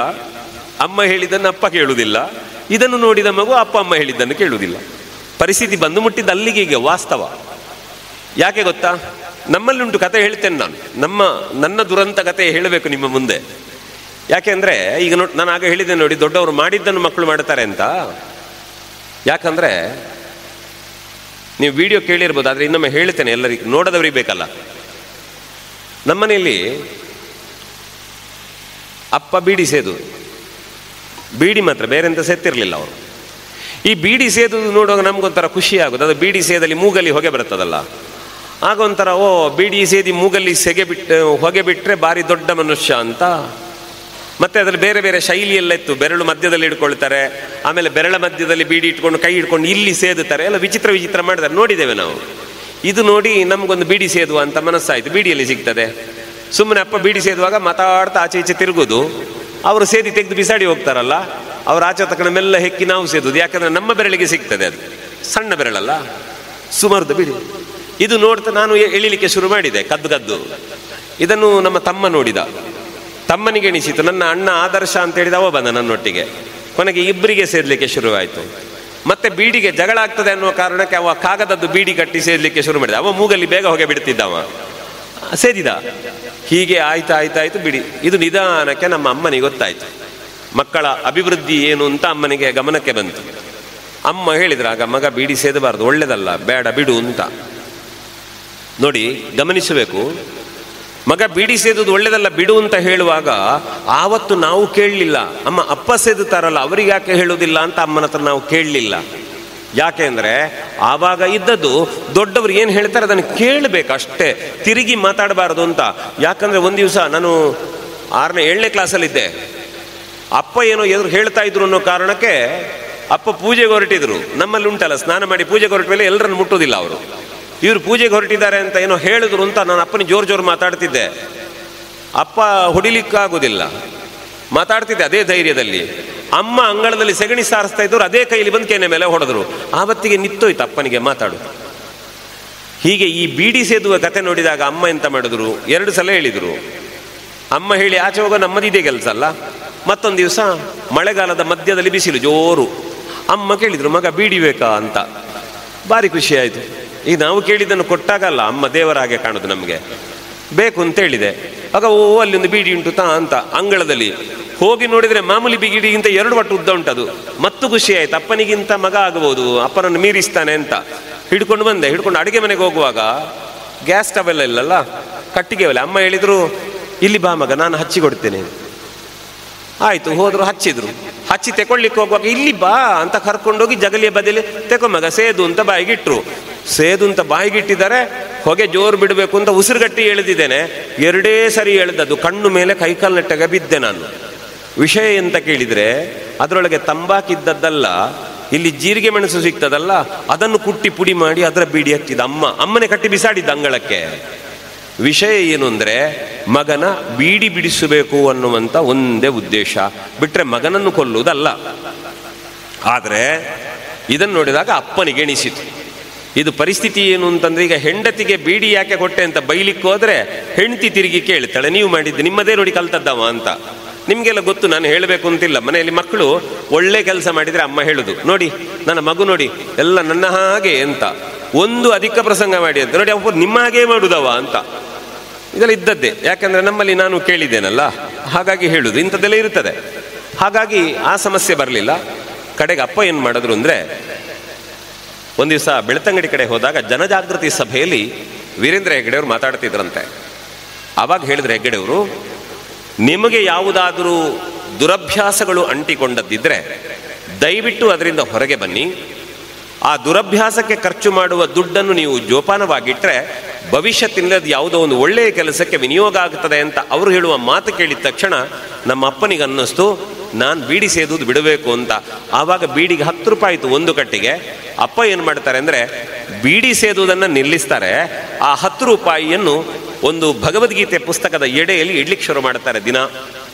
ಅಮ್ಮ ಹೇಳಿದ್ದನ್ನು ಅಪ್ಪ ಕೇಳುವುದಿಲ್ಲ, ಇದನ್ನು ನೋಡಿದ ಮಗು ಅಪ್ಪ ಅಮ್ಮ ಹೇಳಿದ್ದನ್ನು ಕೇಳುವುದಿಲ್ಲ. ಪರಿಸ್ಥಿತಿ ಬಂದು ಮುಟ್ಟಿದ್ದು ಅಲ್ಲಿಗೆ ಈಗ ವಾಸ್ತವ. ಯಾಕೆ ಗೊತ್ತಾ? ನಮ್ಮಲ್ಲುಂಟು ಕತೆ ಹೇಳ್ತೇನೆ ನಾನು, ನನ್ನ ದುರಂತ ಕತೆ ಹೇಳಬೇಕು ನಿಮ್ಮ ಮುಂದೆ. ಯಾಕೆಂದರೆ ಈಗ ನಾನು ಆಗ ಹೇಳಿದ್ದೆ ನೋಡಿ, ದೊಡ್ಡವರು ಮಾಡಿದ್ದನ್ನು ಮಕ್ಕಳು ಮಾಡ್ತಾರೆ ಅಂತ. ಯಾಕಂದರೆ ನೀವು ವಿಡಿಯೋ ಕೇಳಿರ್ಬೋದು, ಆದರೆ ಇನ್ನೊಮ್ಮೆ ಹೇಳ್ತೇನೆ, ಎಲ್ಲರಿಗೂ ನೋಡದವ್ರಿಗೆ ಬೇಕಲ್ಲ. ನಮ್ಮನೆಯಲ್ಲಿ ಅಪ್ಪ ಬೀಡಿ ಸೇದು, ಬೀಡಿ ಮಾತ್ರ, ಬೇರೆ ಎಂತ ಸೇತಿರ್ಲಿಲ್ಲ ಅವರು. ಈ ಬೀಡಿ ಸೇದುದು ನೋಡುವಾಗ ನಮಗೊಂಥರ ಖುಷಿ ಆಗೋದು. ಅದು ಬೀಡಿ ಸೇದಲ್ಲಿ ಮೂಗಲ್ಲಿ ಹೊಗೆ ಬರ್ತದಲ್ಲ, ಆಗ ಒಂಥರ ಬೀಡಿ ಸೇದಿ ಮೂಗಲ್ಲಿ ಹೊಗೆ ಬಿಟ್ಟರೆ ಭಾರಿ ದೊಡ್ಡ ಮನುಷ್ಯ ಅಂತ. ಮತ್ತು ಅದರಲ್ಲಿ ಬೇರೆ ಬೇರೆ ಶೈಲಿಯೆಲ್ಲ ಇತ್ತು. ಬೆರಳು ಮಧ್ಯದಲ್ಲಿ ಇಟ್ಕೊಳ್ತಾರೆ, ಆಮೇಲೆ ಬೆರಳ ಮಧ್ಯದಲ್ಲಿ ಬೀಡಿ ಇಟ್ಕೊಂಡು ಕೈ ಇಟ್ಕೊಂಡು ಇಲ್ಲಿ ಸೇದುತ್ತಾರೆ, ಎಲ್ಲ ವಿಚಿತ್ರ ವಿಚಿತ್ರ ಮಾಡಿದ್ದಾರೆ, ನೋಡಿದ್ದೇವೆ ನಾವು. ಇದು ನೋಡಿ ನಮಗೊಂದು ಬೀಡಿ ಸೇದುವ ಅಂತ ಮನಸ್ಸಾಯಿತು. ಬೀಡಿಯಲ್ಲಿ ಸಿಗ್ತದೆ. ಸುಮ್ಮನೆ ಅಪ್ಪ ಬೀಡಿ ಸೇದುವಾಗ ಮಾತಾಡ್ತಾ ಆಚೆ ಈಚೆ ತಿರುಗೋದು, ಅವರು ಸೇದಿ ತೆಗೆದು ಬಿಸಾಡಿ ಹೋಗ್ತಾರಲ್ಲ, ಅವ್ರ ಆಚೆ ತಕ್ಕಣ ಮೆಲ್ಲ ಹೆಕ್ಕಿ ನಾವು ಸೇದುದು. ಯಾಕಂದರೆ ನಮ್ಮ ಬೆರಳಿಗೆ ಸಿಗ್ತದೆ, ಅದು ಸಣ್ಣ ಬೆರಳಲ್ಲ, ಸುಮಾರ್ದು ಬೀಡಿ. ಇದು ನೋಡ್ತಾ ನಾನು ಎಳಿಲಿಕ್ಕೆ ಶುರು ಮಾಡಿದೆ, ಕದ್ದು. ಇದನ್ನು ನಮ್ಮ ತಮ್ಮ ನೋಡಿದ. ತಮ್ಮನಿಗೆ ಎಣಿಸಿತು. ನನ್ನ ಅಣ್ಣ ಆದರ್ಶ ಅಂತ ಹೇಳಿದ, ಅವ ಬಂದ ನನ್ನೊಟ್ಟಿಗೆ. ಕೊನೆಗೆ ಇಬ್ಬರಿಗೆ ಸೇದಲಿಕ್ಕೆ ಶುರುವಾಯಿತು. ಮತ್ತೆ ಬೀಡಿಗೆ ಜಗಳ ಆಗ್ತದೆ ಅನ್ನುವ ಕಾರಣಕ್ಕೆ ಅವ ಕಾಗದದ್ದು ಬೀಡಿ ಕಟ್ಟಿ ಸೇದಲಿಕ್ಕೆ ಶುರು ಮಾಡಿದ. ಅವ ಮೂಗಲ್ಲಿ ಬೇಗ ಹೊಗೆ ಬಿಡ್ತಿದ್ದವ, ಸೇದಿದ. ಹೀಗೆ ಆಯ್ತಾಯ್ತು ಬಿಡಿ. ಇದು ನಿಧಾನಕ್ಕೆ ನಮ್ಮ ಅಮ್ಮನಿಗೆ ಗೊತ್ತಾಯ್ತು. ಮಕ್ಕಳ ಅಭಿವೃದ್ಧಿ ಏನು ಅಂತ ಅಮ್ಮನಿಗೆ ಗಮನಕ್ಕೆ ಬಂತು. ಅಮ್ಮ ಹೇಳಿದ್ರು ಆಗ, ಮಗ ಬೀಡಿ ಸೇದಬಾರ್ದು, ಒಳ್ಳೆದಲ್ಲ, ಬೇಡ ಬಿಡು ಅಂತ. ನೋಡಿ, ಗಮನಿಸಬೇಕು. ಮಗ ಬೀಡಿ ಸೇದುದು ಒಳ್ಳೆದಲ್ಲ ಬಿಡು ಅಂತ ಹೇಳುವಾಗ ಆವತ್ತು ನಾವು ಕೇಳಲಿಲ್ಲ. ಅಪ್ಪ ಸೇದುತ್ತಾರಲ್ಲ, ಅವರಿಗೆ ಯಾಕೆ ಹೇಳುವುದಿಲ್ಲ ಅಂತ ಅಮ್ಮನ ಹತ್ರ ನಾವು ಕೇಳಲಿಲ್ಲ. ಯಾಕೆ ಅಂದರೆ ಆವಾಗ ಇದ್ದದ್ದು ದೊಡ್ಡವರು ಏನು ಹೇಳ್ತಾರೆ ಅದನ್ನು ಕೇಳಬೇಕು ಅಷ್ಟೇ, ತಿರುಗಿ ಮಾತಾಡಬಾರ್ದು ಅಂತ. ಯಾಕಂದರೆ ಒಂದು ದಿವಸ ನಾನು 6ನೇ 7ನೇ ಕ್ಲಾಸಲ್ಲಿದ್ದೆ. ಅಪ್ಪ ಏನೋ ಎದುರು ಹೇಳ್ತಾ ಇದ್ರು ಅನ್ನೋ ಕಾರಣಕ್ಕೆ ಅಪ್ಪ ಪೂಜೆಗೆ ಹೊರಟಿದ್ರು. ನಮ್ಮಲ್ಲಿ ಉಂಟಲ್ಲ, ಸ್ನಾನ ಮಾಡಿ ಪೂಜೆಗೆ ಹೊರಟ ಮೇಲೆ ಎಲ್ಲರನ್ನು ಮುಟ್ಟೋದಿಲ್ಲ ಅವರು. ಇವರು ಪೂಜೆಗೆ ಹೊರಟಿದ್ದಾರೆ ಅಂತ ಏನೋ ಹೇಳಿದ್ರು ಅಂತ ನಾನು ಅಪ್ಪನಿಗೆ ಜೋರು ಮಾತಾಡ್ತಿದ್ದೆ. ಅಪ್ಪ ಹೊಡಿಲಿಕ್ಕಾಗೋದಿಲ್ಲ, ಮಾತಾಡ್ತಿದ್ದೆ ಅದೇ ಧೈರ್ಯದಲ್ಲಿ. ಅಮ್ಮ ಅಂಗಳದಲ್ಲಿ ಸೆಗಣಿ ಸಾರಿಸ್ತಾ ಇದ್ದವ್ರು ಅದೇ ಕೈಲಿ ಬಂದು ಕೆನೆ ಮೇಲೆ ಹೊಡೆದ್ರು. ಆವತ್ತಿಗೆ ನಿತ್ತೋಯ್ತು ಅಪ್ಪನಿಗೆ ಮಾತಾಡು. ಹೀಗೆ ಈ ಬೀಡಿ ಸೇದುವ ಕತೆ ನೋಡಿದಾಗ ಅಮ್ಮ ಎಂತ ಮಾಡಿದ್ರು, 2 ಸಲ ಹೇಳಿದರು. ಅಮ್ಮ ಹೇಳಿ ಆಚೆ ಹೋಗೋ ನಮ್ಮದಿದೆ ಕೆಲಸ ಅಲ್ಲ. ಮತ್ತೊಂದು ದಿವಸ ಮಳೆಗಾಲದ ಮಧ್ಯದಲ್ಲಿ ಬಿಸಿಲು ಜೋರು. ಅಮ್ಮ ಕೇಳಿದ್ರು, ಮಗ ಬೀಡಿ ಬೇಕಾ ಅಂತ. ಭಾರಿ ಖುಷಿ ಆಯಿತು. ಈಗ ನಾವು ಕೇಳಿದ್ದನ್ನು ಕೊಟ್ಟಾಗಲ್ಲ ಅಮ್ಮ ದೇವರ ಹಾಗೆ ಕಾಣೋದು ನಮಗೆ. ಬೇಕು ಅಂತ ಹೇಳಿದೆ. ಆಗ ಅಲ್ಲಿ ಒಂದು ಬೀಡಿ ಉಂಟು ಅಂತ ಅಂಗಳದಲ್ಲಿ ಹೋಗಿ ನೋಡಿದರೆ ಮಾಮೂಲಿ ಬೀಡಿಗಿಂತ 2 ಪಟ್ಟು ಉದ್ದ ಉಂಟದು. ಮತ್ತು ಖುಷಿ ಆಯ್ತು, ಅಪ್ಪನಿಗಿಂತ ಮಗ ಆಗಬಹುದು, ಅಪ್ಪನನ್ನು ಮೀರಿಸ್ತಾನೆ ಅಂತ. ಹಿಡ್ಕೊಂಡು ಬಂದೆ. ಹಿಡ್ಕೊಂಡು ಅಡುಗೆ ಮನೆಗೆ ಹೋಗುವಾಗ ಗ್ಯಾಸ್ ಸ್ಟವ್ ಎಲ್ಲ ಇಲ್ಲಲ್ಲ, ಕಟ್ಟಿಗೆ ಒಲೆ. ಅಮ್ಮ ಹೇಳಿದರು, ಇಲ್ಲಿ ಬಾ ಮಗ, ನಾನು ಹಚ್ಚಿ ಕೊಡ್ತೇನೆ. ಆಯಿತು, ಹೋದರು, ಹಚ್ಚಿದ್ರು. ಹಚ್ಚಿ ತೆಕೊಳ್ಳಿಕ್ಕೆ ಹೋಗುವಾಗ ಇಲ್ಲಿ ಬಾ ಅಂತ ಕರ್ಕೊಂಡೋಗಿ ಜಗಲಿಯ ಬದಿಲಿ ತೆಕೊ ಮಗ ಸೇದು ಅಂತ ಬಾಯಿಗಿಟ್ರು. ಸೇದು ಅಂತ ಬಾಯಿಗಿಟ್ಟಿದ್ದಾರೆ. ಹೊಗೆ ಜೋರು ಬಿಡಬೇಕು ಅಂತ ಉಸಿರುಗಟ್ಟಿ ಎಳೆದಿದ್ದೇನೆ. 2 ಸರಿ ಎಳೆದದ್ದು ಕಣ್ಣು ಮೇಲೆ ಕೈಕಾಲು ನೆಟ್ಟಾಗ ಬಿದ್ದೆ ನಾನು. ವಿಷಯ ಎಂತ ಕೇಳಿದರೆ ಅದರೊಳಗೆ ತಂಬಾಕಿದ್ದದ್ದಲ್ಲ, ಇಲ್ಲಿ ಜೀರಿಗೆ ಮೆಣಸು ಸಿಗ್ತದಲ್ಲ, ಅದನ್ನು ಕುಟ್ಟಿ ಪುಡಿ ಮಾಡಿ ಅದರ ಬೀಡಿ ಹಚ್ಚಿದ ಅಮ್ಮನೇ ಕಟ್ಟಿ ಬಿಸಾಡಿದ್ದ ಅಂಗಳಕ್ಕೆ. ವಿಷಯ ಏನು ಅಂದರೆ ಮಗನ ಬೀಡಿ ಬಿಡಿಸಬೇಕು ಅನ್ನುವಂಥ ಒಂದೇ ಉದ್ದೇಶ, ಬಿಟ್ಟರೆ ಮಗನನ್ನು ಕೊಲ್ಲುವುದಲ್ಲ. ಆದರೆ ಇದನ್ನು ನೋಡಿದಾಗ ಅಪ್ಪನಿಗೆ ಎಣಿಸಿತು. ಇದು ಪರಿಸ್ಥಿತಿ ಏನು ಅಂತಂದರೆ, ಈಗ ಹೆಂಡತಿಗೆ ಬೀಡಿ ಯಾಕೆ ಕೊಟ್ಟೆ ಅಂತ ಬೈಲಿಕ್ಕೆ ಹೋದರೆ ಹೆಂಡತಿ ತಿರುಗಿ ಕೇಳ್ತಾಳೆ, ನೀವು ಮಾಡಿದ್ದು ನಿಮ್ಮದೇ ನೋಡಿ ಕಲ್ತದ್ದವ ಅಂತ. ನಿಮಗೆಲ್ಲ ಗೊತ್ತು, ನಾನು ಹೇಳಬೇಕು ಅಂತಿಲ್ಲ. ಮನೆಯಲ್ಲಿ ಮಕ್ಕಳು ಒಳ್ಳೆ ಕೆಲಸ ಮಾಡಿದರೆ ಅಮ್ಮ ಹೇಳುದು, ನೋಡಿ ನನ್ನ ಮಗು ನೋಡಿ ಎಲ್ಲ ನನ್ನ ಹಾಗೆ ಅಂತ. ಒಂದು ಅಧಿಕ ಪ್ರಸಂಗ ಮಾಡಿ ಅಂತ, ನೋಡಿ ಅಪ್ಪ ನಿಮ್ಮ ಹಾಗೇ ಮಾಡುದವ ಅಂತ. ಇದೆಲ್ಲ ಇದ್ದದ್ದೇ, ಯಾಕಂದರೆ ನಮ್ಮಲ್ಲಿ ನಾನು ಕೇಳಿದ್ದೇನಲ್ಲ, ಹಾಗಾಗಿ ಹೇಳುದು ಇಂಥದ್ದೆಲ್ಲ ಇರ್ತದೆ. ಹಾಗಾಗಿ ಆ ಸಮಸ್ಯೆ ಬರಲಿಲ್ಲ. ಕಡೆಗೆ ಅಪ್ಪ ಏನು ಮಾಡಿದ್ರು ಅಂದರೆ, ಒಂದು ದಿವಸ ಬೆಳ್ತಂಗಡಿ ಕಡೆ ಹೋದಾಗ ಜನಜಾಗೃತಿ ಸಭೆಯಲ್ಲಿ ವೀರೇಂದ್ರ ಹೆಗ್ಗಡೆಯವರು ಮಾತಾಡ್ತಿದ್ರಂತೆ. ಆವಾಗ ಹೇಳಿದ್ರು ಹೆಗ್ಗಡೆಯವರು, ನಿಮಗೆ ಯಾವುದಾದರೂ ದುರಭ್ಯಾಸಗಳು ಅಂಟಿಕೊಂಡದ್ದಿದ್ರೆ ದಯವಿಟ್ಟು ಅದರಿಂದ ಹೊರಗೆ ಬನ್ನಿ. ಆ ದುರಭ್ಯಾಸಕ್ಕೆ ಖರ್ಚು ಮಾಡುವ ದುಡ್ಡನ್ನು ನೀವು ಜೋಪಾನವಾಗಿಟ್ಟರೆ ಭವಿಷ್ಯತ್ತಿನಲ್ಲಿ ಯಾವುದೋ ಒಂದು ಒಳ್ಳೆಯ ಕೆಲಸಕ್ಕೆ ವಿನಿಯೋಗ ಆಗ್ತದೆ ಅಂತ ಅವರು ಹೇಳುವ ಮಾತು ಕೇಳಿದ ತಕ್ಷಣ ನಮ್ಮ ಅಪ್ಪನಿಗೆ ಅನ್ನಿಸ್ತು, ನಾನು ಬೀಡಿ ಸೇದುವುದು ಬಿಡಬೇಕು ಅಂತ. ಆವಾಗ ಬೀಡಿಗೆ 10 ರೂಪಾಯಿ ಇತ್ತು ಒಂದು ಕಟ್ಟಿಗೆ. ಅಪ್ಪ ಏನು ಮಾಡ್ತಾರೆ ಅಂದರೆ, ಬೀಡಿ ಸೇದುವುದನ್ನು ನಿಲ್ಲಿಸ್ತಾರೆ. ಆ 10 ರೂಪಾಯಿಯನ್ನು ಒಂದು ಭಗವದ್ಗೀತೆ ಪುಸ್ತಕದ ಎಡೆಯಲ್ಲಿ ಇಡ್ಲಿಕ್ಕೆ ಶುರು ಮಾಡ್ತಾರೆ ದಿನ.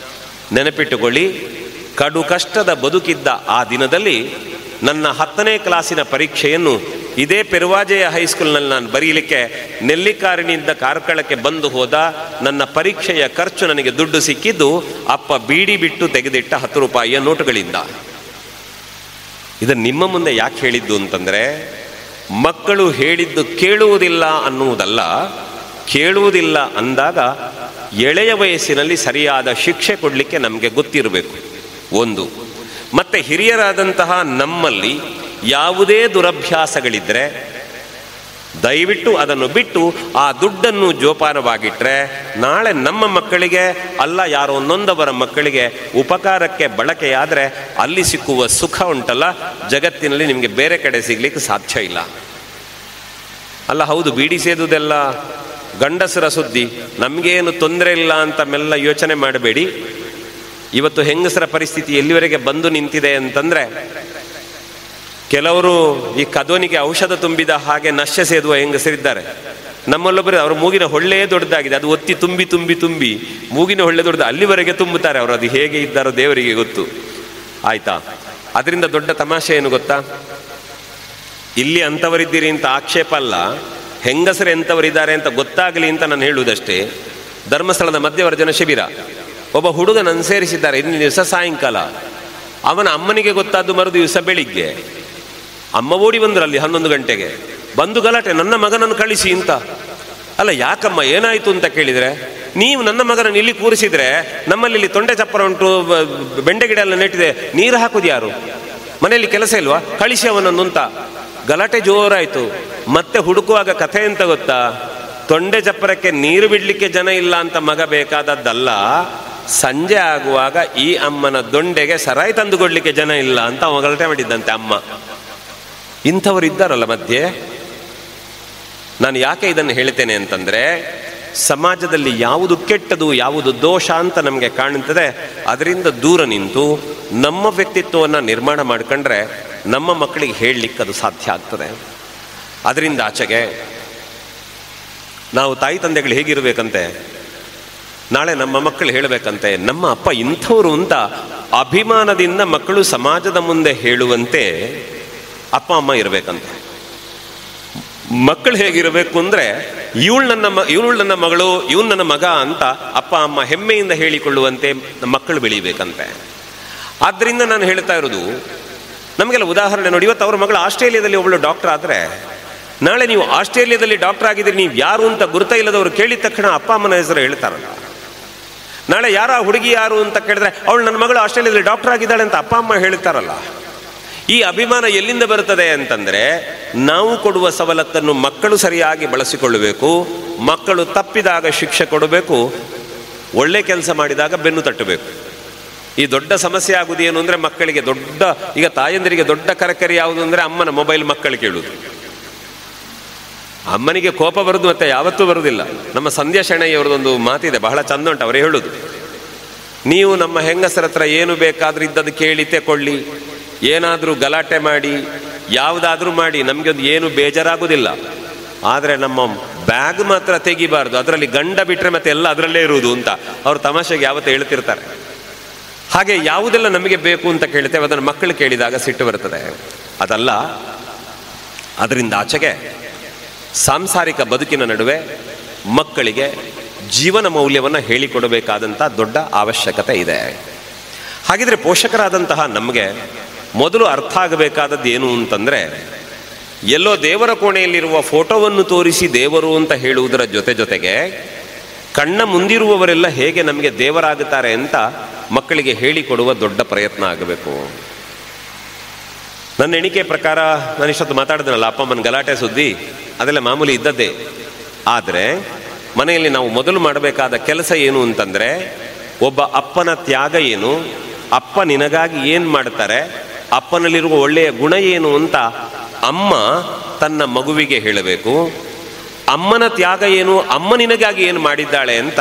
ನೆನಪಿಟ್ಟುಕೊಳ್ಳಿ, ಕಡು ಕಷ್ಟದ ಬದುಕಿದ್ದ ಆ ದಿನದಲ್ಲಿ ನನ್ನ 10ನೇ ಕ್ಲಾಸಿನ ಪರೀಕ್ಷೆಯನ್ನು ಇದೇ ಪೆರುವಾಜೆಯ ಹೈಸ್ಕೂಲ್ನಲ್ಲಿ ನಾನು ಬರೀಲಿಕ್ಕೆ ನೆಲ್ಲಿಕಾರಿನಿಂದ ಕಾರ್ಕಳಕ್ಕೆ ಬಂದು ಹೋದ. ನನ್ನ ಪರೀಕ್ಷೆಯ ಖರ್ಚು ನನಗೆ ದುಡ್ಡು ಸಿಕ್ಕಿದ್ದು ಅಪ್ಪ ಬೀಡಿ ಬಿಟ್ಟು ತೆಗೆದಿಟ್ಟ 10 ರೂಪಾಯಿಯ ನೋಟುಗಳಿಂದ. ಇದನ್ನು ನಿಮ್ಮ ಮುಂದೆ ಯಾಕೆ ಹೇಳಿದ್ದು ಅಂತಂದರೆ, ಮಕ್ಕಳು ಹೇಳಿದ್ದು ಕೇಳುವುದಿಲ್ಲ ಅನ್ನುವುದಲ್ಲ, ಕೇಳುವುದಿಲ್ಲ ಅಂದಾಗ ಎಳೆಯ ವಯಸ್ಸಿನಲ್ಲಿ ಸರಿಯಾದ ಶಿಕ್ಷೆ ಕೊಡಲಿಕ್ಕೆ ನಮಗೆ ಗೊತ್ತಿರಬೇಕು ಒಂದು. ಮತ್ತು ಹಿರಿಯರಾದಂತಹ ನಮ್ಮಲ್ಲಿ ಯಾವುದೇ ದುರಭ್ಯಾಸಗಳಿದ್ದರೆ ದಯವಿಟ್ಟು ಅದನ್ನು ಬಿಟ್ಟು ಆ ದುಡ್ಡನ್ನು ಜೋಪಾನವಾಗಿಟ್ಟರೆ ನಾಳೆ ನಮ್ಮ ಮಕ್ಕಳಿಗೆ ಅಲ್ಲ, ಯಾರೋ ನೊಂದವರ ಮಕ್ಕಳಿಗೆ ಉಪಕಾರಕ್ಕೆ ಬಳಕೆಯಾದರೆ ಅಲ್ಲಿ ಸಿಕ್ಕುವ ಸುಖ ಉಂಟಲ್ಲ, ಜಗತ್ತಿನಲ್ಲಿ ನಿಮಗೆ ಬೇರೆ ಕಡೆ ಸಿಗ್ಲಿಕ್ಕೆ ಸಾಧ್ಯ ಇಲ್ಲ. ಅಲ್ಲ ಹೌದು, ಬೀಡಿ ಸೇದುವುದೆಲ್ಲ ಗಂಡಸರ ಸುದ್ದಿ, ನಮಗೇನು ತೊಂದರೆ ಇಲ್ಲ ಅಂತ ಮೆಲ್ಲ ಯೋಚನೆ ಮಾಡಬೇಡಿ. ಇವತ್ತು ಹೆಂಗಸರ ಪರಿಸ್ಥಿತಿ ಎಲ್ಲಿವರೆಗೆ ಬಂದು ನಿಂತಿದೆ ಅಂತಂದರೆ, ಕೆಲವರು ಈ ಕದೋನಿಗೆ ಔಷಧ ತುಂಬಿದ ಹಾಗೆ ನಶ್ಯ ಸೇದುವ ಹೆಂಗಸರಿದ್ದಾರೆ. ನಮ್ಮಲ್ಲೊಬ್ಬರು ಅವ್ರ ಮೂಗಿನ ಹೊಳ್ಳೆ ದೊಡ್ಡದಾಗಿದೆ, ಅದು ಒತ್ತಿ ತುಂಬಿ ತುಂಬಿ ತುಂಬಿ ಮೂಗಿನ ಹೊಳ್ಳೆ ದೊಡ್ಡದು ಅಲ್ಲಿವರೆಗೆ ತುಂಬುತ್ತಾರೆ ಅವರು. ಅದು ಹೇಗೆ ಇದ್ದಾರೋ ದೇವರಿಗೆ ಗೊತ್ತು, ಆಯ್ತಾ? ಅದರಿಂದ ದೊಡ್ಡ ತಮಾಷೆ ಏನು ಗೊತ್ತಾ, ಇಲ್ಲಿ ಅಂಥವರಿದ್ದೀರಿ ಅಂತ ಆಕ್ಷೇಪ ಅಲ್ಲ, ಹೆಂಗಸರು ಎಂಥವರಿದ್ದಾರೆ ಅಂತ ಗೊತ್ತಾಗಲಿ ಅಂತ ನಾನು ಹೇಳುವುದಷ್ಟೇ. ಧರ್ಮಸ್ಥಳದ ಮಧ್ಯವರ್ಜನ ಶಿಬಿರ, ಒಬ್ಬ ಹುಡುಗನನ್ನು ಸೇರಿಸಿದ್ದಾರೆ ಇಂದಿನ ದಿವಸ ಸಾಯಂಕಾಲ. ಅವನ ಅಮ್ಮನಿಗೆ ಗೊತ್ತಾದ್ದು ಮರು ದಿವಸ ಬೆಳಿಗ್ಗೆ. ಅಮ್ಮ ಓಡಿ ಬಂದ್ರು ಅಲ್ಲಿ 11 ಗಂಟೆಗೆ. ಬಂದು ಗಲಾಟೆ, ನನ್ನ ಮಗನನ್ನು ಕಳಿಸಿ ಅಂತ. ಅಲ್ಲ ಯಾಕಮ್ಮ ಏನಾಯಿತು ಅಂತ ಕೇಳಿದರೆ, ನೀವು ನನ್ನ ಮಗನನ್ನು ಇಲ್ಲಿ ಕೂರಿಸಿದ್ರೆ ನಮ್ಮಲ್ಲಿ ಇಲ್ಲಿ ತೊಂಡೆ ಚಪ್ಪರ ಉಂಟು, ಬೆಂಡೆ ಗಿಡ ಎಲ್ಲ ನೆಟ್ಟಿದೆ, ನೀರು ಹಾಕುದು ಯಾರು? ಮನೆಯಲ್ಲಿ ಕೆಲಸ ಇಲ್ವಾ? ಕಳಿಸಿ ಅವನನ್ನು ಅಂತ. ಗಲಾಟೆ ಜೋರಾಯಿತು. ಮತ್ತೆ ಹುಡುಕುವಾಗ ಕಥೆ ಅಂತ ಗೊತ್ತಾ, ತೊಂಡೆ ಚಪ್ಪರಕ್ಕೆ ನೀರು ಬಿಡಲಿಕ್ಕೆ ಜನ ಇಲ್ಲ ಅಂತ ಮಗ ಬೇಕಾದದ್ದಲ್ಲ, ಸಂಜೆ ಆಗುವಾಗ ಈ ಅಮ್ಮನ ದೊಂಡೆಗೆ ಸರಾಯಿ ತಂದುಕೊಡ್ಲಿಕ್ಕೆ ಜನ ಇಲ್ಲ ಅಂತ ಅವ ಗಲಾಟೆ ಮಾಡಿದ್ದಂತೆ ಅಮ್ಮ. ಇಂಥವರು ಇದ್ದಾರಲ್ಲ ಮಧ್ಯೆ. ನಾನು ಯಾಕೆ ಇದನ್ನು ಹೇಳ್ತೇನೆ ಅಂತಂದರೆ, ಸಮಾಜದಲ್ಲಿ ಯಾವುದು ಕೆಟ್ಟದು ಯಾವುದು ದೋಷ ಅಂತ ನಮಗೆ ಕಾಣುತ್ತದೆ, ಅದರಿಂದ ದೂರ ನಿಂತು ನಮ್ಮ ವ್ಯಕ್ತಿತ್ವವನ್ನು ನಿರ್ಮಾಣ ಮಾಡ್ಕೊಂಡ್ರೆ ನಮ್ಮ ಮಕ್ಕಳಿಗೆ ಹೇಳಲಿಕ್ಕೆ ಅದು ಸಾಧ್ಯ ಆಗ್ತದೆ. ಅದರಿಂದ ಆಚೆಗೆ ನಾವು ತಾಯಿ ತಂದೆಗಳು ಹೇಗಿರಬೇಕಂತೆ, ನಾಳೆ ನಮ್ಮ ಮಕ್ಕಳು ಹೇಳಬೇಕಂತೆ, ನಮ್ಮ ಅಪ್ಪ ಇಂಥವ್ರು ಅಂತ ಅಭಿಮಾನದಿಂದ ಮಕ್ಕಳು ಸಮಾಜದ ಮುಂದೆ ಹೇಳುವಂತೆ ಅಪ್ಪ ಅಮ್ಮ ಇರಬೇಕಂತೆ. ಮಕ್ಕಳು ಹೇಗಿರಬೇಕು ಅಂದರೆ, ಇವಳು ನನ್ನ ಮಗಳು, ಇವನು ನನ್ನ ಮಗ ಅಂತ ಅಪ್ಪ ಅಮ್ಮ ಹೆಮ್ಮೆಯಿಂದ ಹೇಳಿಕೊಳ್ಳುವಂತೆ ಮಕ್ಕಳು ಬೆಳೀಬೇಕಂತೆ. ಆದ್ದರಿಂದ ನಾನು ಹೇಳ್ತಾ ಇರೋದು, ನಮಗೆಲ್ಲ ಉದಾಹರಣೆ ನೋಡಿ, ಇವತ್ತು ಅವ್ರ ಮಗಳು ಆಸ್ಟ್ರೇಲಿಯಾದಲ್ಲಿ ಒಬ್ಬಳು ಡಾಕ್ಟರ್ ಆದರೆ, ನಾಳೆ ನೀವು ಆಸ್ಟ್ರೇಲಿಯಾದಲ್ಲಿ ಡಾಕ್ಟರ್ ಆಗಿದ್ರೆ ನೀವು ಯಾರು ಅಂತ ಗುರುತ ಇಲ್ಲದವರು ಕೇಳಿದ ತಕ್ಷಣ ಅಪ್ಪ ಅಮ್ಮನ ಹೆಸರು ಹೇಳ್ತಾರಲ್ಲ. ನಾಳೆ ಯಾರ ಹುಡುಗಿ ಯಾರು ಅಂತ ಕೇಳಿದ್ರೆ, ಅವಳು ನನ್ನ ಮಗಳು ಆಸ್ಟ್ರೇಲಿಯಾದಲ್ಲಿ ಡಾಕ್ಟರ್ ಆಗಿದ್ದಾಳೆ ಅಂತ ಅಪ್ಪ ಅಮ್ಮ ಹೇಳ್ತಾರಲ್ಲ. ಈ ಅಭಿಮಾನ ಎಲ್ಲಿಂದ ಬರುತ್ತದೆ ಅಂತಂದರೆ, ನಾವು ಕೊಡುವ ಸವಲತ್ತನ್ನು ಮಕ್ಕಳು ಸರಿಯಾಗಿ ಬಳಸಿಕೊಳ್ಳಬೇಕು. ಮಕ್ಕಳು ತಪ್ಪಿದಾಗ ಶಿಕ್ಷೆ ಕೊಡಬೇಕು, ಒಳ್ಳೆ ಕೆಲಸ ಮಾಡಿದಾಗ ಬೆನ್ನು ತಟ್ಟಬೇಕು. ಈ ದೊಡ್ಡ ಸಮಸ್ಯೆ ಆಗುವುದೇನು ಅಂದರೆ, ಮಕ್ಕಳಿಗೆ ಈಗ ತಾಯಂದಿರಿಗೆ ದೊಡ್ಡ ಕರಕರಿ ಯಾವುದು ಅಂದರೆ ಅಮ್ಮನ ಮೊಬೈಲ್ ಮಕ್ಕಳು ಕೇಳುವುದು. ಅಮ್ಮನಿಗೆ ಕೋಪ ಬರೋದು ಮತ್ತೆ ಯಾವತ್ತೂ ಬರುವುದಿಲ್ಲ. ನಮ್ಮ ಸಂಧ್ಯಾ ಶೆಣೈಯವರದೊಂದು ಮಾತಿದೆ, ಬಹಳ ಚಂದ ಉಂಟು. ಅವರೇ ಹೇಳುದು, ನೀವು ನಮ್ಮ ಹೆಂಗಸರ ಹತ್ರ ಏನು ಬೇಕಾದರೂ ಇದ್ದದ್ದು ಕೇಳಿ ತೆಕೊಳ್ಳಿ, ಏನಾದರೂ ಗಲಾಟೆ ಮಾಡಿ ಯಾವುದಾದ್ರೂ ಮಾಡಿ, ನಮಗೊಂದು ಏನು ಬೇಜಾರಾಗೋದಿಲ್ಲ. ಆದರೆ ನಮ್ಮ ಬ್ಯಾಗ್ ಮಾತ್ರ ತೆಗಿಬಾರ್ದು, ಅದರಲ್ಲಿ ಗಂಡ ಬಿಟ್ಟರೆ ಮತ್ತೆ ಎಲ್ಲ ಅದರಲ್ಲೇ ಇರುವುದು ಅಂತ ಅವ್ರು ತಮಾಷೆಗೆ ಯಾವತ್ತೂ ಹೇಳ್ತಿರ್ತಾರೆ. ಹಾಗೆ ಯಾವುದೆಲ್ಲ ನಮಗೆ ಬೇಕು ಅಂತ ಕೇಳ್ತೇವೆ, ಅದನ್ನು ಮಕ್ಕಳು ಕೇಳಿದಾಗ ಸಿಟ್ಟು ಬರ್ತದೆ. ಅದಲ್ಲ, ಅದರಿಂದ ಆಚೆಗೆ ಸಾಂಸಾರಿಕ ಬದುಕಿನ ನಡುವೆ ಮಕ್ಕಳಿಗೆ ಜೀವನ ಮೌಲ್ಯವನ್ನು ಹೇಳಿಕೊಡಬೇಕಾದಂಥ ದೊಡ್ಡ ಅವಶ್ಯಕತೆ ಇದೆ. ಹಾಗಿದ್ರೆ ಪೋಷಕರಾದಂತಹ ನಮಗೆ ಮೊದಲು ಅರ್ಥ ಆಗಬೇಕಾದದ್ದು ಏನು ಅಂತಂದರೆ, ಎಲ್ಲೋ ದೇವರ ಕೋಣೆಯಲ್ಲಿರುವ ಫೋಟೋವನ್ನು ತೋರಿಸಿ ದೇವರು ಅಂತ ಹೇಳುವುದರ ಜೊತೆಗೆ ಕಣ್ಣ ಮುಂದಿರುವವರೆಲ್ಲ ಹೇಗೆ ನಮಗೆ ದೇವರಾಗುತ್ತಾರೆ ಅಂತ ಮಕ್ಕಳಿಗೆ ಹೇಳಿಕೊಡುವ ದೊಡ್ಡ ಪ್ರಯತ್ನ ಆಗಬೇಕು. ನನ್ನ ಎಣಿಕೆ ಪ್ರಕಾರ ನಾನು ಇಷ್ಟೊತ್ತು ಮಾತಾಡಿದ್ನಲ್ಲ, ಅಪ್ಪ ಅಮ್ಮನ ಗಲಾಟೆ ಸುದ್ದಿ ಅದೆಲ್ಲ ಮಾಮೂಲಿ ಇದ್ದದ್ದೇ. ಆದರೆ ಮನೆಯಲ್ಲಿ ನಾವು ಮೊದಲು ಮಾಡಬೇಕಾದ ಕೆಲಸ ಏನು ಅಂತಂದರೆ, ಒಬ್ಬ ಅಪ್ಪನ ತ್ಯಾಗ ಏನು, ಅಪ್ಪ ನಿನಗಾಗಿ ಏನು ಮಾಡ್ತಾರೆ, ಅಪ್ಪನಲ್ಲಿರುವ ಒಳ್ಳೆಯ ಗುಣ ಏನು ಅಂತ ಅಮ್ಮ ತನ್ನ ಮಗುವಿಗೆ ಹೇಳಬೇಕು. ಅಮ್ಮನ ತ್ಯಾಗ ಏನು, ಅಮ್ಮ ನಿನಗಾಗಿ ಏನು ಮಾಡಿದ್ದಾಳೆ ಅಂತ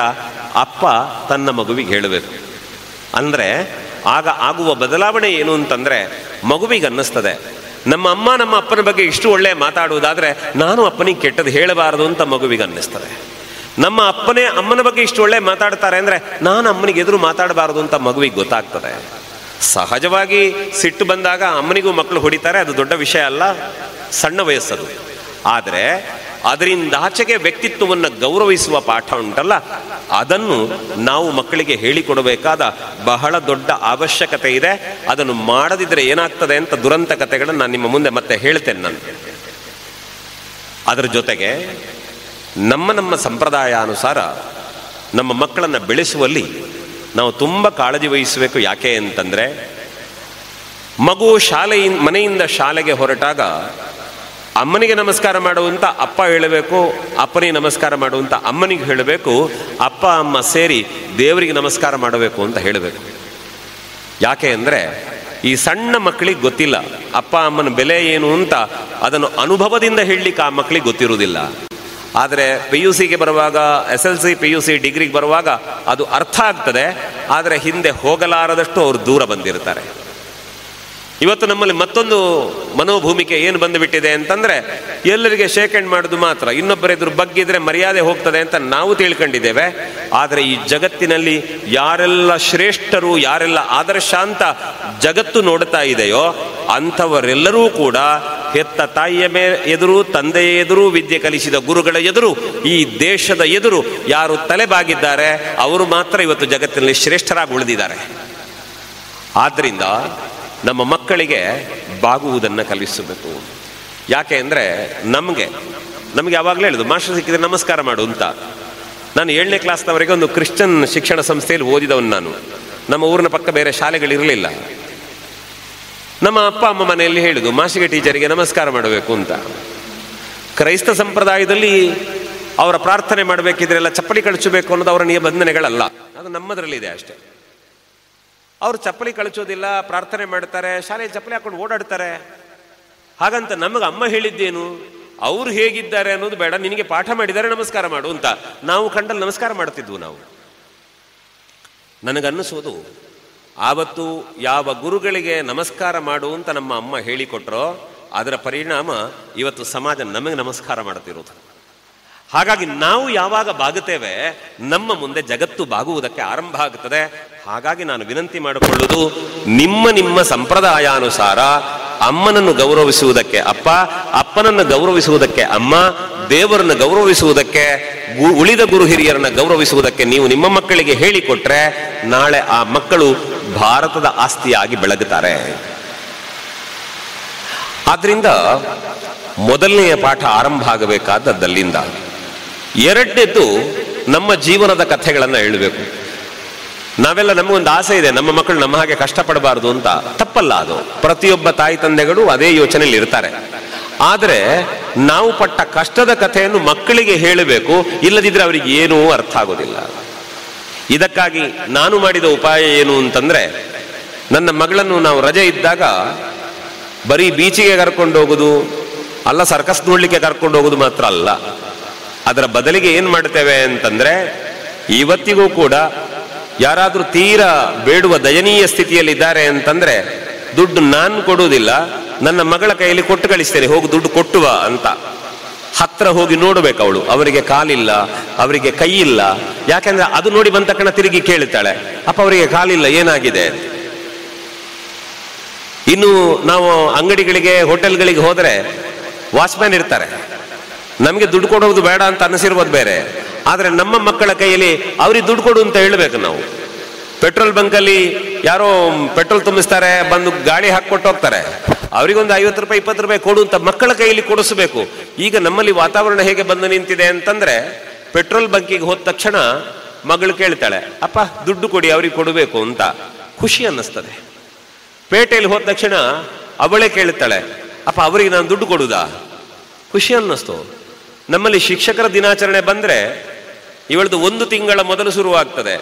ಅಪ್ಪ ತನ್ನ ಮಗುವಿಗೆ ಹೇಳಬೇಕು. ಅಂದರೆ ಆಗ ಆಗುವ ಬದಲಾವಣೆ ಏನು ಅಂತಂದರೆ, ಮಗುವಿಗೆ ಅನ್ನಿಸ್ತದೆ ನಮ್ಮ ಅಮ್ಮ ನಮ್ಮ ಅಪ್ಪನ ಬಗ್ಗೆ ಇಷ್ಟು ಒಳ್ಳೆ ಮಾತಾಡುವುದಾದರೆ ನಾನು ಅಪ್ಪನಿಗೆ ಕೆಟ್ಟದ್ದು ಹೇಳಬಾರದು ಅಂತ ಮಗುವಿಗೆ ಅನ್ನಿಸ್ತದೆ. ನಮ್ಮ ಅಪ್ಪನೇ ಅಮ್ಮನ ಬಗ್ಗೆ ಇಷ್ಟು ಒಳ್ಳೆ ಮಾತಾಡ್ತಾರೆ ಅಂದರೆ ನಾನು ಅಮ್ಮನಿಗೆ ಎದುರು ಮಾತಾಡಬಾರದು ಅಂತ ಮಗುವಿಗೆ ಗೊತ್ತಾಗ್ತದೆ. ಸಹಜವಾಗಿ ಸಿಟ್ಟು ಬಂದಾಗ ಅಮ್ಮನಿಗೂ ಮಕ್ಕಳು ಹೊಡಿತಾರೆ, ಅದು ದೊಡ್ಡ ವಿಷಯ ಅಲ್ಲ, ಸಣ್ಣ ವಯಸ್ಸದು. ಆದರೆ ಅದರಿಂದಾಚೆಗೆ ವ್ಯಕ್ತಿತ್ವವನ್ನು ಗೌರವಿಸುವ ಪಾಠ ಉಂಟಲ್ಲ, ಅದನ್ನು ನಾವು ಮಕ್ಕಳಿಗೆ ಹೇಳಿಕೊಡಬೇಕಾದ ಬಹಳ ದೊಡ್ಡ ಅವಶ್ಯಕತೆ ಇದೆ. ಅದನ್ನು ಮಾಡದಿದ್ದರೆ ಏನಾಗ್ತದೆ ಅಂತ ದುರಂತ ಕಥೆಗಳನ್ನು ನಾನು ನಿಮ್ಮ ಮುಂದೆ ಮತ್ತೆ ಹೇಳ್ತೇನೆ. ನಾನು ಅದರ ಜೊತೆಗೆ ನಮ್ಮ ಸಂಪ್ರದಾಯಾನುಸಾರ ನಮ್ಮ ಮಕ್ಕಳನ್ನು ಬೆಳೆಸುವಲ್ಲಿ ನಾವು ತುಂಬ ಕಾಳಜಿ ವಹಿಸಬೇಕು. ಯಾಕೆ ಅಂತಂದರೆ, ಮಗು ಮನೆಯಿಂದ ಶಾಲೆಗೆ ಹೊರಟಾಗ ಅಮ್ಮನಿಗೆ ನಮಸ್ಕಾರ ಮಾಡುವಂತ ಅಪ್ಪ ಹೇಳಬೇಕು, ಅಪ್ಪನಿಗೆ ನಮಸ್ಕಾರ ಮಾಡುವಂತ ಅಮ್ಮನಿಗೆ ಹೇಳಬೇಕು, ಅಪ್ಪ ಅಮ್ಮ ಸೇರಿ ದೇವರಿಗೆ ನಮಸ್ಕಾರ ಮಾಡಬೇಕು ಅಂತ ಹೇಳಬೇಕು. ಯಾಕೆ ಅಂದರೆ ಈ ಸಣ್ಣ ಮಕ್ಕಳಿಗೆ ಗೊತ್ತಿಲ್ಲ ಅಪ್ಪ ಅಮ್ಮನ ಬೆಲೆ ಏನು ಅಂತ. ಅದನ್ನು ಅನುಭವದಿಂದ ಹೇಳಲಿಕ್ಕೆ ಆ ಮಕ್ಕಳಿಗೆ ಗೊತ್ತಿರುವುದಿಲ್ಲ. ಆದರೆ PUCಗೆ ಬರುವಾಗ, SLC PUC ಡಿಗ್ರಿಗೆ ಬರುವಾಗ ಅದು ಅರ್ಥ ಆಗ್ತದೆ. ಆದರೆ ಹಿಂದೆ ಹೋಗಲಾರದಷ್ಟು ಅವರು ದೂರ ಬಂದಿರ್ತಾರೆ. ಇವತ್ತು ನಮ್ಮಲ್ಲಿ ಮತ್ತೊಂದು ಮನೋಭೂಮಿಕೆ ಏನು ಬಂದುಬಿಟ್ಟಿದೆ ಅಂತಂದರೆ, ಎಲ್ಲರಿಗೆ ಶೇಕ್ ಹ್ಯಾಂಡ್ ಮಾಡೋದು ಮಾತ್ರ, ಇನ್ನೊಬ್ಬರೆದುರು ಬಗ್ಗಿದ್ರೆ ಮರ್ಯಾದೆ ಹೋಗ್ತದೆ ಅಂತ ನಾವು ತಿಳ್ಕೊಂಡಿದ್ದೇವೆ. ಆದರೆ ಈ ಜಗತ್ತಿನಲ್ಲಿ ಯಾರೆಲ್ಲ ಶ್ರೇಷ್ಠರು, ಯಾರೆಲ್ಲ ಆದರ್ಶ ಅಂತ ಜಗತ್ತು ನೋಡ್ತಾ ಇದೆಯೋ ಅಂಥವರೆಲ್ಲರೂ ಕೂಡ ಹೆತ್ತ ತಾಯಿಯ ಎದುರು, ತಂದೆಯ ಎದುರು, ವಿದ್ಯೆ ಕಲಿಸಿದ ಗುರುಗಳ ಎದುರು, ಈ ದೇಶದ ಎದುರು ಯಾರು ತಲೆಬಾಗಿದ್ದಾರೆ ಅವರು ಮಾತ್ರ ಇವತ್ತು ಜಗತ್ತಿನಲ್ಲಿ ಶ್ರೇಷ್ಠರಾಗಿ ಉಳಿದಿದ್ದಾರೆ. ಆದ್ದರಿಂದ ನಮ್ಮ ಮಕ್ಕಳಿಗೆ ಬಾಗುವುದನ್ನು ಕಲಿಸಬೇಕು. ಯಾಕೆ ಅಂದರೆ ನಮಗೆ ಯಾವಾಗಲೂ ಹೇಳೋದು, ಮಾಸ್ಟರ್ ಸಿಕ್ಕಿದ್ರೆ ನಮಸ್ಕಾರ ಮಾಡು ಅಂತ. ನಾನು 7ನೇ ಕ್ಲಾಸ್ನವರೆಗೆ ಒಂದು ಕ್ರಿಶ್ಚಿಯನ್ ಶಿಕ್ಷಣ ಸಂಸ್ಥೆಯಲ್ಲಿ ಓದಿದವನು ನಾನು. ನಮ್ಮ ಊರಿನ ಪಕ್ಕ ಬೇರೆ ಶಾಲೆಗಳಿರಲಿಲ್ಲ. ನಮ್ಮ ಅಪ್ಪ ಅಮ್ಮ ಮನೆಯಲ್ಲಿ ಹೇಳುದು ಮಾಸಿಗೆ ಟೀಚರಿಗೆ ನಮಸ್ಕಾರ ಮಾಡಬೇಕು ಅಂತ. ಕ್ರೈಸ್ತ ಸಂಪ್ರದಾಯದಲ್ಲಿ ಅವರ ಪ್ರಾರ್ಥನೆ ಮಾಡಬೇಕಿದ್ರೆಲ್ಲ ಚಪ್ಪಲಿ ಕಳಿಸಬೇಕು ಅನ್ನೋದು ಅವರ ನಿಬಂಧನೆಗಳಲ್ಲ, ಅದು ನಮ್ಮದರಲ್ಲಿದೆ ಅಷ್ಟೇ. ಅವರು ಚಪ್ಪಲಿ ಕಳಿಸೋದಿಲ್ಲ, ಪ್ರಾರ್ಥನೆ ಮಾಡ್ತಾರೆ, ಶಾಲೆಯಲ್ಲಿ ಚಪ್ಪಲಿ ಹಾಕೊಂಡು ಓಡಾಡ್ತಾರೆ. ಹಾಗಂತ ನಮಗೆ ಅಮ್ಮ ಹೇಳಿದ್ದೇನು, ಅವ್ರು ಹೇಗಿದ್ದಾರೆ ಅನ್ನೋದು ಬೇಡ, ನಿನಗೆ ಪಾಠ ಮಾಡಿದ್ದಾರೆ ನಮಸ್ಕಾರ ಮಾಡು ಅಂತ. ನಾವು ಕಂಡಲ್ಲಿ ನಮಸ್ಕಾರ ಮಾಡ್ತಿದ್ವು ನಾವು. ನನಗನ್ನಿಸೋದು ಆವತ್ತು ಯಾವ ಗುರುಗಳಿಗೆ ನಮಸ್ಕಾರ ಮಾಡು ಅಂತ ನಮ್ಮ ಅಮ್ಮ ಹೇಳಿಕೊಟ್ರೋ ಅದರ ಪರಿಣಾಮ ಇವತ್ತು ಸಮಾಜ ನಮಗೆ ನಮಸ್ಕಾರ ಮಾಡ್ತಿರೋದು. ಹಾಗಾಗಿ ನಾವು ಯಾವಾಗ ಬಾಗುತ್ತೇವೆ ನಮ್ಮ ಮುಂದೆ ಜಗತ್ತು ಬಾಗುವುದಕ್ಕೆ ಆರಂಭ ಆಗುತ್ತದೆ. ಹಾಗಾಗಿ ನಾನು ವಿನಂತಿ ಮಾಡಿಕೊಳ್ಳುವುದು, ನಿಮ್ಮ ಸಂಪ್ರದಾಯಾನುಸಾರ ಅಮ್ಮನನ್ನು ಗೌರವಿಸುವುದಕ್ಕೆ ಅಪ್ಪ, ಅಪ್ಪನನ್ನು ಗೌರವಿಸುವುದಕ್ಕೆ ಅಮ್ಮ, ದೇವರನ್ನು ಗೌರವಿಸುವುದಕ್ಕೆ, ಉಳಿದ ಗುರು ಹಿರಿಯರನ್ನು ಗೌರವಿಸುವುದಕ್ಕೆ ನೀವು ನಿಮ್ಮ ಮಕ್ಕಳಿಗೆ ಹೇಳಿಕೊಟ್ರೆ ನಾಳೆ ಆ ಮಕ್ಕಳು ಭಾರತದ ಆಸ್ತಿಯಾಗಿ ಬೆಳಗುತ್ತಾರೆ. ಆದ್ರಿಂದ ಮೊದಲನೆಯ ಪಾಠ ಆರಂಭ ಆಗಬೇಕಾದದ್ದಲ್ಲಿಂದ. ಎರಡನೇದು ನಮ್ಮ ಜೀವನದ ಕಥೆಗಳನ್ನು ಹೇಳಬೇಕು. ನಾವೆಲ್ಲ ನಮಗೊಂದು ಆಸೆ ಇದೆ, ನಮ್ಮ ಮಕ್ಕಳು ನಮ್ಮ ಹಾಗೆ ಕಷ್ಟಪಡಬಾರದು ಅಂತ. ತಪ್ಪಲ್ಲ ಅದು, ಪ್ರತಿಯೊಬ್ಬ ತಾಯಿ ತಂದೆಗಳು ಅದೇ ಯೋಚನೆಯಲ್ಲಿ ಇರ್ತಾರೆ. ಆದರೆ ನಾವು ಪಟ್ಟ ಕಷ್ಟದ ಕಥೆಯನ್ನು ಮಕ್ಕಳಿಗೆ ಹೇಳಬೇಕು, ಇಲ್ಲದಿದ್ದರೆ ಅವರಿಗೆ ಏನೂ ಅರ್ಥ ಆಗೋದಿಲ್ಲ. ಇದಕ್ಕಾಗಿ ನಾನು ಮಾಡಿದ ಉಪಾಯ ಏನು ಅಂತಂದ್ರೆ, ನನ್ನ ಮಗಳನ್ನು ನಾವು ರಜೆ ಇದ್ದಾಗ ಬರೀ ಬೀಚಿಗೆ ಕರ್ಕೊಂಡು ಹೋಗುದು ಅಲ್ಲ, ಸರ್ಕಸ್ ನೋಡ್ಲಿಕ್ಕೆ ಕರ್ಕೊಂಡು ಹೋಗುದು ಮಾತ್ರ ಅಲ್ಲ, ಅದರ ಬದಲಿಗೆ ಏನು ಮಾಡ್ತೇವೆ ಅಂತಂದ್ರೆ, ಇವತ್ತಿಗೂ ಕೂಡ ಯಾರಾದರೂ ತೀರಾ ಬೇಡುವ ದಯನೀಯ ಸ್ಥಿತಿಯಲ್ಲಿದ್ದಾರೆ ಅಂತಂದ್ರೆ ದುಡ್ಡು ನಾನು ಕೊಡುವುದಿಲ್ಲ, ನನ್ನ ಮಗಳ ಕೈಯಲ್ಲಿ ಕೊಟ್ಟು ಕಳಿಸ್ತೇನೆ, ಹೋಗಿ ದುಡ್ಡು ಕೊಟ್ಟುವ ಅಂತ. ಹತ್ರ ಹೋಗಿ ನೋಡ್ಬೇಕು ಅವಳು, ಅವರಿಗೆ ಕಾಲಿಲ್ಲ, ಅವರಿಗೆ ಕೈ ಇಲ್ಲ. ಯಾಕೆಂದ್ರೆ ಅದು ನೋಡಿ ಬಂದ ತಕ್ಷಣ ತಿರುಗಿ ಕೇಳ್ತಾಳೆ, ಅಪ್ಪ ಅವರಿಗೆ ಕಾಲಿಲ್ಲ ಏನಾಗಿದೆ. ಇನ್ನು ನಾವು ಅಂಗಡಿಗಳಿಗೆ ಹೋಟೆಲ್ಗಳಿಗೆ ಹೋದರೆ ವಾಚ್ಮ್ಯಾನ್ ಇರ್ತಾರೆ, ನಮಗೆ ದುಡ್ಡು ಕೊಡೋದು ಬೇಡ ಅಂತ ಅನ್ನಿಸಿರ್ಬೋದು ಬೇರೆ, ಆದರೆ ನಮ್ಮ ಮಕ್ಕಳ ಕೈಯಲ್ಲಿ ಅವ್ರಿಗೆ ದುಡ್ಡು ಕೊಡು ಅಂತ ಹೇಳಬೇಕು ನಾವು. ಪೆಟ್ರೋಲ್ ಬಂಕಲ್ಲಿ ಯಾರೋ ಪೆಟ್ರೋಲ್ ತುಂಬಿಸ್ತಾರೆ, ಬಂದು ಗಾಳಿ ಹಾಕ್ಕೊಟ್ಟು ಹೋಗ್ತಾರೆ, ಅವರಿಗೊಂದು 50 ರೂಪಾಯಿ 20 ರೂಪಾಯಿ ಕೊಡು ಅಂತ ಮಕ್ಕಳ ಕೈಯಲ್ಲಿ ಕೊಡಿಸ್ಬೇಕು. ಈಗ ನಮ್ಮಲ್ಲಿ ವಾತಾವರಣ ಹೇಗೆ ಬಂದು ನಿಂತಿದೆ ಅಂತಂದ್ರೆ, ಪೆಟ್ರೋಲ್ ಬಂಕಿಗೆ ಹೋದ ತಕ್ಷಣ ಮಗಳು ಕೇಳ್ತಾಳೆ, ಅಪ್ಪ ದುಡ್ಡು ಕೊಡಿ, ಅವ್ರಿಗೆ ಕೊಡಬೇಕು ಅಂತ. ಖುಷಿ ಅನ್ನಿಸ್ತದೆ. ಪೇಟೆಯಲ್ಲಿ ಹೋದ ತಕ್ಷಣ ಅವಳೇ ಕೇಳ್ತಾಳೆ, ಅಪ್ಪ ಅವರಿಗೆ ನಾನು ದುಡ್ಡು ಕೊಡುದಾ? ಖುಷಿ ಅನ್ನಿಸ್ತು. ನಮ್ಮಲ್ಲಿ ಶಿಕ್ಷಕರ ದಿನಾಚರಣೆ ಬಂದ್ರೆ ಇವಳದು 1 ತಿಂಗಳ ಮೊದಲು ಶುರುವಾಗ್ತದೆ.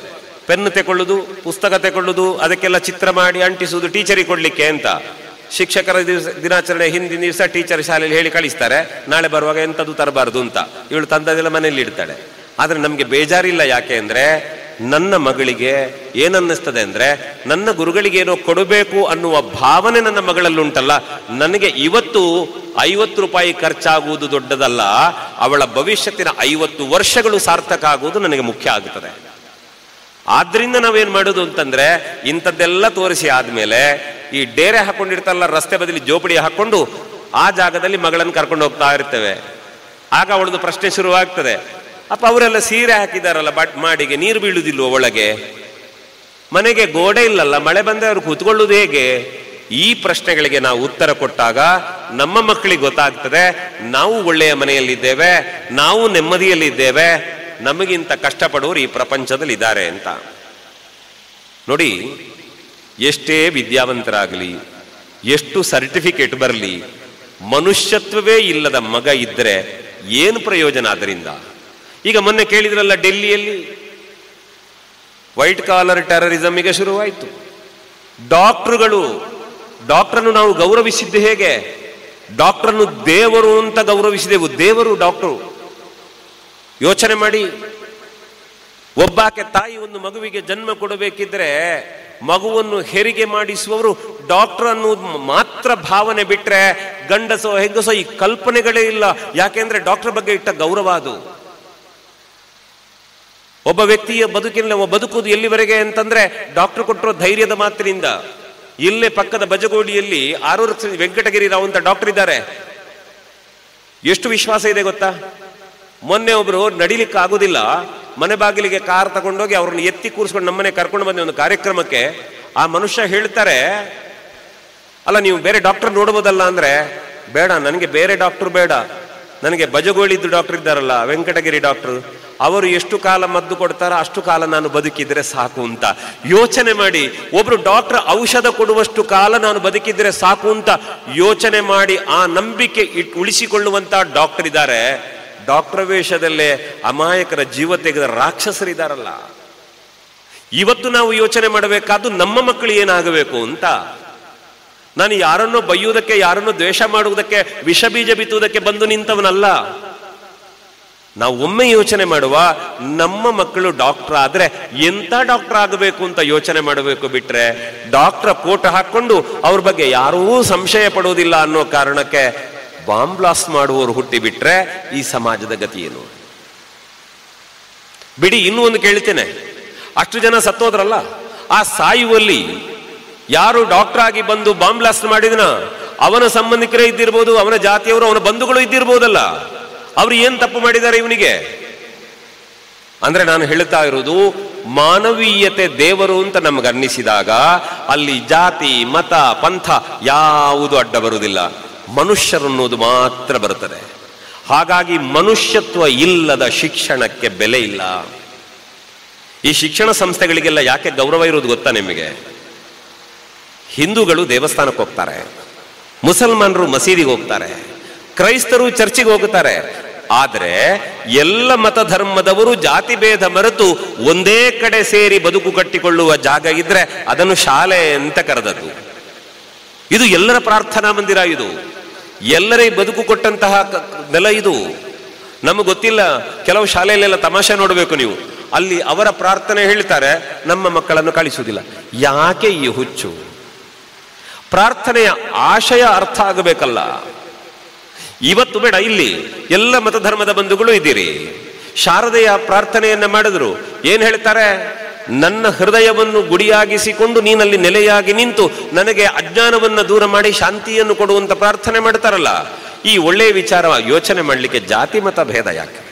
ಪೆನ್ನು ತೆಕೊಳ್ಳುದು, ಪುಸ್ತಕ ತೆಕೊಳ್ಳುದು, ಅದಕ್ಕೆಲ್ಲ ಚಿತ್ರ ಮಾಡಿ ಅಂಟಿಸುವುದು ಟೀಚರಿಗೆ ಕೊಡ್ಲಿಕ್ಕೆ ಅಂತ. ಶಿಕ್ಷಕರ ದಿನಾಚರಣೆ ಹಿಂದಿನ ದಿವಸ ಟೀಚರ್ ಶಾಲೆಯಲ್ಲಿ ಹೇಳಿ ಕಳಿಸ್ತಾರೆ, ನಾಳೆ ಬರುವಾಗ ಎಂಥದ್ದು ತರಬಾರ್ದು ಅಂತ. ಇವಳು ತಂದದೆಲ್ಲ ಮನೆಯಲ್ಲಿ ಇಡ್ತಾಳೆ. ಆದರೆ ನಮಗೆ ಬೇಜಾರಿಲ್ಲ. ಯಾಕೆ ಅಂದರೆ ನನ್ನ ಮಗಳಿಗೆ ಏನನ್ನಿಸ್ತದೆ ಅಂದರೆ, ನನ್ನ ಗುರುಗಳಿಗೆ ಏನೋ ಕೊಡಬೇಕು ಅನ್ನುವ ಭಾವನೆ ನನ್ನ ಮಗಳಲ್ಲುಂಟಲ್ಲ. ನನಗೆ ಇವತ್ತು 50 ರೂಪಾಯಿ ಖರ್ಚಾಗುವುದು ದೊಡ್ಡದಲ್ಲ, ಅವಳ ಭವಿಷ್ಯತ್ತಿನ 50 ವರ್ಷಗಳು ಸಾರ್ಥಕ ಆಗುವುದು ನನಗೆ ಮುಖ್ಯ ಆಗುತ್ತದೆ. ಆದ್ರಿಂದ ನಾವೇನ್ ಮಾಡೋದು ಅಂತಂದ್ರೆ, ಇಂಥದ್ದೆಲ್ಲ ತೋರಿಸಿ ಆದ್ಮೇಲೆ ಈ ಡೇರೆ ಹಾಕೊಂಡಿರ್ತಾರಲ್ಲ, ರಸ್ತೆ ಬದಲಿ ಜೋಪಡಿ ಹಾಕೊಂಡು ಆ ಜಾಗದಲ್ಲಿ ಮಗಳನ್ನು ಕರ್ಕೊಂಡು ಹೋಗ್ತಾ ಇರ್ತೇವೆ. ಆಗ ಅವಳದು ಪ್ರಶ್ನೆ ಶುರುವಾಗ್ತದೆ, ಅಪ್ಪ ಅವರೆಲ್ಲ ಸೀರೆ ಹಾಕಿದಾರಲ್ಲ ಮಾಡಿಗೆ, ನೀರು ಬೀಳುವುದಿಲ್ವ ಒಳಗೆ? ಮನೆಗೆ ಗೋಡೆ ಇಲ್ಲಲ್ಲ, ಮಳೆ ಬಂದ್ರೆ ಅವ್ರು ಕೂತ್ಕೊಳ್ಳುವುದು ಹೇಗೆ? ಈ ಪ್ರಶ್ನೆಗಳಿಗೆ ನಾವು ಉತ್ತರ ಕೊಟ್ಟಾಗ ನಮ್ಮ ಮಕ್ಕಳಿಗೆ ಗೊತ್ತಾಗ್ತದೆ, ನಾವು ಒಳ್ಳೆಯ ಮನೆಯಲ್ಲಿದ್ದೇವೆ, ನಾವು ನೆಮ್ಮದಿಯಲ್ಲಿದ್ದೇವೆ, ನಮಗಿಂತ ಕಷ್ಟಪಡುವವರು ಈ ಪ್ರಪಂಚದಲ್ಲಿ ಇದ್ದಾರೆ ಅಂತ. ನೋಡಿ, ಎಷ್ಟೇ ವಿದ್ಯಾವಂತರಾಗಲಿ, ಎಷ್ಟು ಸರ್ಟಿಫಿಕೇಟ್ ಬರಲಿ, ಮನುಷ್ಯತ್ವವೇ ಇಲ್ಲದ ಮಗ ಇದ್ದರೆ ಏನು ಪ್ರಯೋಜನ ಅದರಿಂದ? ಈಗ ಮೊನ್ನೆ ಕೇಳಿದ್ರಲ್ಲ, ಡೆಲ್ಲಿಯಲ್ಲಿ ವೈಟ್ ಕಾಲರ್ ಟೆರರಿಸಮ್ ಈಗ ಶುರುವಾಯಿತು. ಡಾಕ್ಟರನ್ನು ನಾವು ಗೌರವಿಸಿದ್ದು ಹೇಗೆ? ಡಾಕ್ಟರನ್ನು ದೇವರು ಅಂತ ಗೌರವಿಸಿದೆವು. ದೇವರು ಡಾಕ್ಟರು. ಯೋಚನೆ ಮಾಡಿ, ಒಬ್ಬಾಕೆ ತಾಯಿ ಒಂದು ಮಗುವಿಗೆ ಜನ್ಮ ಕೊಡಬೇಕಿದ್ರೆ ಮಗುವನ್ನು ಹೆರಿಗೆ ಮಾಡಿಸುವವರು ಡಾಕ್ಟರ್ ಅನ್ನೋದು ಮಾತ್ರ ಭಾವನೆ ಬಿಟ್ರೆ, ಗಂಡಸೋ ಹೆಂಗಸೋ ಈ ಕಲ್ಪನೆಗಳೇ ಇಲ್ಲ. ಯಾಕೆಂದ್ರೆ ಡಾಕ್ಟರ್ ಬಗ್ಗೆ ಇಟ್ಟ ಗೌರವ ಅದು. ಒಬ್ಬ ವ್ಯಕ್ತಿಯ ಬದುಕಿನಲ್ಲಿ ಬದುಕುವುದು ಎಲ್ಲಿವರೆಗೆ ಅಂತಂದ್ರೆ ಡಾಕ್ಟರ್ ಕೊಟ್ಟಿರೋ ಧೈರ್ಯದ ಮಾತಿನಿಂದ. ಇಲ್ಲೇ ಪಕ್ಕದ ಬಜಗೋಡಿಯಲ್ಲಿ ಆರೂರು ವೆಂಕಟಗಿರಿ ರಾವ್ ಅಂತ ಡಾಕ್ಟರ್ ಇದ್ದಾರೆ. ಎಷ್ಟು ವಿಶ್ವಾಸ ಇದೆ ಗೊತ್ತಾ? ಮೊನ್ನೆ ಒಬ್ರು ನಡಿಲಿಕ್ಕೆ ಆಗುದಿಲ್ಲ, ಮನೆ ಬಾಗಿಲಿಗೆ ಕಾರ್ ತಗೊಂಡೋಗಿ ಅವ್ರನ್ನ ಎತ್ತಿ ಕೂರಿಸ್ಕೊಂಡು ನಮ್ಮನೆ ಕರ್ಕೊಂಡು ಬಂದೆ ಒಂದು ಕಾರ್ಯಕ್ರಮಕ್ಕೆ. ಆ ಮನುಷ್ಯ ಹೇಳ್ತಾರೆ, ಅಲ್ಲ ನೀವು ಬೇರೆ ಡಾಕ್ಟರ್ ನೋಡ್ಬೋದಲ್ಲ ಅಂದ್ರೆ, ಬೇಡ ನನಗೆ ಬೇರೆ ಡಾಕ್ಟರ್ ಬೇಡ, ನನಗೆ ಬಜಗೋಳಿದ್ದು ಡಾಕ್ಟರ್ ಇದ್ದಾರಲ್ಲ ವೆಂಕಟಗಿರಿ ಡಾಕ್ಟರ್, ಅವರು ಎಷ್ಟು ಕಾಲ ಮದ್ದು ಕೊಡ್ತಾರೋ ಅಷ್ಟು ಕಾಲ ನಾನು ಬದುಕಿದ್ರೆ ಸಾಕು ಅಂತ. ಯೋಚನೆ ಮಾಡಿ, ಒಬ್ರು ಡಾಕ್ಟರ್ ಔಷಧ ಕೊಡುವಷ್ಟು ಕಾಲ ನಾನು ಬದುಕಿದ್ರೆ ಸಾಕು ಅಂತ ಯೋಚನೆ ಮಾಡಿ ಆ ನಂಬಿಕೆ ಉಳಿಸಿಕೊಳ್ಳುವಂತ ಡಾಕ್ಟರ್ ಇದ್ದಾರೆ. ಡಾಕ್ಟರ್ ವೇಷದಲ್ಲೇ ಅಮಾಯಕರ ಜೀವ ತೆಗೆದ ರಾಕ್ಷಸರಿದ್ದಾರಲ್ಲ. ಇವತ್ತು ನಾವು ಯೋಚನೆ ಮಾಡಬೇಕಾದ್ದು ನಮ್ಮ ಮಕ್ಕಳು ಏನಾಗಬೇಕು ಅಂತ. ನಾನು ಯಾರನ್ನೋ ಬೈಯುವುದಕ್ಕೆ, ಯಾರನ್ನೋ ದ್ವೇಷ ಮಾಡುವುದಕ್ಕೆ, ವಿಷ ಬೀಜ ಬಿತ್ತುವುದಕ್ಕೆ ಬಂದು ನಿಂತವನಲ್ಲ. ನಾವು ಒಮ್ಮೆ ಯೋಚನೆ ಮಾಡುವ, ನಮ್ಮ ಮಕ್ಕಳು ಡಾಕ್ಟರ್ ಆದ್ರೆ ಎಂತ ಡಾಕ್ಟರ್ ಆಗಬೇಕು ಅಂತ ಯೋಚನೆ ಮಾಡಬೇಕು. ಬಿಟ್ರೆ ಡಾಕ್ಟರ್ ಕೋಟ್ ಹಾಕೊಂಡು ಅವ್ರ ಬಗ್ಗೆ ಯಾರೂ ಸಂಶಯ ಪಡುವುದಿಲ್ಲ ಅನ್ನೋ ಕಾರಣಕ್ಕೆ ಬಾಂಬ್ ಬ್ಲಾಸ್ಟ್ ಮಾಡುವವರು ಹುಟ್ಟಿ ಬಿಟ್ರೆ ಈ ಸಮಾಜದ ಗತಿ ಏನು? ಬಿಡಿ, ಇನ್ನೂ ಒಂದು ಕೇಳ್ತೇನೆ, ಅಷ್ಟು ಜನ ಸತ್ತೋದ್ರಲ್ಲ, ಆ ಸಾಯುವಲ್ಲಿ ಯಾರು ಡಾಕ್ಟರ್ ಆಗಿ ಬಂದು ಬಾಂಬ್ ಬ್ಲಾಸ್ಟ್ ಮಾಡಿದನ ಅವನ ಸಂಬಂಧಿಕರೇ ಇದ್ದಿರ್ಬೋದು, ಅವನ ಜಾತಿಯವರು, ಅವನ ಬಂಧುಗಳು ಇದ್ದಿರ್ಬೋದಲ್ಲ. ಅವ್ರು ಏನ್ ತಪ್ಪು ಮಾಡಿದ್ದಾರೆ ಇವನಿಗೆ? ಅಂದ್ರೆ ನಾನು ಹೇಳ್ತಾ ಇರೋದು, ಮಾನವೀಯತೆ ದೇವರು ಅಂತ ನಮಗನ್ನಿಸಿದಾಗ ಅಲ್ಲಿ ಜಾತಿ, ಮತ, ಪಂಥ ಯಾವುದು ಅಡ್ಡ ಬರುವುದಿಲ್ಲ. ಮನುಷ್ಯರನ್ನೋದು ಮಾತ್ರ ಬರುತ್ತದೆ. ಹಾಗಾಗಿ ಮನುಷ್ಯತ್ವ ಇಲ್ಲದ ಶಿಕ್ಷಣಕ್ಕೆ ಬೆಲೆ ಇಲ್ಲ. ಈ ಶಿಕ್ಷಣ ಸಂಸ್ಥೆಗಳಿಗೆಲ್ಲ ಯಾಕೆ ಗೌರವ ಇರೋದು ಗೊತ್ತಾ ನಿಮಗೆ? ಹಿಂದೂಗಳು ದೇವಸ್ಥಾನಕ್ಕೆ ಹೋಗ್ತಾರೆ, ಮುಸಲ್ಮಾನರು ಮಸೀದಿಗೆ ಹೋಗ್ತಾರೆ, ಕ್ರೈಸ್ತರು ಚರ್ಚಿಗೆ ಹೋಗುತ್ತಾರೆ. ಆದರೆ ಎಲ್ಲ ಮತ ಧರ್ಮದವರು ಜಾತಿ ಭೇದ ಮರೆತು ಒಂದೇ ಕಡೆ ಸೇರಿ ಬದುಕು ಕಟ್ಟಿಕೊಳ್ಳುವ ಜಾಗ ಇದ್ರೆ ಅದನ್ನು ಶಾಲೆ ಅಂತ ಕರೆದದ್ದು. ಇದು ಎಲ್ಲರ ಪ್ರಾರ್ಥನಾ ಮಂದಿರ, ಇದು ಎಲ್ಲರಿಗೆ ಬದುಕು ಕೊಟ್ಟಂತಹ ನೆಲ ಇದು. ನಮಗೆ ಗೊತ್ತಿಲ್ಲ, ಕೆಲವು ಶಾಲೆಯಲ್ಲೆಲ್ಲ ತಮಾಷೆ ನೋಡಬೇಕು ನೀವು, ಅಲ್ಲಿ ಅವರ ಪ್ರಾರ್ಥನೆ ಹೇಳ್ತಾರೆ, ನಮ್ಮ ಮಕ್ಕಳನ್ನು ಕಳಿಸುವುದಿಲ್ಲ. ಯಾಕೆ ಈ ಹುಚ್ಚು? ಪ್ರಾರ್ಥನೆಯ ಆಶಯ ಅರ್ಥ ಆಗಬೇಕಲ್ಲ. ಇವತ್ತು ಬೇಡ, ಇಲ್ಲಿ ಎಲ್ಲ ಮತಧರ್ಮದ ಬಂಧುಗಳು ಇದ್ದೀರಿ. ಶಾರದೆಯ ಪ್ರಾರ್ಥನೆಯನ್ನ ಮಾಡಿದ್ರು, ಏನ್ ಹೇಳ್ತಾರೆ? ನನ್ನ ಹೃದಯವನ್ನು ಗುಡಿಯಾಗಿಸಿಕೊಂಡು ನೀನಲ್ಲಿ ನೆಲೆಯಾಗಿ ನಿಂತು ನನಗೆ ಅಜ್ಞಾನವನ್ನು ದೂರ ಮಾಡಿ ಶಾಂತಿಯನ್ನು ಕೊಡುವಂತ ಪ್ರಾರ್ಥನೆ ಮಾಡ್ತಾರಲ್ಲ. ಈ ಒಳ್ಳೆಯ ವಿಚಾರ ಯೋಚನೆ ಮಾಡಲಿಕ್ಕೆ ಜಾತಿ ಮತ ಭೇದ ಯಾಕೆ?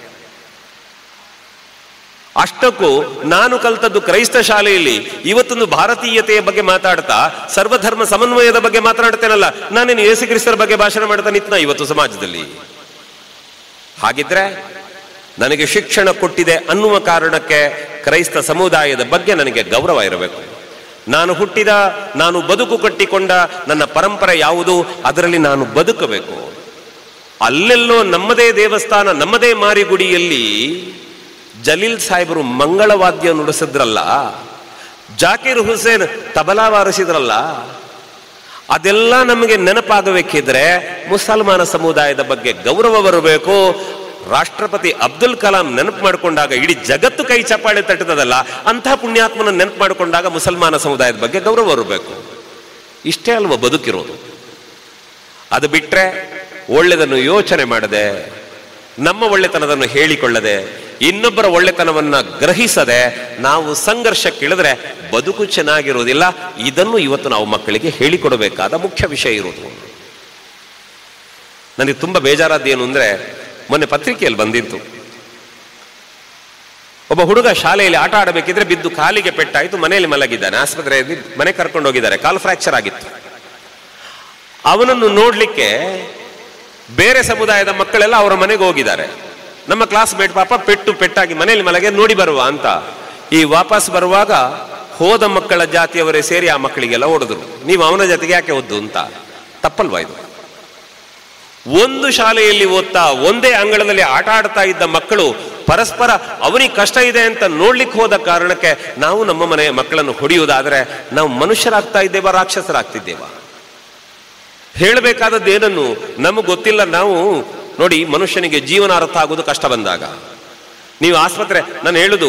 ಅಷ್ಟಕ್ಕೂ ನಾನು ಕಲ್ತದ್ದು ಕ್ರೈಸ್ತ ಶಾಲೆಯಲ್ಲಿ, ಇವತ್ತೊಂದು ಭಾರತೀಯತೆಯ ಬಗ್ಗೆ ಮಾತಾಡ್ತಾ ಸರ್ವಧರ್ಮ ಸಮನ್ವಯದ ಬಗ್ಗೆ ಮಾತನಾಡ್ತೇನಲ್ಲ, ನಾನೇನು ಯೇಸು ಕ್ರಿಸ್ತರ ಬಗ್ಗೆ ಭಾಷಣ ಮಾಡ್ತಾ ನಿಂತನ ಇವತ್ತು ಸಮಾಜದಲ್ಲಿ? ಹಾಗಿದ್ರೆ ನನಗೆ ಶಿಕ್ಷಣ ಕೊಟ್ಟಿದೆ ಅನ್ನುವ ಕಾರಣಕ್ಕೆ ಕ್ರೈಸ್ತ ಸಮುದಾಯದ ಬಗ್ಗೆ ನನಗೆ ಗೌರವ ಇರಬೇಕು. ನಾನು ಹುಟ್ಟಿದ, ನಾನು ಬದುಕು ಕಟ್ಟಿಕೊಂಡ ನನ್ನ ಪರಂಪರೆ ಯಾವುದು, ಅದರಲ್ಲಿ ನಾನು ಬದುಕಬೇಕು. ಅಲ್ಲೆಲ್ಲೋ ನಮ್ಮದೇ ದೇವಸ್ಥಾನ, ನಮ್ಮದೇ ಮಾರಿಗುಡಿಯಲ್ಲಿ ಜಲೀಲ್ ಸಾಹೇಬರು ಮಂಗಳವಾದ್ಯ ನುಡಿಸಿದ್ರಲ್ಲ, ಜಾಕೀರ್ ಹುಸೇನ್ ತಬಲಾ ವಾರಿಸಿದ್ರಲ್ಲ, ಅದೆಲ್ಲ ನಮಗೆ ನೆನಪಾಗಬೇಕಿದ್ರೆ ಮುಸಲ್ಮಾನ ಸಮುದಾಯದ ಬಗ್ಗೆ ಗೌರವ ಬರಬೇಕು. ರಾಷ್ಟ್ರಪತಿ ಅಬ್ದುಲ್ ಕಲಾಂ ನೆನಪು ಮಾಡಿಕೊಂಡಾಗ ಇಡೀ ಜಗತ್ತು ಕೈ ಚಪ್ಪಾಳೆ ತಟ್ಟದಲ್ಲ, ಅಂತಹ ಪುಣ್ಯಾತ್ಮನ ನೆನಪು ಮಾಡಿಕೊಂಡಾಗ ಮುಸಲ್ಮಾನ ಸಮುದಾಯದ ಬಗ್ಗೆ ಗೌರವ ಬರಬೇಕು. ಇಷ್ಟೇ ಅಲ್ವ ಬದುಕಿರೋದು. ಅದು ಬಿಟ್ರೆ ಒಳ್ಳೆದನ್ನು ಯೋಚನೆ ಮಾಡದೆ, ನಮ್ಮ ಒಳ್ಳೆತನದನ್ನು ಹೇಳಿಕೊಳ್ಳದೆ, ಇನ್ನೊಬ್ಬರ ಒಳ್ಳೆತನವನ್ನ ಗ್ರಹಿಸದೆ ನಾವು ಸಂಘರ್ಷಕ್ಕಿಳಿದ್ರೆ ಬದುಕು ಚೆನ್ನಾಗಿರೋದಿಲ್ಲ. ಇದನ್ನು ಇವತ್ತು ನಾವು ಮಕ್ಕಳಿಗೆ ಹೇಳಿಕೊಡಬೇಕಾದ ಮುಖ್ಯ ವಿಷಯ ಇರೋದು. ನನಗೆ ತುಂಬಾ ಬೇಜಾರಾದ್ದೇನು ಅಂದ್ರೆ, ಮೊನ್ನೆ ಪತ್ರಿಕೆಯಲ್ಲಿ ಬಂದಿತ್ತು, ಒಬ್ಬ ಹುಡುಗ ಶಾಲೆಯಲ್ಲಿ ಆಟ ಆಡಬೇಕಿದ್ರೆ ಬಿದ್ದು ಕಾಲಿಗೆ ಪೆಟ್ಟಾಯಿತು, ಮನೆಯಲ್ಲಿ ಮಲಗಿದ್ದಾನೆ. ಆಸ್ಪತ್ರೆಯಲ್ಲಿ ಮನೆ ಕರ್ಕೊಂಡು ಹೋಗಿದ್ದಾರೆ, ಕಾಲು ಫ್ರಾಕ್ಚರ್ ಆಗಿತ್ತು. ಅವನನ್ನು ನೋಡ್ಲಿಕ್ಕೆ ಬೇರೆ ಸಮುದಾಯದ ಮಕ್ಕಳೆಲ್ಲ ಅವರ ಮನೆಗೆ ಹೋಗಿದ್ದಾರೆ. ನಮ್ಮ ಕ್ಲಾಸ್ ಮೇಟ್ ಪಾಪ ಪೆಟ್ಟಾಗಿ ಮನೆಯಲ್ಲಿ ಮಲಗೆ, ನೋಡಿ ಬರುವ ಅಂತ. ಈ ವಾಪಸ್ ಬರುವಾಗ ಹೋದ ಮಕ್ಕಳ ಜಾತಿಯವರೇ ಸೇರಿ ಆ ಮಕ್ಕಳಿಗೆಲ್ಲ ಹೊಡೆದ್ರು. ನೀವು ಅವನ ಜೊತೆಗೆ ಯಾಕೆ ಓದ್ದು ಅಂತ. ತಪ್ಪಲ್ವಾ ಇದು? ಒಂದು ಶಾಲೆಯಲ್ಲಿ ಓದ್ತಾ ಒಂದೇ ಅಂಗಳದಲ್ಲಿ ಆಟ ಆಡ್ತಾ ಇದ್ದ ಮಕ್ಕಳು ಪರಸ್ಪರ ಅವನಿಗೆ ಕಷ್ಟ ಇದೆ ಅಂತ ನೋಡ್ಲಿಕ್ಕೆ ಹೋದ ಕಾರಣಕ್ಕೆ ನಾವು ನಮ್ಮ ಮನೆಯ ಮಕ್ಕಳನ್ನು ಹೊಡೆಯುವುದಾದ್ರೆ ನಾವು ಮನುಷ್ಯರಾಗ್ತಾ ಇದ್ದೇವಾ, ರಾಕ್ಷಸರಾಗ್ತಿದ್ದೇವಾ? ಹೇಳಬೇಕಾದದ್ದೇನನ್ನು ನಮಗೆ ಗೊತ್ತಿಲ್ಲ. ನಾವು ನೋಡಿ, ಮನುಷ್ಯನಿಗೆ ಜೀವನ ಅರ್ಥ ಆಗೋದು ಕಷ್ಟ ಬಂದಾಗ. ನೀವು ಆಸ್ಪತ್ರೆ, ನಾನು ಹೇಳುದು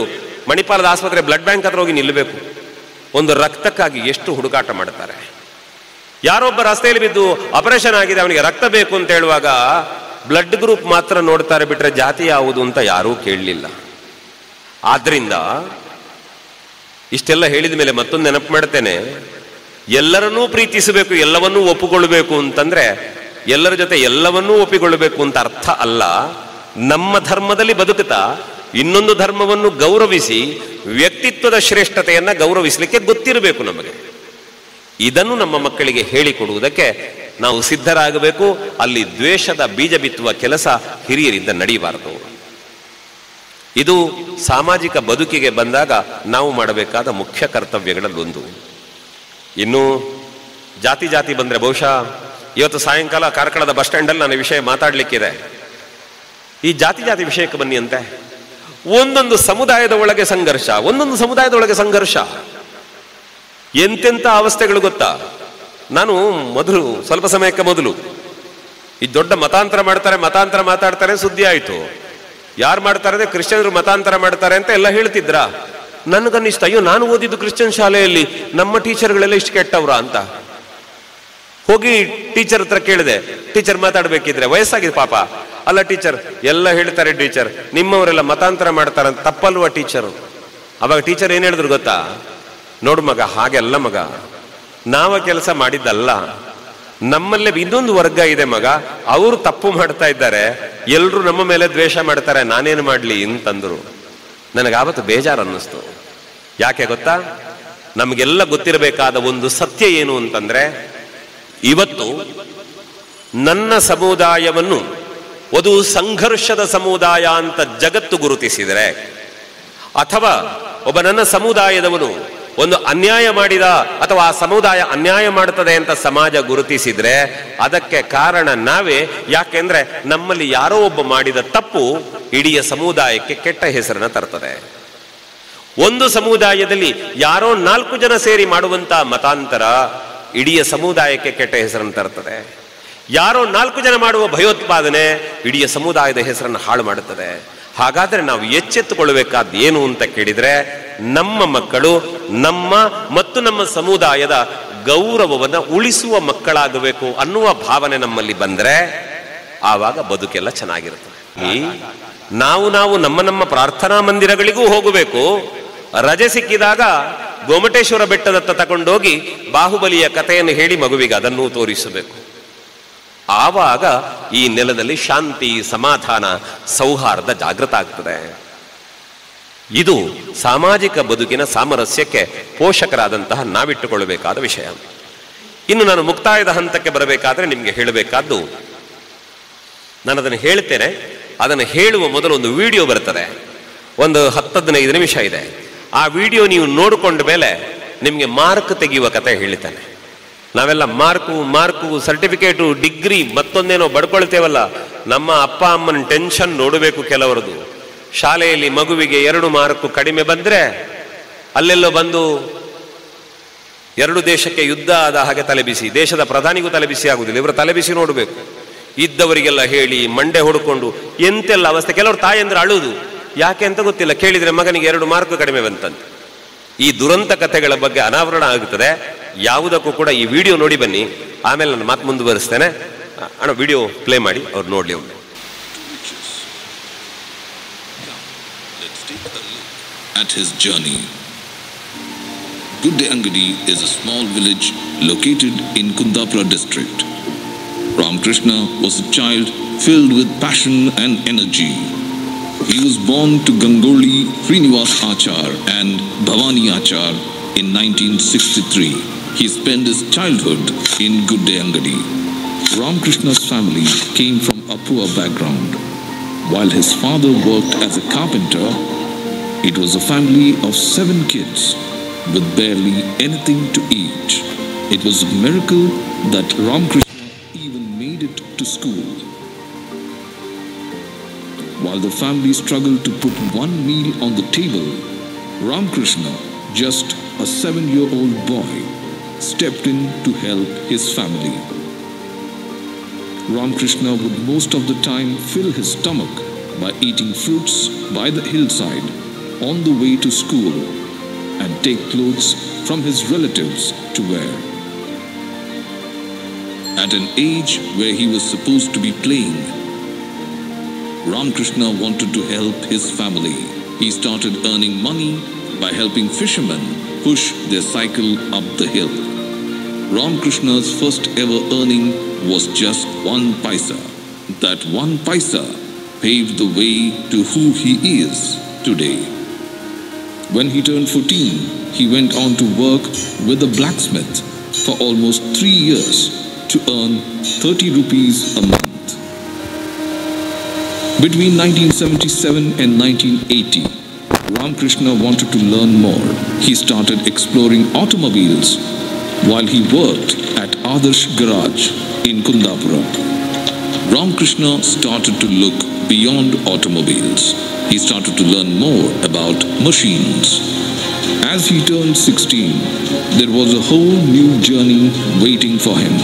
ಮಣಿಪಾಲದ ಆಸ್ಪತ್ರೆ ಬ್ಲಡ್ ಬ್ಯಾಂಕ್ ಹತ್ರ ಹೋಗಿ ನಿಲ್ಲಬೇಕು. ಒಂದು ರಕ್ತಕ್ಕಾಗಿ ಎಷ್ಟು ಹುಡುಕಾಟ ಮಾಡ್ತಾರೆ. ಯಾರೊಬ್ಬ ರಸ್ತೆಯಲ್ಲಿ ಬಿದ್ದು ಆಪರೇಷನ್ ಆಗಿದೆ, ಅವನಿಗೆ ರಕ್ತ ಬೇಕು ಅಂತ ಹೇಳುವಾಗ ಬ್ಲಡ್ ಗ್ರೂಪ್ ಮಾತ್ರ ನೋಡ್ತಾರೆ, ಬಿಟ್ರೆ ಜಾತಿ ಯಾವುದು ಅಂತ ಯಾರೂ ಕೇಳಲಿಲ್ಲ. ಆದ್ರಿಂದ ಇಷ್ಟೆಲ್ಲ ಹೇಳಿದ ಮೇಲೆ ಮತ್ತೊಂದು ನೆನಪು ಮಾಡ್ತೇನೆ, ಎಲ್ಲರನ್ನೂ ಪ್ರೀತಿಸಬೇಕು, ಎಲ್ಲವನ್ನೂ ಒಪ್ಪಿಕೊಳ್ಳಬೇಕು ಅಂತಂದ್ರೆ ಎಲ್ಲರ ಜೊತೆ ಎಲ್ಲವನ್ನೂ ಒಪ್ಪಿಕೊಳ್ಳಬೇಕು ಅಂತ ಅರ್ಥ ಅಲ್ಲ. ನಮ್ಮ ಧರ್ಮದಲ್ಲಿ ಬದುಕುತ್ತಾ ಇನ್ನೊಂದು ಧರ್ಮವನ್ನು ಗೌರವಿಸಿ ವ್ಯಕ್ತಿತ್ವದ ಶ್ರೇಷ್ಠತೆಯನ್ನ ಗೌರವಿಸಲಿಕ್ಕೆ ಗೊತ್ತಿರಬೇಕು ನಮಗೆ. ಇದನ್ನು ನಮ್ಮ ಮಕ್ಕಳಿಗೆ ಹೇಳಿಕೊಡುವುದಕ್ಕೆ ನಾವು ಸಿದ್ಧರಾಗಬೇಕು. ಅಲ್ಲಿ ದ್ವೇಷದ ಬೀಜ ಬಿತ್ತುವ ಕೆಲಸ ಹಿರಿಯರಿಂದ ನಡೆಯಬಾರದು. ಇದು ಸಾಮಾಜಿಕ ಬದುಕಿಗೆ ಬಂದಾಗ ನಾವು ಮಾಡಬೇಕಾದ ಮುಖ್ಯ ಕರ್ತವ್ಯಗಳಲ್ಲೊಂದು. ಇನ್ನು ಜಾತಿ ಬಂದ್ರೆ ಬಹುಶಃ ಇವತ್ತು ಸಾಯಂಕಾಲ ಕಾರ್ಕಳದ ಬಸ್ ಸ್ಟ್ಯಾಂಡಲ್ಲಿ ನನ್ನ ವಿಷಯ ಮಾತಾಡ್ಲಿಕ್ಕಿದೆ. ಈ ಜಾತಿ ವಿಷಯಕ್ಕೆ ಬನ್ನಿ ಅಂತೆ. ಒಂದೊಂದು ಸಮುದಾಯದ ಒಳಗೆ ಸಂಘರ್ಷ, ಒಂದೊಂದು ಸಮುದಾಯದ ಒಳಗೆ ಸಂಘರ್ಷ. ಎಂತೆಂಥ ಅವಸ್ಥೆಗಳು ಗೊತ್ತಾ? ನಾನು ಸ್ವಲ್ಪ ಸಮಯಕ್ಕೆ ಮೊದಲು ಈ ದೊಡ್ಡ ಮತಾಂತರ ಮಾತಾಡ್ತಾರೆ ಸುದ್ದಿ ಆಯ್ತು. ಯಾರು ಮಾಡ್ತಾರೆ ಅಂದ್ರೆ ಕ್ರಿಶ್ಚಿಯನ್ರು ಮತಾಂತರ ಮಾಡ್ತಾರೆ ಅಂತ ಎಲ್ಲ ಹೇಳ್ತಿದ್ರ. ನನಗನ್ನಿಸ್ತ, ಅಯ್ಯೋ ನಾನು ಓದಿದ್ದು ಕ್ರಿಶ್ಚಿಯನ್ ಶಾಲೆಯಲ್ಲಿ, ನಮ್ಮ ಟೀಚರ್ಗಳೆಲ್ಲ ಇಷ್ಟು ಕೆಟ್ಟವ್ರ ಅಂತ. ಹೋಗಿ ಟೀಚರ್ ಹತ್ರ ಕೇಳಿದೆ, ಟೀಚರ್ ಮಾತಾಡ್ಬೇಕಿದ್ರೆ, ವಯಸ್ಸಾಗಿದೆ ಪಾಪ. ಅಲ್ಲ ಟೀಚರ್, ಎಲ್ಲ ಹೇಳ್ತಾರೆ ಟೀಚರ್, ನಿಮ್ಮವರೆಲ್ಲ ಮತಾಂತರ ಮಾಡ್ತಾರಂತ, ತಪ್ಪಲ್ವ ಟೀಚರ್? ಅವಾಗ ಟೀಚರ್ ಏನ್ ಹೇಳಿದ್ರು ಗೊತ್ತಾ? ನೋಡು ಮಗ, ಹಾಗೆಲ್ಲ ಮಗ, ನಾವ ಕೆಲಸ ಮಾಡಿದ್ದಲ್ಲ, ನಮ್ಮಲ್ಲೇ ಇನ್ನೊಂದು ವರ್ಗ ಇದೆ ಮಗ, ಅವರು ತಪ್ಪು ಮಾಡ್ತಾ ಇದ್ದಾರೆ, ಎಲ್ರು ನಮ್ಮ ಮೇಲೆ ದ್ವೇಷ ಮಾಡ್ತಾರೆ, ನಾನೇನು ಮಾಡ್ಲಿ ಅಂತಂದ್ರು. ನನಗಾವತ್ತು ಬೇಜಾರು ಅನ್ನಿಸ್ತು. ಯಾಕೆ ಗೊತ್ತಾ? ನಮಗೆಲ್ಲ ಗೊತ್ತಿರಬೇಕಾದ ಒಂದು ಸತ್ಯ ಏನು ಅಂತಂದ್ರೆ, ಇವತ್ತು ನನ್ನ ಸಮುದಾಯವನ್ನು ಒಂದು ಸಂಘರ್ಷದ ಸಮುದಾಯ ಅಂತ ಜಗತ್ತು ಗುರುತಿಸಿದರೆ, ಅಥವಾ ಒಬ್ಬ ನನ್ನ ಸಮುದಾಯದವನು ಒಂದು ಅನ್ಯಾಯ ಮಾಡಿದ ಅಥವಾ ಆ ಸಮುದಾಯ ಅನ್ಯಾಯ ಮಾಡುತ್ತದೆ ಅಂತ ಸಮಾಜ ಗುರುತಿಸಿದ್ರೆ ಅದಕ್ಕೆ ಕಾರಣ ನಾವೇ. ಯಾಕೆಂದ್ರೆ ನಮ್ಮಲ್ಲಿ ಯಾರೋ ಒಬ್ಬ ಮಾಡಿದ ತಪ್ಪು ಇಡೀ ಸಮುದಾಯಕ್ಕೆ ಕೆಟ್ಟ ಹೆಸರನ್ನ ತರ್ತದೆ. ಒಂದು ಸಮುದಾಯದಲ್ಲಿ ಯಾರೋ 4 ಜನ ಸೇರಿ ಮಾಡುವಂತ ಮತಾಂತರ ಇಡೀ ಸಮುದಾಯಕ್ಕೆ ಕೆಟ್ಟ ಹೆಸರನ್ನು ತರ್ತದೆ. ಯಾರೋ 4 ಜನ ಮಾಡುವ ಭಯೋತ್ಪಾದನೆ ಇಡೀ ಸಮುದಾಯದ ಹೆಸರನ್ನು ಹಾಳು ಮಾಡುತ್ತದೆ. ಹಾಗಾದ್ರೆ ನಾವು ಎಚ್ಚೆತ್ತುಕೊಳ್ಳಬೇಕಾದ ಏನು ಅಂತ ಕೇಳಿದ್ರೆ, ನಮ್ಮ ಮಕ್ಕಳು ನಮ್ಮ ಮತ್ತು ನಮ್ಮ ಸಮುದಾಯದ ಗೌರವವನ್ನು ಉಳಿಸುವ ಮಕ್ಕಳಾಗಬೇಕು ಅನ್ನುವ ಭಾವನೆ ನಮ್ಮಲ್ಲಿ ಬಂದ್ರೆ ಆವಾಗ ಬದುಕೆಲ್ಲ ಚೆನ್ನಾಗಿರುತ್ತೆ. ನಾವು ನಮ್ಮ ಪ್ರಾರ್ಥನಾ ಮಂದಿರಗಳಿಗೂ ಹೋಗಬೇಕು. ರಜೆ ಸಿಕ್ಕಿದಾಗ ಗೋಮಟೇಶ್ವರ ಬೆಟ್ಟದತ್ತ ತಗೊಂಡೋಗಿ ಬಾಹುಬಲಿಯ ಕಥೆಯನ್ನು ಹೇಳಿ ಮಗುವಿಗೆ ಅದನ್ನು ತೋರಿಸಬೇಕು. ಆವಾಗ ಈ ನೆಲದಲ್ಲಿ ಶಾಂತಿ, ಸಮಾಧಾನ, ಸೌಹಾರ್ದ ಜಾಗೃತ ಆಗ್ತದೆ. ಇದು ಸಾಮಾಜಿಕ ಬದುಕಿನ ಸಾಮರಸ್ಯಕ್ಕೆ ಪೋಷಕರಾದಂತಹ ನಾವಿಟ್ಟುಕೊಳ್ಳಬೇಕಾದ ವಿಷಯ. ಇನ್ನು ನಾನು ಮುಕ್ತಾಯದ ಹಂತಕ್ಕೆ ಬರಬೇಕಾದ್ರೆ ನಿಮಗೆ ಹೇಳಬೇಕಾದ್ದು, ನಾನು ಅದನ್ನು ಹೇಳ್ತೇನೆ, ಅದನ್ನು ಹೇಳುವ ಮೊದಲು ಒಂದು ವಿಡಿಯೋ ಬರ್ತದೆ, ಒಂದು 10-15 ನಿಮಿಷ ಇದೆ. ಆ ವಿಡಿಯೋ ನೀವು ನೋಡಿಕೊಂಡ ಮೇಲೆ ನಿಮಗೆ ಮಾರ್ಕ್ ತೆಗೆಯುವ ಕತೆ ಹೇಳ್ತೇನೆ. ನಾವೆಲ್ಲ ಮಾರ್ಕು ಸರ್ಟಿಫಿಕೇಟು ಡಿಗ್ರಿ ಮತ್ತೊಂದೇನೋ ಬಡ್ಕೊಳ್ತೇವಲ್ಲ, ನಮ್ಮ ಅಪ್ಪ ಅಮ್ಮನ ಟೆನ್ಷನ್ ನೋಡಬೇಕು ಕೆಲವರದು. ಶಾಲೆಯಲ್ಲಿ ಮಗುವಿಗೆ 2 ಮಾರ್ಕು ಕಡಿಮೆ ಬಂದರೆ ಅಲ್ಲೆಲ್ಲೋ ಬಂದು 2 ದೇಶಕ್ಕೆ ಯುದ್ಧ ಆದ ಹಾಗೆ ತಲೆಬಿಸಿ, ದೇಶದ ಪ್ರಧಾನಿಗೂ ತಲೆಬಿಸಿ ಆಗುವುದಿಲ್ಲ, ಇವರ ತಲೆಬಿಸಿ ನೋಡಬೇಕು. ಇದ್ದವರಿಗೆಲ್ಲ ಹೇಳಿ ಮಂಡೆ ಹೊಡ್ಕೊಂಡು ಎಂತೆಲ್ಲ ಅವಸ್ಥೆ. ಕೆಲವರು ತಾಯಂದ್ರೆ ಅಳುವುದು, ಯಾಕೆ ಅಂತ ಗೊತ್ತಿಲ್ಲ, ಕೇಳಿದರೆ ಮಗನಿಗೆ 2 ಮಾರ್ಕ್ ಕಡಿಮೆ ಬಂತಂತೆ. ಈ ದುರಂತ ಕಥೆಗಳ ಬಗ್ಗೆ ಅನಾವರಣ ಆಗುತ್ತದೆ. ಯಾವುದಕ್ಕೂ ಕೂಡ ಈ ವಿಡಿಯೋ ನೋಡಿ ಬನ್ನಿ, ಆಮೇಲೆ ನಾನು ಮಾತು ಮುಂದುವರಿಸ್ತೇನೆ. ಅಣ್ಣ ವಿಡಿಯೋ ಪ್ಲೇ ಮಾಡಿ, ಅವ್ರು ನೋಡ್ಲಿ ಒಮ್ಮೆ. At his journey, Gudde Angadi is a small village located in Kundapura district. Ramakrishna was a child filled with passion and energy. He was born to Gangoli Srinivas Achar and Bhavani Achar in 1963. He spent his childhood in Gudde Angadi. Ramakrishna's family came from a poor background. While his father worked as a carpenter, it was a family of 7 kids with barely anything to eat. It was a miracle that Ramakrishna even made it to school. While the family struggled to put one meal on the table, Ramakrishna, just a 7-year-old boy, stepped in to help his family. Ramakrishna would most of the time fill his stomach by eating fruits by the hillside on the way to school and take clothes from his relatives to wear. At an age where he was supposed to be playing, Ramakrishna wanted to help his family. He started earning money by helping fishermen push their cycle up the hill. Ramakrishna's first ever earning was just 1 paisa. That 1 paisa paved the way to who he is today. When he turned 14, he went on to work with a blacksmith for almost 3 years to earn 30 rupees a month. Between 1977 and 1980, Ramakrishna wanted to learn more. He started exploring automobiles while he worked at Adarsh Garage in Kundapura. Ramakrishna started to look beyond automobiles. He started to learn more about machines. As he turned 16, there was a whole new journey waiting for him.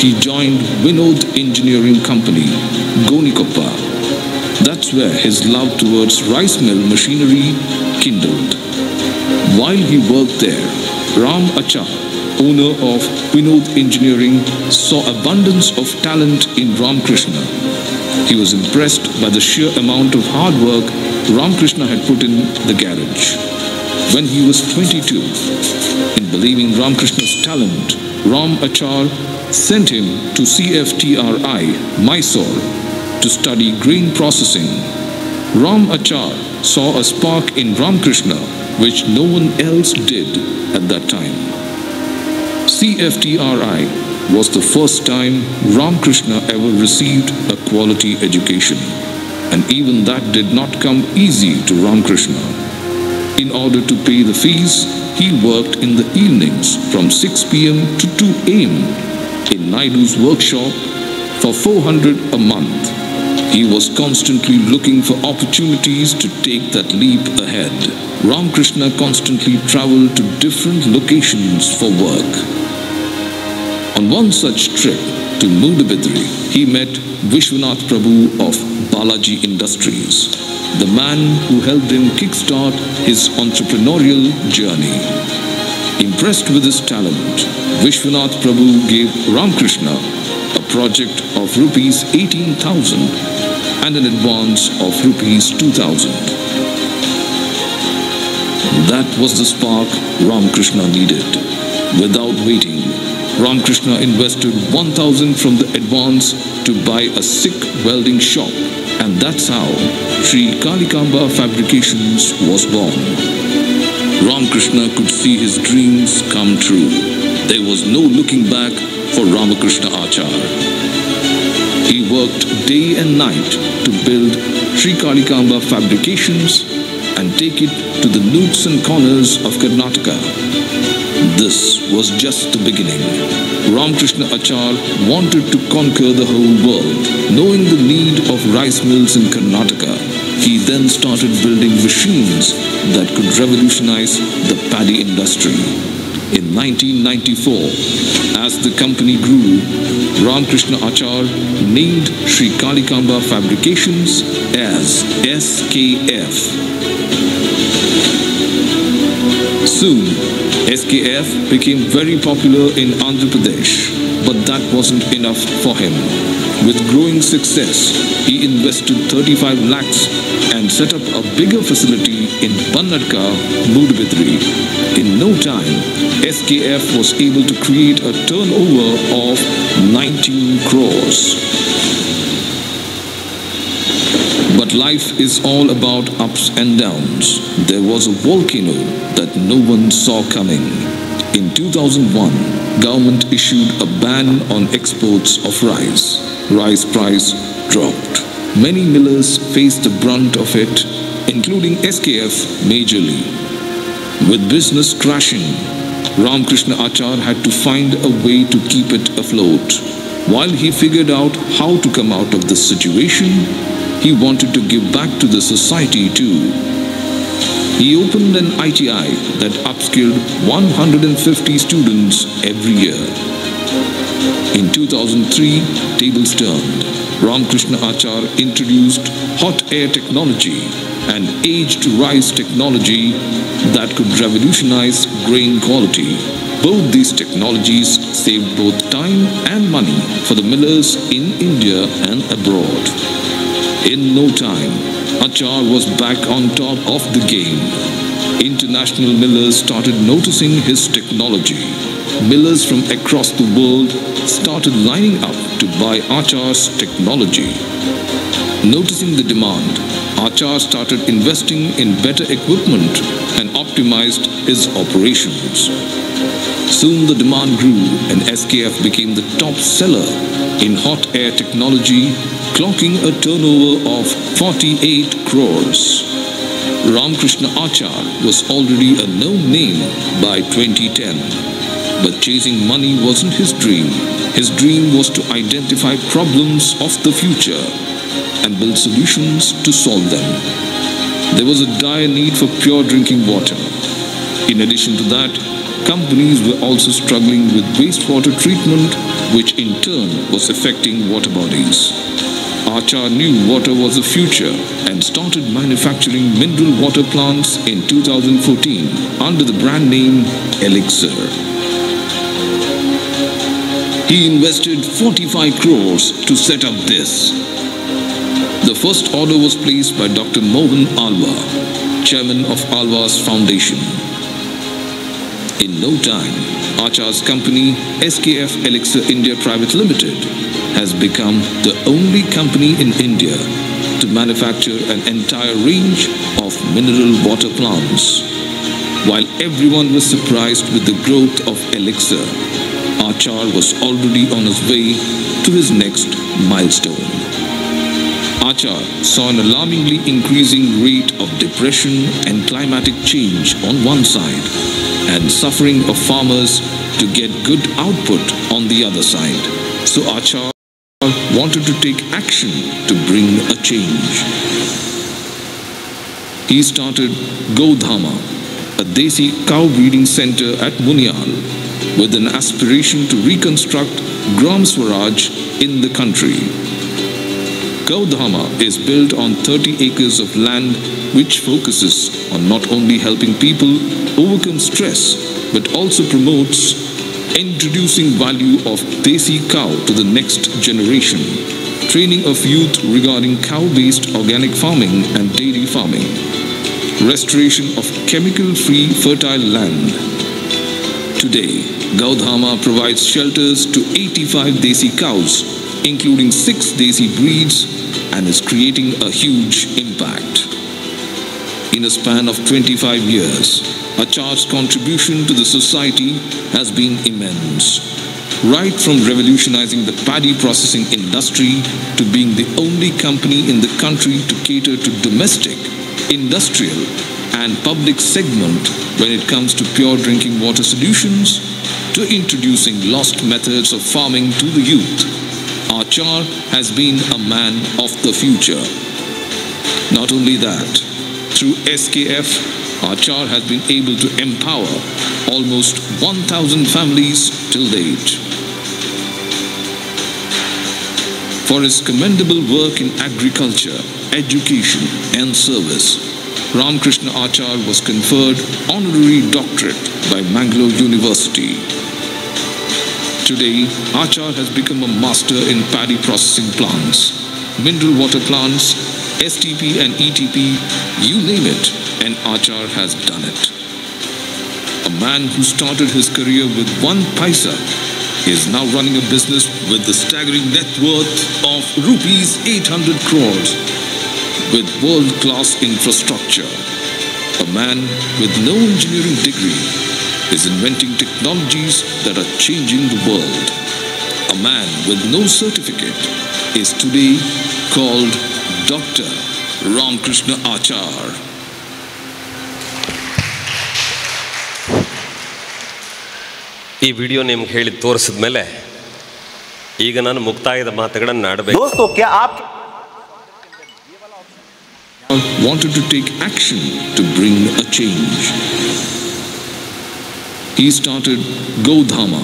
He joined Vinod Engineering Company, Gonikoppa. That's where his love towards rice mill machinery kindled. While he worked there, Ram Achar, owner of Vinod Engineering, saw abundance of talent in Ramakrishna. He was impressed by the sheer amount of hard work Ramakrishna had put in the garage. When he was 22, in believing Ramakrishna's talent, Ram Achar sent him to CFTRI, Mysore, to study grain processing. Ram Achar saw a spark in Ramakrishna which no one else did at that time. CFTRI was the first time Ramakrishna ever received a quality education, and even that did not come easy to Ramakrishna. In order to pay the fees, he worked in the evenings from 6 p.m. to 2 a.m. in Naidu's workshop for 400 a month. He was constantly looking for opportunities to take that leap ahead. Ramakrishna constantly traveled to different locations for work. On one such trip to Mundabidri, he met Vishwanath Prabhu of Balaji Industries, the man who helped him kickstart his entrepreneurial journey. Impressed with his talent, Vishwanath Prabhu gave Ramakrishna a project of rupees 18,000 and an advance of rupees 2,000. That was the spark Ramakrishna needed. Without waiting, Ramakrishna invested 1,000 from the advance to buy a Sikh welding shop And that's how Sri Kalikamba Fabrications was born. Ramakrishna could see his dreams come true. There was no looking back for Ramakrishna Achar. He worked day and night to build Sri Kalikamba Fabrications and take it to the nooks and corners of Karnataka. This was just the beginning. Ramakrishna Achar wanted to conquer the whole world. Knowing the need of rice mills in Karnataka, he then started building machines that could revolutionize the paddy industry. In 1994, as the company grew, Ramakrishna Achar named Sri Kalikamba Fabrications as SKF. Soon, SKF became very popular in Andhra Pradesh, but that wasn't enough for him. With growing success, he invested 35 lakhs and set up a bigger facility in Pannadka, Mudbidri. In no time, SKF was able to create a turnover of 19 crores. But life is all about ups and downs. There was a volcano that no one saw coming. In 2001, government issued a ban on exports of rice. Rice price dropped. Many millers faced the brunt of it, including SKF majorly. With business crashing, Ramakrishna Achar had to find a way to keep it afloat. While he figured out how to come out of this situation, he wanted to give back to the society too. He opened an ITI that upskilled 150 students every year. In 2003, tables turned. Ramakrishna Achar introduced hot air technology and aged rice technology that could revolutionize grain quality. Both these technologies saved both time and money for the millers in India and abroad. In no time, Achar was back on top of the game. International millers started noticing his technology. Millers from across the world started lining up to buy Achar's technology. Noticing the demand, Achar started investing in better equipment and optimized his operations. Soon the demand grew and SKF became the top seller in hot air technology, clocking a turnover of 48 crores. Ramakrishna Achar was already a known name by 2010. But chasing money wasn't his dream. His dream was to identify problems of the future and build solutions to solve them. There was a dire need for pure drinking water. In addition to that, companies were also struggling with wastewater treatment, which in turn was affecting water bodies. Achar knew water was the future and started manufacturing mineral water plants in 2014 under the brand name Elixir. He invested 45 crores to set up this. The first order was placed by Dr. Mohan Alva, chairman of Alva's foundation. In no time, Achar's company, SKF Elixir India Private Limited, has become the only company in India to manufacture an entire range of mineral water plants. While everyone was surprised with the growth of Elixir, Achar was already on his way to his next milestone. Achar saw an alarmingly increasing rate of depression and climatic change on one side, and suffering of farmers to get good output on the other side. So Achar wanted to take action to bring a change. He started Godhama, a Desi cow breeding center at Munial, with an aspiration to reconstruct Gram Swaraj in the country. Godhama is built on 30 acres of land, which focuses on not only helping people overcome stress, but also promotes introducing value of Desi cow to the next generation, training of youth regarding cow-based organic farming and dairy farming, restoration of chemical-free fertile land. Today, Godhama provides shelters to 85 Desi cows, including 6 Desi breeds and is creating a huge impact. In a span of 25 years, Achar's contribution to the society has been immense. Right from revolutionizing the paddy processing industry to being the only company in the country to cater to domestic, industrial and public segment when it comes to pure drinking water solutions, to introducing lost methods of farming to the youth, Achar has been a man of the future. Not only that, through SKF, Achar has been able to empower almost 1,000 families till date. For his commendable work in agriculture, education and service, Ramkrishna Achar was conferred honorary doctorate by Mangalore University. Today, Achar has become a master in paddy processing plants, mineral water plants, STP and ETP, you name it, and Achar has done it. A man who started his career with 1 paisa is now running a business with the staggering net worth of rupees 800 crores with world-class infrastructure. A man with no engineering degree is inventing technologies that are changing the world. A man with no certificate is today called Dr. Ramkrishna Achar. ಈ video ನಿಮ್ಗೆ ಹೇಳಿ ತೋರಿಸಿದ ಮೇಲೆ ಈಗ ನಾನು ಮುಕ್ತಾಯದ ಮಾತುಗಳನ್ನು ಆಡಬೇಕು. दोस्तों क्या आप wanted to take action to bring a change. He started Godhama,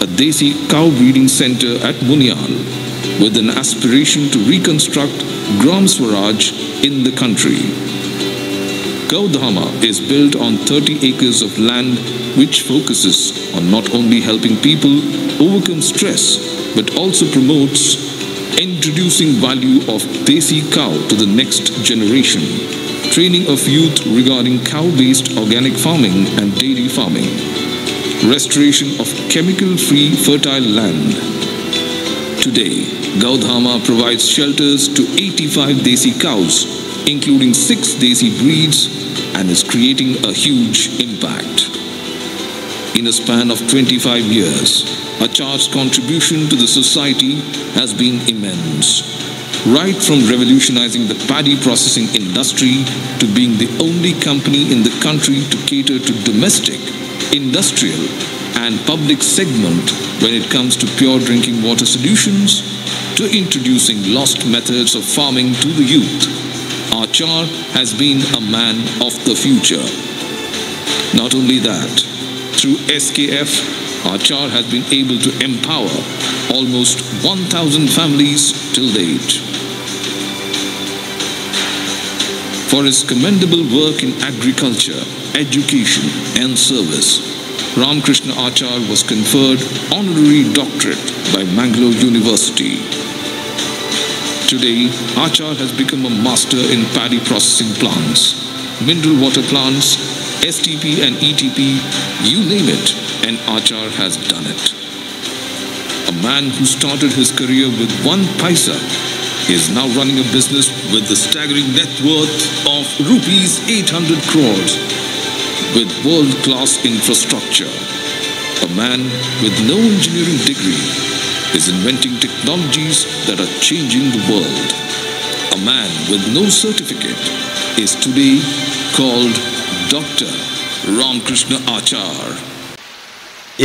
a Desi cow breeding center at Munial, with an aspiration to reconstruct Gram Swaraj in the country. Godhama is built on 30 acres of land which focuses on not only helping people overcome stress but also promotes introducing value of Desi cow to the next generation, training of youth regarding cow-based organic farming and dairy farming, restoration of chemical-free fertile land. Today, Godhama provides shelters to 85 Desi cows, including 6 Desi breeds, and is creating a huge impact. In a span of 25 years, Achar's contribution to the society has been immense. Right from revolutionizing the paddy processing industry to being the only company in the country to cater to domestic, industrial and public segment when it comes to pure drinking water solutions, to introducing lost methods of farming to the youth, Achar has been a man of the future. Not only that, through SKF, Achar has been able to empower almost 1,000 families till date. For his commendable work in agriculture, education and service, Ramkrishna Achar was conferred honorary doctorate by Mangalore University. Today, Achar has become a master in paddy processing plants, mineral water plants, STP and ETP, you name it, and Achar has done it. A man who started his career with 1 paisa is now running a business with the staggering net worth of rupees 800 crores with world-class infrastructure. A man with no engineering degree is inventing technologies that are changing the world. A man with no certificate is today called Dr. Ramkrishna Achar.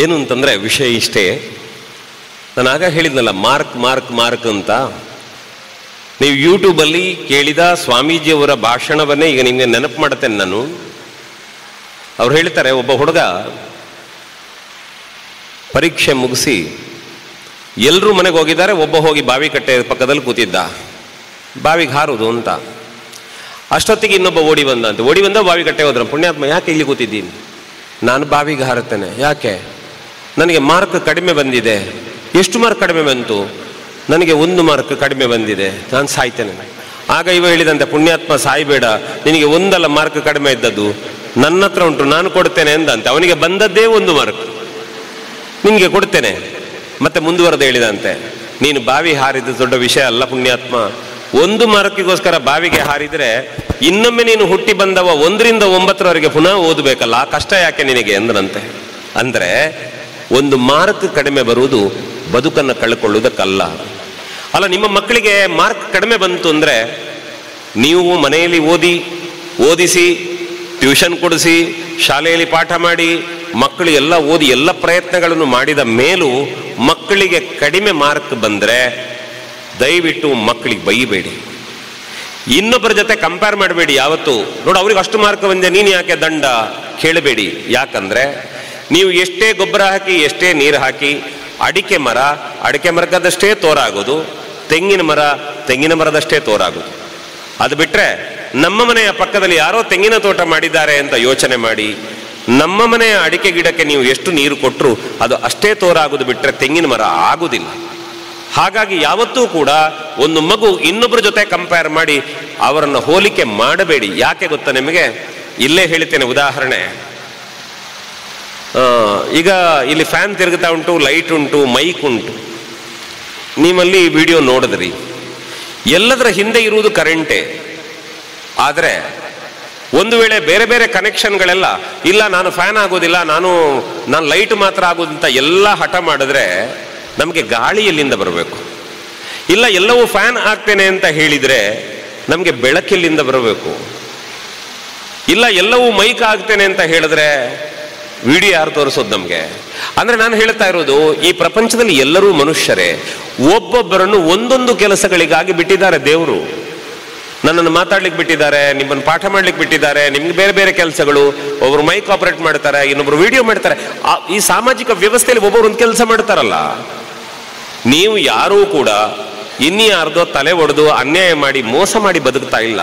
ಏನು ಅಂತಂದರೆ ವಿಷಯ ಇಷ್ಟೇ. ನಾನು ಆಗ ಹೇಳಿದ್ನಲ್ಲ mark ಅಂತ. ನೀವು ಯೂಟ್ಯೂಬಲ್ಲಿ ಕೇಳಿದ ಸ್ವಾಮೀಜಿಯವರ ಭಾಷಣವನ್ನೇ ಈಗ ನಿಮಗೆ ನೆನಪು ಮಾಡ್ತೇನೆ ನಾನು. ಅವ್ರು ಹೇಳ್ತಾರೆ, ಒಬ್ಬ ಹುಡುಗ ಪರೀಕ್ಷೆ ಮುಗಿಸಿ ಎಲ್ಲರೂ ಮನೆಗೆ ಹೋಗಿದ್ದಾರೆ, ಒಬ್ಬ ಹೋಗಿ ಬಾವಿ ಕಟ್ಟೆ ಪಕ್ಕದಲ್ಲಿ ಕೂತಿದ್ದ, ಬಾವಿಗೆ ಹಾರೋದು ಅಂತ. ಅಷ್ಟೊತ್ತಿಗೆ ಇನ್ನೊಬ್ಬ ಓಡಿ ಬಂದ ಬಾವಿ ಕಟ್ಟೆ ಹೋದ್ರ. ಪುಣ್ಯಾತ್ಮ, ಯಾಕೆ ಇಲ್ಲಿ ಕೂತಿದ್ದೀನಿ? ನಾನು ಬಾವಿಗೆ ಹಾರುತ್ತೇನೆ. ಯಾಕೆ? ನನಗೆ ಮಾರ್ಕ್ ಕಡಿಮೆ ಬಂದಿದೆ. ಎಷ್ಟು ಮಾರ್ಕ್ ಕಡಿಮೆ ಬಂತು? ನನಗೆ 1 ಮಾರ್ಕ್ ಕಡಿಮೆ ಬಂದಿದೆ, ನಾನು ಸಾಯ್ತೇನೆ. ಆಗ ಇವ ಹೇಳಿದಂತೆ, ಪುಣ್ಯಾತ್ಮ ಸಾಯ್ಬೇಡ, ನಿನಗೆ 1 ಮಾರ್ಕ್ ಕಡಿಮೆ ಇದ್ದದ್ದು ನನ್ನ ಹತ್ರ ಉಂಟು, ನಾನು ಕೊಡ್ತೇನೆ ಎಂದಂತೆ. ಅವನಿಗೆ ಬಂದದ್ದೇ 1 ಮಾರ್ಕ್, ನಿನಗೆ ಕೊಡ್ತೇನೆ. ಮತ್ತೆ ಮುಂದುವರೆದು ಹೇಳಿದಂತೆ, ನೀನು ಬಾವಿ ಹಾರಿದ ದೊಡ್ಡ ವಿಷಯ ಅಲ್ಲ ಪುಣ್ಯಾತ್ಮ, 1 ಮಾರ್ಕಿಗೋಸ್ಕರ ಬಾವಿಗೆ ಹಾರಿದರೆ ಇನ್ನೊಮ್ಮೆ ನೀನು ಹುಟ್ಟಿ ಬಂದವ 1 ರಿಂದ 9ರವರೆಗೆ ಪುನಃ ಓದಬೇಕಲ್ಲ, ಆ ಕಷ್ಟ ಯಾಕೆ ನಿನಗೆ ಎಂದನಂತೆ. ಅಂದರೆ 1 ಮಾರ್ಕ್ ಕಡಿಮೆ ಬರುವುದು ಬದುಕನ್ನು ಕಳ್ಕೊಳ್ಳುವುದಕ್ಕಲ್ಲ. ಅಲ್ಲ, ನಿಮ್ಮ ಮಕ್ಕಳಿಗೆ ಮಾರ್ಕ್ ಕಡಿಮೆ ಬಂತು ಅಂದರೆ ನೀವು ಮನೆಯಲ್ಲಿ ಓದಿಸಿ, ಟ್ಯೂಷನ್ ಕೊಡಿಸಿ, ಶಾಲೆಯಲ್ಲಿ ಪಾಠ ಮಾಡಿ, ಮಕ್ಕಳು ಎಲ್ಲ ಓದಿ ಎಲ್ಲ ಪ್ರಯತ್ನಗಳನ್ನು ಮಾಡಿದ ಮೇಲೂ ಮಕ್ಕಳಿಗೆ ಕಡಿಮೆ ಮಾರ್ಕ್ ಬಂದರೆ ದಯವಿಟ್ಟು ಮಕ್ಕಳಿಗೆ ಬೈಬೇಡಿ. ಇನ್ನೊಬ್ಬರ ಜೊತೆ ಕಂಪೇರ್ ಮಾಡಬೇಡಿ ಯಾವತ್ತು. ನೋಡು, ಅವ್ರಿಗೆ ಅಷ್ಟು ಮಾರ್ಕ್ ಬಂದೆ, ನೀನು ಯಾಕೆ ದಂಡ ಕೇಳಬೇಡಿ. ಯಾಕಂದರೆ ನೀವು ಎಷ್ಟೇ ಗೊಬ್ಬರ ಹಾಕಿ, ಎಷ್ಟೇ ನೀರು ಹಾಕಿ, ಅಡಿಕೆ ಮರಕ್ಕದಷ್ಟೇ ತೋರಾಗೋದು, ತೆಂಗಿನ ಮರದಷ್ಟೇ ತೋರಾಗೋದು. ಅದು ಬಿಟ್ಟರೆ ನಮ್ಮ ಮನೆಯ ಪಕ್ಕದಲ್ಲಿ ಯಾರೋ ತೆಂಗಿನ ತೋಟ ಮಾಡಿದ್ದಾರೆ ಅಂತ ಯೋಚನೆ ಮಾಡಿ, ನಮ್ಮ ಮನೆಯ ಅಡಿಕೆ ಗಿಡಕ್ಕೆ ನೀವು ಎಷ್ಟು ನೀರು ಕೊಟ್ಟರು ಅದು ಅಷ್ಟೇ ತೋರಾಗೋದು ಬಿಟ್ಟರೆ ತೆಂಗಿನ ಮರ ಆಗುವುದಿಲ್ಲ. ಹಾಗಾಗಿ ಯಾವತ್ತೂ ಕೂಡ ಒಂದು ಮಗು ಇನ್ನೊಬ್ಬರ ಜೊತೆ ಕಂಪೇರ್ ಮಾಡಿ ಅವರನ್ನು ಹೋಲಿಕೆ ಮಾಡಬೇಡಿ. ಯಾಕೆ ಗೊತ್ತಾ ನಿಮಗೆ? ಇಲ್ಲೇ ಹೇಳ್ತೇನೆ ಉದಾಹರಣೆ. ಈಗ ಇಲ್ಲಿ ಫ್ಯಾನ್ ತಿರುಗುತ್ತಾ ಉಂಟು, ಲೈಟ್ ಉಂಟು, ಮೈಕ್ ಉಂಟು. ನೀವಲ್ಲಿ ವಿಡಿಯೋ ನೋಡಿದ್ರಿ, ಎಲ್ಲದರ ಹಿಂದೆ ಇರುವುದು ಕರೆಂಟೇ. ಆದರೆ ಒಂದು ವೇಳೆ ಬೇರೆ ಬೇರೆ ಕನೆಕ್ಷನ್ಗಳೆಲ್ಲ ಇಲ್ಲ, ನಾನು ಫ್ಯಾನ್ ಆಗೋದಿಲ್ಲ, ನಾನು ಲೈಟ್ ಮಾತ್ರ ಆಗೋದಂತ ಎಲ್ಲ ಹಠ ಮಾಡಿದ್ರೆ ನಮಗೆ ಗಾಳಿ ಎಲ್ಲಿಂದ ಬರಬೇಕು? ಇಲ್ಲ, ಎಲ್ಲವೂ ಫ್ಯಾನ್ ಆಗ್ತೇನೆ ಅಂತ ಹೇಳಿದರೆ ನಮಗೆ ಬೆಳಕೆಲ್ಲಿಂದ ಬರಬೇಕು? ಇಲ್ಲ, ಎಲ್ಲವೂ ಮೈಕ್ ಆಗ್ತೇನೆ ಅಂತ ಹೇಳಿದ್ರೆ ವಿಡಿಯೋ ಯಾರು ತೋರಿಸೋದು ನಮಗೆ? ಅಂದರೆ ನಾನು ಹೇಳ್ತಾ ಇರೋದು, ಈ ಪ್ರಪಂಚದಲ್ಲಿ ಎಲ್ಲರೂ ಮನುಷ್ಯರೇ. ಒಬ್ಬೊಬ್ಬರನ್ನು ಒಂದೊಂದು ಕೆಲಸಗಳಿಗಾಗಿ ಬಿಟ್ಟಿದ್ದಾರೆ ದೇವರು. ನನ್ನನ್ನು ಮಾತಾಡ್ಲಿಕ್ಕೆ ಬಿಟ್ಟಿದ್ದಾರೆ, ನಿಮ್ಮನ್ನು ಪಾಠ ಮಾಡ್ಲಿಕ್ಕೆ ಬಿಟ್ಟಿದ್ದಾರೆ, ನಿಮ್ಗೆ ಬೇರೆ ಬೇರೆ ಕೆಲಸಗಳು. ಒಬ್ಬರು ಮೈಕ್ ಆಪರೇಟ್ ಮಾಡ್ತಾರೆ, ಇನ್ನೊಬ್ರು ವಿಡಿಯೋ ಮಾಡ್ತಾರೆ. ಈ ಸಾಮಾಜಿಕ ವ್ಯವಸ್ಥೆಯಲ್ಲಿ ಒಬ್ಬರು ಒಂದು ಕೆಲಸ ಮಾಡ್ತಾರಲ್ಲ. ನೀವು ಯಾರೂ ಕೂಡ ಇನ್ಯಾರ್ದೋ ತಲೆ ಒಡೆದು ಅನ್ಯಾಯ ಮಾಡಿ ಮೋಸ ಮಾಡಿ ಬದುಕ್ತಾ ಇಲ್ಲ.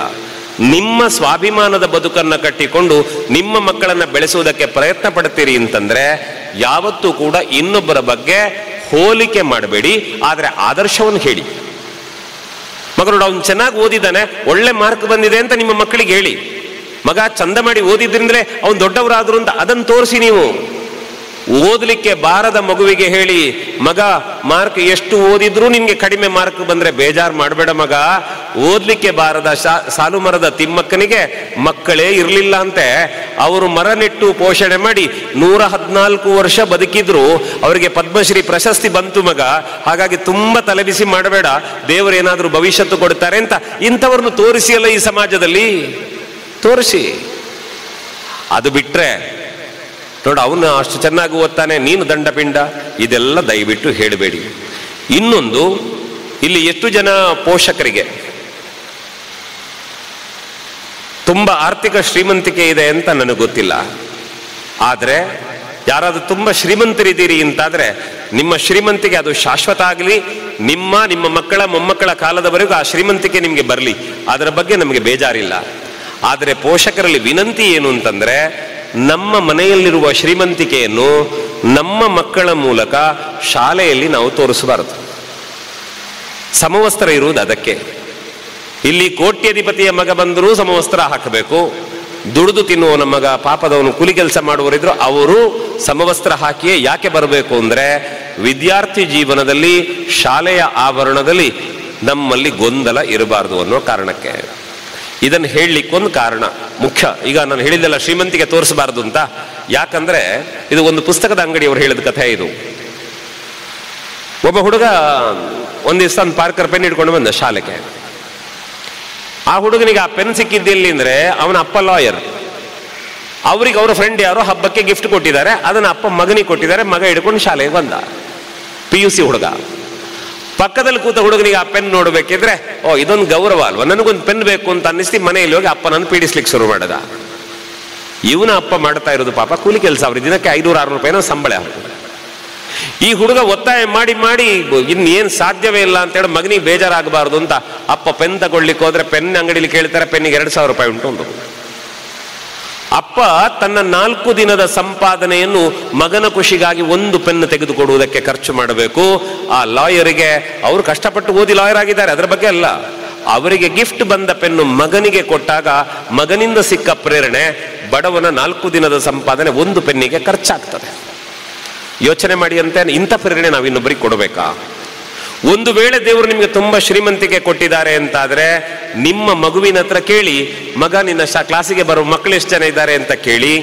ನಿಮ್ಮ ಸ್ವಾಭಿಮಾನದ ಬದುಕನ್ನು ಕಟ್ಟಿಕೊಂಡು ನಿಮ್ಮ ಮಕ್ಕಳನ್ನು ಬೆಳೆಸುವುದಕ್ಕೆ ಪ್ರಯತ್ನ ಪಡ್ತೀರಿ ಅಂತಂದ್ರೆ ಯಾವತ್ತೂ ಕೂಡ ಇನ್ನೊಬ್ಬರ ಬಗ್ಗೆ ಹೋಲಿಕೆ ಮಾಡಬೇಡಿ, ಆದರೆ ಆದರ್ಶವನ್ನು ಹೇಳಿ. ಮಗನೋಡು, ಅವನು ಚೆನ್ನಾಗಿ ಓದಿದ್ದಾನೆ, ಒಳ್ಳೆ ಮಾರ್ಕ್ ಬಂದಿದೆ ಅಂತ ನಿಮ್ಮ ಮಕ್ಕಳಿಗೆ ಹೇಳಿ. ಮಗ ಚಂದ ಮಾಡಿ ಓದಿದ್ರಿಂದಲೇ ಅವನು ದೊಡ್ಡವರಾದ್ರು ಅಂತ ಅದನ್ನು ತೋರಿಸಿ. ನೀವು ಓದಲಿಕ್ಕೆ ಬಾರದ ಮಗುವಿಗೆ ಹೇಳಿ, ಮಗ ಮಾರ್ಕ್ ಎಷ್ಟು ಓದಿದ್ರೂ ನಿನ್ಗೆ ಕಡಿಮೆ ಮಾರ್ಕ್ ಬಂದ್ರೆ ಬೇಜಾರು ಮಾಡಬೇಡ ಮಗ. ಓದ್ಲಿಕ್ಕೆ ಬಾರದ ಸಾಲು ಮರದ ತಿಮ್ಮಕ್ಕನಿಗೆ ಮಕ್ಕಳೇ ಇರಲಿಲ್ಲ ಅಂತೆ. ಅವರು ಮರ ನೆಟ್ಟು ಪೋಷಣೆ ಮಾಡಿ 114 ವರ್ಷ ಬದುಕಿದ್ರು. ಅವರಿಗೆ ಪದ್ಮಶ್ರೀ ಪ್ರಶಸ್ತಿ ಬಂತು ಮಗ. ಹಾಗಾಗಿ ತುಂಬಾ ತಲೆಬಿಸಿ ಮಾಡಬೇಡ, ದೇವರೇನಾದ್ರೂ ಭವಿಷ್ಯತ್ತು ಕೊಡ್ತಾರೆ ಅಂತ ಇಂಥವ್ರನ್ನು ತೋರಿಸಿ ಅಲ್ಲ ಈ ಸಮಾಜದಲ್ಲಿ ತೋರಿಸಿ. ಅದು ಬಿಟ್ರೆ ನೋಡು, ಅವನು ಅಷ್ಟು ಚೆನ್ನಾಗಿ ಓದ್ತಾನೆ, ನೀನು ದಂಡಪಿಂಡ, ಇದೆಲ್ಲ ದಯವಿಟ್ಟು ಹೇಳಬೇಡಿ. ಇನ್ನೊಂದು, ಇಲ್ಲಿ ಎಷ್ಟು ಜನ ಪೋಷಕರಿಗೆ ತುಂಬ ಆರ್ಥಿಕ ಶ್ರೀಮಂತಿಕೆ ಇದೆ ಅಂತ ನನಗೆ ಗೊತ್ತಿಲ್ಲ. ಆದರೆ ಯಾರಾದರೂ ತುಂಬ ಶ್ರೀಮಂತರಿದ್ದೀರಿ ಅಂತಾದರೆ ನಿಮ್ಮ ಶ್ರೀಮಂತಿಕೆ ಅದು ಶಾಶ್ವತ ಆಗಲಿ. ನಿಮ್ಮ ಮಕ್ಕಳ ಮೊಮ್ಮಕ್ಕಳ ಕಾಲದವರೆಗೂ ಆ ಶ್ರೀಮಂತಿಕೆ ನಿಮಗೆ ಬರಲಿ, ಅದರ ಬಗ್ಗೆ ನಮಗೆ ಬೇಜಾರಿಲ್ಲ. ಆದರೆ ಪೋಷಕರಲ್ಲಿ ವಿನಂತಿ ಏನು ಅಂತಂದರೆ, ನಮ್ಮ ಮನೆಯಲ್ಲಿರುವ ಶ್ರೀಮಂತಿಕೆಯನ್ನು ನಮ್ಮ ಮಕ್ಕಳ ಮೂಲಕ ಶಾಲೆಯಲ್ಲಿ ನಾವು ತೋರಿಸಬಾರದು. ಸಮವಸ್ತ್ರ ಇರುವುದು ಅದಕ್ಕೆ. ಇಲ್ಲಿ ಕೋಟ್ಯಧಿಪತಿಯ ಮಗ ಬಂದರೂ ಸಮವಸ್ತ್ರ ಹಾಕಬೇಕು. ದುಡಿದು ತಿನ್ನುವನ ಮಗ, ಪಾಪದವನು, ಕೂಲಿ ಕೆಲಸ ಮಾಡುವವರಿದ್ರು ಅವರು ಸಮವಸ್ತ್ರ ಹಾಕಿಯೇ ಯಾಕೆ ಬರಬೇಕು ಅಂದರೆ, ವಿದ್ಯಾರ್ಥಿ ಜೀವನದಲ್ಲಿ ಶಾಲೆಯ ಆವರಣದಲ್ಲಿ ನಮ್ಮಲ್ಲಿ ಗೊಂದಲ ಇರಬಾರ್ದು ಅನ್ನೋ ಕಾರಣಕ್ಕೆ. ಇದನ್ನು ಹೇಳಲಿಕ್ಕೊಂದು ಕಾರಣ ಮುಖ್ಯ. ಈಗ ನಾನು ಹೇಳಿದ್ದೆಲ್ಲ ಶ್ರೀಮಂತಿಗೆ ತೋರಿಸಬಾರ್ದು ಅಂತ. ಯಾಕಂದ್ರೆ ಇದು ಒಂದು ಪುಸ್ತಕದ ಅಂಗಡಿಯವರು ಹೇಳಿದ ಕಥೆ. ಇದು ಒಬ್ಬ ಹುಡುಗ ಒಂದು ದಿವಸ ಒಂದು ಪಾರ್ಕರ್ ಪೆನ್ ಇಟ್ಕೊಂಡು ಬಂದ ಶಾಲೆಗೆ. ಆ ಹುಡುಗನಿಗೆ ಆ ಪೆನ್ ಸಿಕ್ಕಿದ್ದಿಲ್ಲಿ ಅಂದರೆ ಅವನ ಅಪ್ಪ ಲಾಯರ್. ಅವ್ರಿಗೆ ಅವರ ಫ್ರೆಂಡ್ ಯಾರೋ ಹಬ್ಬಕ್ಕೆ ಗಿಫ್ಟ್ ಕೊಟ್ಟಿದ್ದಾರೆ, ಅದನ್ನು ಅಪ್ಪ ಮಗನಿಗೆ ಕೊಟ್ಟಿದ್ದಾರೆ. ಮಗ ಹಿಡ್ಕೊಂಡು ಶಾಲೆಗೆ ಬಂದ. PUC ಹುಡುಗ. ಪಕ್ಕದಲ್ಲಿ ಕೂತ ಹುಡುಗನಿಗೆ ಆ ಪೆನ್ ನೋಡಬೇಕಿದ್ರೆ, ಇದೊಂದು ಗೌರವ ಅಲ್ವಾ, ನನಗೊಂದು ಪೆನ್ ಬೇಕು ಅಂತ ಅನ್ನಿಸ್ತಿ ಮನೆಯಲ್ಲಿ ಹೋಗಿ ಅಪ್ಪನನ್ನು ಪೀಡಿಸ್ಲಿಕ್ಕೆ ಶುರು ಮಾಡದ. ಇವನ ಅಪ್ಪ ಮಾಡ್ತಾ ಇರೋದು ಪಾಪ ಕೂಲಿ ಕೆಲಸ. ಅವ್ರಿಗೆ ದಿನಕ್ಕೆ 500-600 ರೂಪಾಯಿನೋ ಸಂಬಳ. ಈ ಹುಡುಗ ಒತ್ತಾಯ ಮಾಡಿ ಮಾಡಿ ಇನ್ನೇನು ಸಾಧ್ಯವೇ ಇಲ್ಲ ಅಂತೇಳಿ ಮಗನಿಗೆ ಬೇಜಾರಾಗಬಾರ್ದು ಅಂತ ಅಪ್ಪ ಪೆನ್ ತಗೊಳ್ಲಿಕ್ಕೆ ಹೋದ್ರೆ ಪೆನ್ ಅಂಗಡಿಲಿ ಕೇಳ್ತಾರೆ, ಪೆನ್ನಿಗೆ 2000 ರೂಪಾಯಿ ಉಂಟು ಒಂದು. ಅಪ್ಪ ತನ್ನ 4 ದಿನದ ಸಂಪಾದನೆಯನ್ನು ಮಗನ ಖುಷಿಗಾಗಿ ಒಂದು ಪೆನ್ ತೆಗೆದುಕೊಡುವುದಕ್ಕೆ ಖರ್ಚು ಮಾಡಬೇಕು. ಆ ಲಾಯರಿಗೆ, ಅವರು ಕಷ್ಟಪಟ್ಟು ಓದಿ ಲಾಯರ್ ಆಗಿದ್ದಾರೆ, ಅದರ ಬಗ್ಗೆ ಅಲ್ಲ, ಅವರಿಗೆ ಗಿಫ್ಟ್ ಬಂದ ಪೆನ್ನು ಮಗನಿಗೆ ಕೊಟ್ಟಾಗ ಮಗನಿಂದ ಸಿಕ್ಕ ಪ್ರೇರಣೆ, ಬಡವನ 4 ದಿನದ ಸಂಪಾದನೆ ಒಂದು ಪೆನ್ನಿಗೆ ಖರ್ಚಾಗ್ತದೆ. ಯೋಚನೆ ಮಾಡಿ ಅಂತ. ಇಂಥ ಪ್ರೇರಣೆ ನಾವು ಇನ್ನೊಬ್ಬರಿಗೆ ಕೊಡಬೇಕಾ? ಒಂದು ವೇಳೆ ದೇವರು ನಿಮಗೆ ತುಂಬ ಶ್ರೀಮಂತಿಕೆ ಕೊಟ್ಟಿದ್ದಾರೆ ಅಂತಾದರೆ ನಿಮ್ಮ ಮಗುವಿನ ಹತ್ರ ಕೇಳಿ, ಮಗ ನಿನ್ನ ಕ್ಲಾಸಿಗೆ ಬರೋ ಮಕ್ಕಳು ಎಷ್ಟು ಜನ ಇದ್ದಾರೆ ಅಂತ ಕೇಳಿ.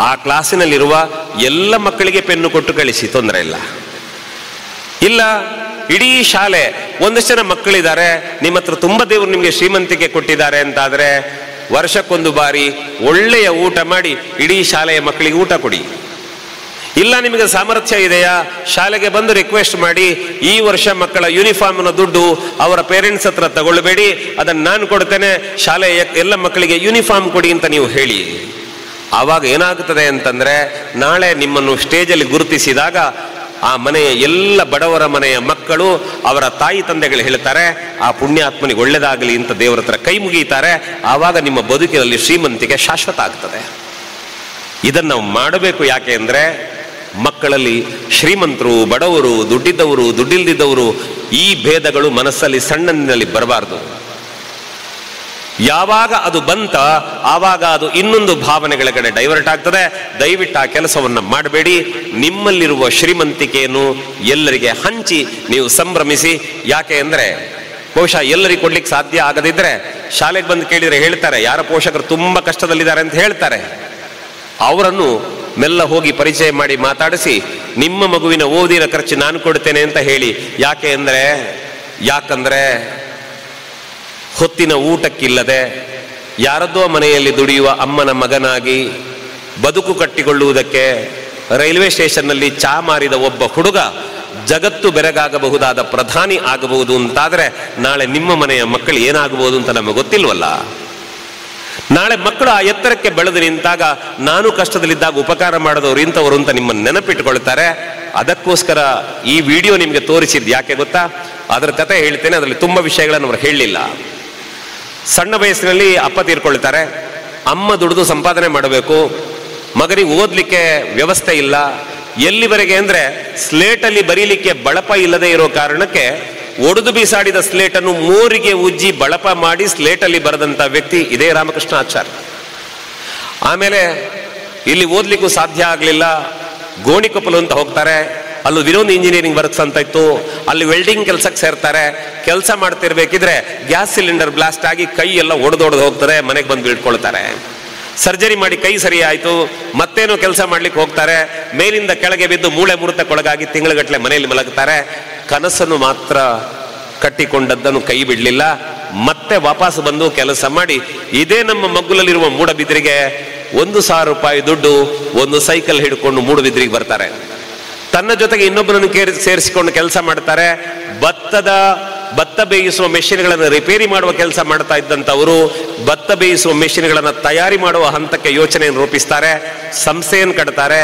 ಆ ಕ್ಲಾಸಿನಲ್ಲಿರುವ ಎಲ್ಲ ಮಕ್ಕಳಿಗೆ ಪೆನ್ನು ಕೊಟ್ಟು ಕಳಿಸಿ, ತೊಂದರೆ ಇಲ್ಲ. ಇಲ್ಲ, ಇಡೀ ಶಾಲೆ ಒಂದಷ್ಟು ಜನ ಮಕ್ಕಳಿದ್ದಾರೆ, ನಿಮ್ಮ ಹತ್ರ ತುಂಬ ದೇವರು ನಿಮಗೆ ಶ್ರೀಮಂತಿಕೆ ಕೊಟ್ಟಿದ್ದಾರೆ ಅಂತಾದರೆ ವರ್ಷಕ್ಕೊಂದು ಬಾರಿ ಒಳ್ಳೆಯ ಊಟ ಮಾಡಿ ಇಡೀ ಶಾಲೆಯ ಮಕ್ಕಳಿಗೆ ಊಟ ಕೊಡಿ. ಇಲ್ಲ, ನಿಮಗೆ ಸಾಮರ್ಥ್ಯ ಇದೆಯಾ, ಶಾಲೆಗೆ ಬಂದು ರಿಕ್ವೆಸ್ಟ್ ಮಾಡಿ, ಈ ವರ್ಷ ಮಕ್ಕಳ ಯೂನಿಫಾರ್ಮ್ನ ದುಡ್ಡು ಅವರ ಪೇರೆಂಟ್ಸ್ ಹತ್ರ ತಗೊಳ್ಬೇಡಿ, ಅದನ್ನು ನಾನು ಕೊಡ್ತೇನೆ, ಶಾಲೆಯ ಎಲ್ಲ ಮಕ್ಕಳಿಗೆ ಯೂನಿಫಾರ್ಮ್ ಕೊಡಿ ಅಂತ ನೀವು ಹೇಳಿ. ಆವಾಗ ಏನಾಗುತ್ತದೆ ಅಂತಂದರೆ, ನಾಳೆ ನಿಮ್ಮನ್ನು ಸ್ಟೇಜಲ್ಲಿ ಗುರುತಿಸಿದಾಗ ಆ ಮನೆಯ ಎಲ್ಲ ಬಡವರ ಮನೆಯ ಮಕ್ಕಳು ಅವರ ತಾಯಿ ತಂದೆಗಳು ಹೇಳ್ತಾರೆ, ಆ ಪುಣ್ಯಾತ್ಮನಿಗೆ ಒಳ್ಳೆಯದಾಗಲಿ ಅಂತ ದೇವರ ಹತ್ರ ಕೈ ಮುಗಿತಾರೆ. ಆವಾಗ ನಿಮ್ಮ ಬದುಕಿನಲ್ಲಿ ಶ್ರೀಮಂತಿಕೆ ಶಾಶ್ವತ ಆಗ್ತದೆ. ಇದನ್ನು ನಾವು ಮಾಡಬೇಕು. ಯಾಕೆ ಅಂದರೆ ಮಕ್ಕಳಲ್ಲಿ ಶ್ರೀಮಂತರು, ಬಡವರು, ದುಡ್ಡಿದ್ದವರು, ದುಡ್ಡಿಲ್ದಿದ್ದವರು ಈ ಭೇದಗಳು ಮನಸ್ಸಲ್ಲಿ ಸಣ್ಣನಲ್ಲಿ ಬರಬಾರ್ದು. ಯಾವಾಗ ಅದು ಬಂತ ಆವಾಗ ಅದು ಇನ್ನೊಂದು ಭಾವನೆಗಳ ಕಡೆ ಡೈವರ್ಟ್ ಆಗ್ತದೆ. ದಯವಿಟ್ಟು ಆ ಕೆಲಸವನ್ನು ಮಾಡಬೇಡಿ. ನಿಮ್ಮಲ್ಲಿರುವ ಶ್ರೀಮಂತಿಕೆಯನ್ನು ಎಲ್ಲರಿಗೆ ಹಂಚಿ ನೀವು ಸಂಭ್ರಮಿಸಿ. ಯಾಕೆ ಅಂದರೆ ಬಹುಶಃ ಎಲ್ಲರಿಗೆ ಕೊಡ್ಲಿಕ್ಕೆ ಸಾಧ್ಯ ಆಗದಿದ್ದರೆ ಶಾಲೆಗೆ ಬಂದು ಕೇಳಿದರೆ ಹೇಳ್ತಾರೆ, ಯಾರ ಪೋಷಕರು ತುಂಬ ಕಷ್ಟದಲ್ಲಿದ್ದಾರೆ ಅಂತ ಹೇಳ್ತಾರೆ. ಅವರನ್ನು ಮೆಲ್ಲ ಹೋಗಿ ಪರಿಚಯ ಮಾಡಿ ಮಾತಾಡಿಸಿ, ನಿಮ್ಮ ಮಗುವಿನ ಓದಿನ ಖರ್ಚು ನಾನು ಕೊಡ್ತೇನೆ ಅಂತ ಹೇಳಿ. ಯಾಕಂದ್ರೆ ಹೊತ್ತಿನ ಊಟಕ್ಕಿಲ್ಲದೆ ಯಾರದ್ದೋ ಮನೆಯಲ್ಲಿ ದುಡಿಯುವ ಅಮ್ಮನ ಮಗನಾಗಿ ಬದುಕು ಕಟ್ಟಿಕೊಳ್ಳುವುದಕ್ಕೆ ರೈಲ್ವೆ ಸ್ಟೇಷನ್ನಲ್ಲಿ ಚಾ ಮಾರಿದ ಒಬ್ಬ ಹುಡುಗ ಜಗತ್ತು ಬೆರಗಾಗಬಹುದಾದ ಪ್ರಧಾನಿ ಆಗಬಹುದು ಅಂತಾದರೆ ನಾಳೆ ನಿಮ್ಮ ಮನೆಯ ಮಕ್ಕಳು ಏನಾಗಬಹುದು ಅಂತ ನಮಗೆ ಗೊತ್ತಿಲ್ವಲ್ಲ. ನಾಳೆ ಮಕ್ಕಳು ಆ ಎತ್ತರಕ್ಕೆ ಬೆಳೆದು ನಿಂತಾಗ ನಾನು ಕಷ್ಟದಲ್ಲಿದ್ದಾಗ ಉಪಕಾರ ಮಾಡಿದವರು ಇಂಥವರು ಅಂತ ನಿಮ್ಮನ್ನು ನೆನಪಿಟ್ಟುಕೊಳ್ತಾರೆ. ಅದಕ್ಕೋಸ್ಕರ ಈ ವಿಡಿಯೋ ನಿಮಗೆ ತೋರಿಸಿದ್ದು ಯಾಕೆ ಗೊತ್ತಾ? ಅದರ ಕಥೆ ಹೇಳ್ತೇನೆ. ಅದರಲ್ಲಿ ತುಂಬ ವಿಷಯಗಳನ್ನು ಅವರು ಹೇಳಲಿಲ್ಲ. ಸಣ್ಣ ವಯಸ್ಸಿನಲ್ಲಿ ಅಪ್ಪ ತೀರ್ಕೊಳ್ತಾರೆ, ಅಮ್ಮ ದುಡಿದು ಸಂಪಾದನೆ ಮಾಡಬೇಕು, ಮಗನಿಗೆ ಓದಲಿಕ್ಕೆ ವ್ಯವಸ್ಥೆ ಇಲ್ಲ. ಎಲ್ಲಿವರೆಗೆ ಅಂದರೆ ಸ್ಲೇಟಲ್ಲಿ ಬರೀಲಿಕ್ಕೆ ಬಳಪ ಇಲ್ಲದೆ ಇರೋ ಕಾರಣಕ್ಕೆ ಒಡೆದು ಬೀಸಾಡಿದ ಸ್ಲೇಟನ್ನು ಮೋರಿಗೆ ಉಜ್ಜಿ ಬಳಪ ಮಾಡಿ ಸ್ಲೇಟಲ್ಲಿ ಬರೆದಂಥ ವ್ಯಕ್ತಿ ಇದೇ ರಾಮಕೃಷ್ಣ ಆಚಾರ್ಯ. ಆಮೇಲೆ ಇಲ್ಲಿ ಓದಲಿಕ್ಕೂ ಸಾಧ್ಯ ಆಗಲಿಲ್ಲ. ಗೋಣಿಕೊಪ್ಪಲು ಅಂತ ಹೋಗ್ತಾರೆ. ಅಲ್ಲಿ ವಿನೋದ್ ಇಂಜಿನಿಯರಿಂಗ್ ವರ್ಕ್ಸ್ ಅಂತ ಇತ್ತು, ಅಲ್ಲಿ ವೆಲ್ಡಿಂಗ್ ಕೆಲಸಕ್ಕೆ ಸೇರ್ತಾರೆ. ಕೆಲಸ ಮಾಡ್ತಿರ್ಬೇಕಿದ್ರೆ ಗ್ಯಾಸ್ ಸಿಲಿಂಡರ್ ಬ್ಲಾಸ್ಟ್ ಆಗಿ ಕೈ ಎಲ್ಲ ಒಡೆದೊಡೆದು ಹೋಗ್ತಾರೆ. ಮನೆಗೆ ಬಂದು ಬೀಳ್ಕೊಳ್ತಾರೆ. ಸರ್ಜರಿ ಮಾಡಿ ಕೈ ಸರಿ ಆಯಿತು, ಮತ್ತೇನೋ ಕೆಲಸ ಮಾಡ್ಲಿಕ್ಕೆ ಹೋಗ್ತಾರೆ. ಮೇಲಿಂದ ಕೆಳಗೆ ಬಿದ್ದು ಮೂಳೆ ಮುರಿತಕ್ಕೊಳಗಾಗಿ ತಿಂಗಳಗಟ್ಟಲೆ ಮನೆಯಲ್ಲಿ ಮಲಗುತ್ತಾರೆ. ಕನಸನ್ನು ಮಾತ್ರ ಕಟ್ಟಿಕೊಂಡದ್ದನ್ನು ಕೈ ಬಿಡಲಿಲ್ಲ. ಮತ್ತೆ ವಾಪಸ್ ಬಂದು ಕೆಲಸ ಮಾಡಿ ಇದೇ ನಮ್ಮ ಮಗ್ಗುಲಲ್ಲಿರುವ ಮೂಡಬಿದ್ರಿಗೆ 1,000 ರೂಪಾಯಿ ದುಡ್ಡು, ಒಂದು ಸೈಕಲ್ ಹಿಡ್ಕೊಂಡು ಮೂಡಬಿದ್ರಿಗೆ ಬರ್ತಾರೆ. ತನ್ನ ಜೊತೆಗೆ ಇನ್ನೊಬ್ಬರನ್ನು ಸೇರಿಸಿಕೊಂಡು ಕೆಲಸ ಮಾಡ್ತಾರೆ. ಭತ್ತ ಬೇಯಿಸುವ ಮೆಷಿನ್ಗಳನ್ನು ರಿಪೇರಿ ಮಾಡುವ ಕೆಲಸ ಮಾಡ್ತಾ ಇದ್ದಂಥವರು ಭತ್ತ ಬೇಯಿಸುವ ಮೆಷಿನ್ಗಳನ್ನು ತಯಾರಿ ಮಾಡುವ ಹಂತಕ್ಕೆ ಯೋಚನೆಯನ್ನು ರೂಪಿಸ್ತಾರೆ. ಸಂಸ್ಥೆಯನ್ನು ಕಟ್ತಾರೆ.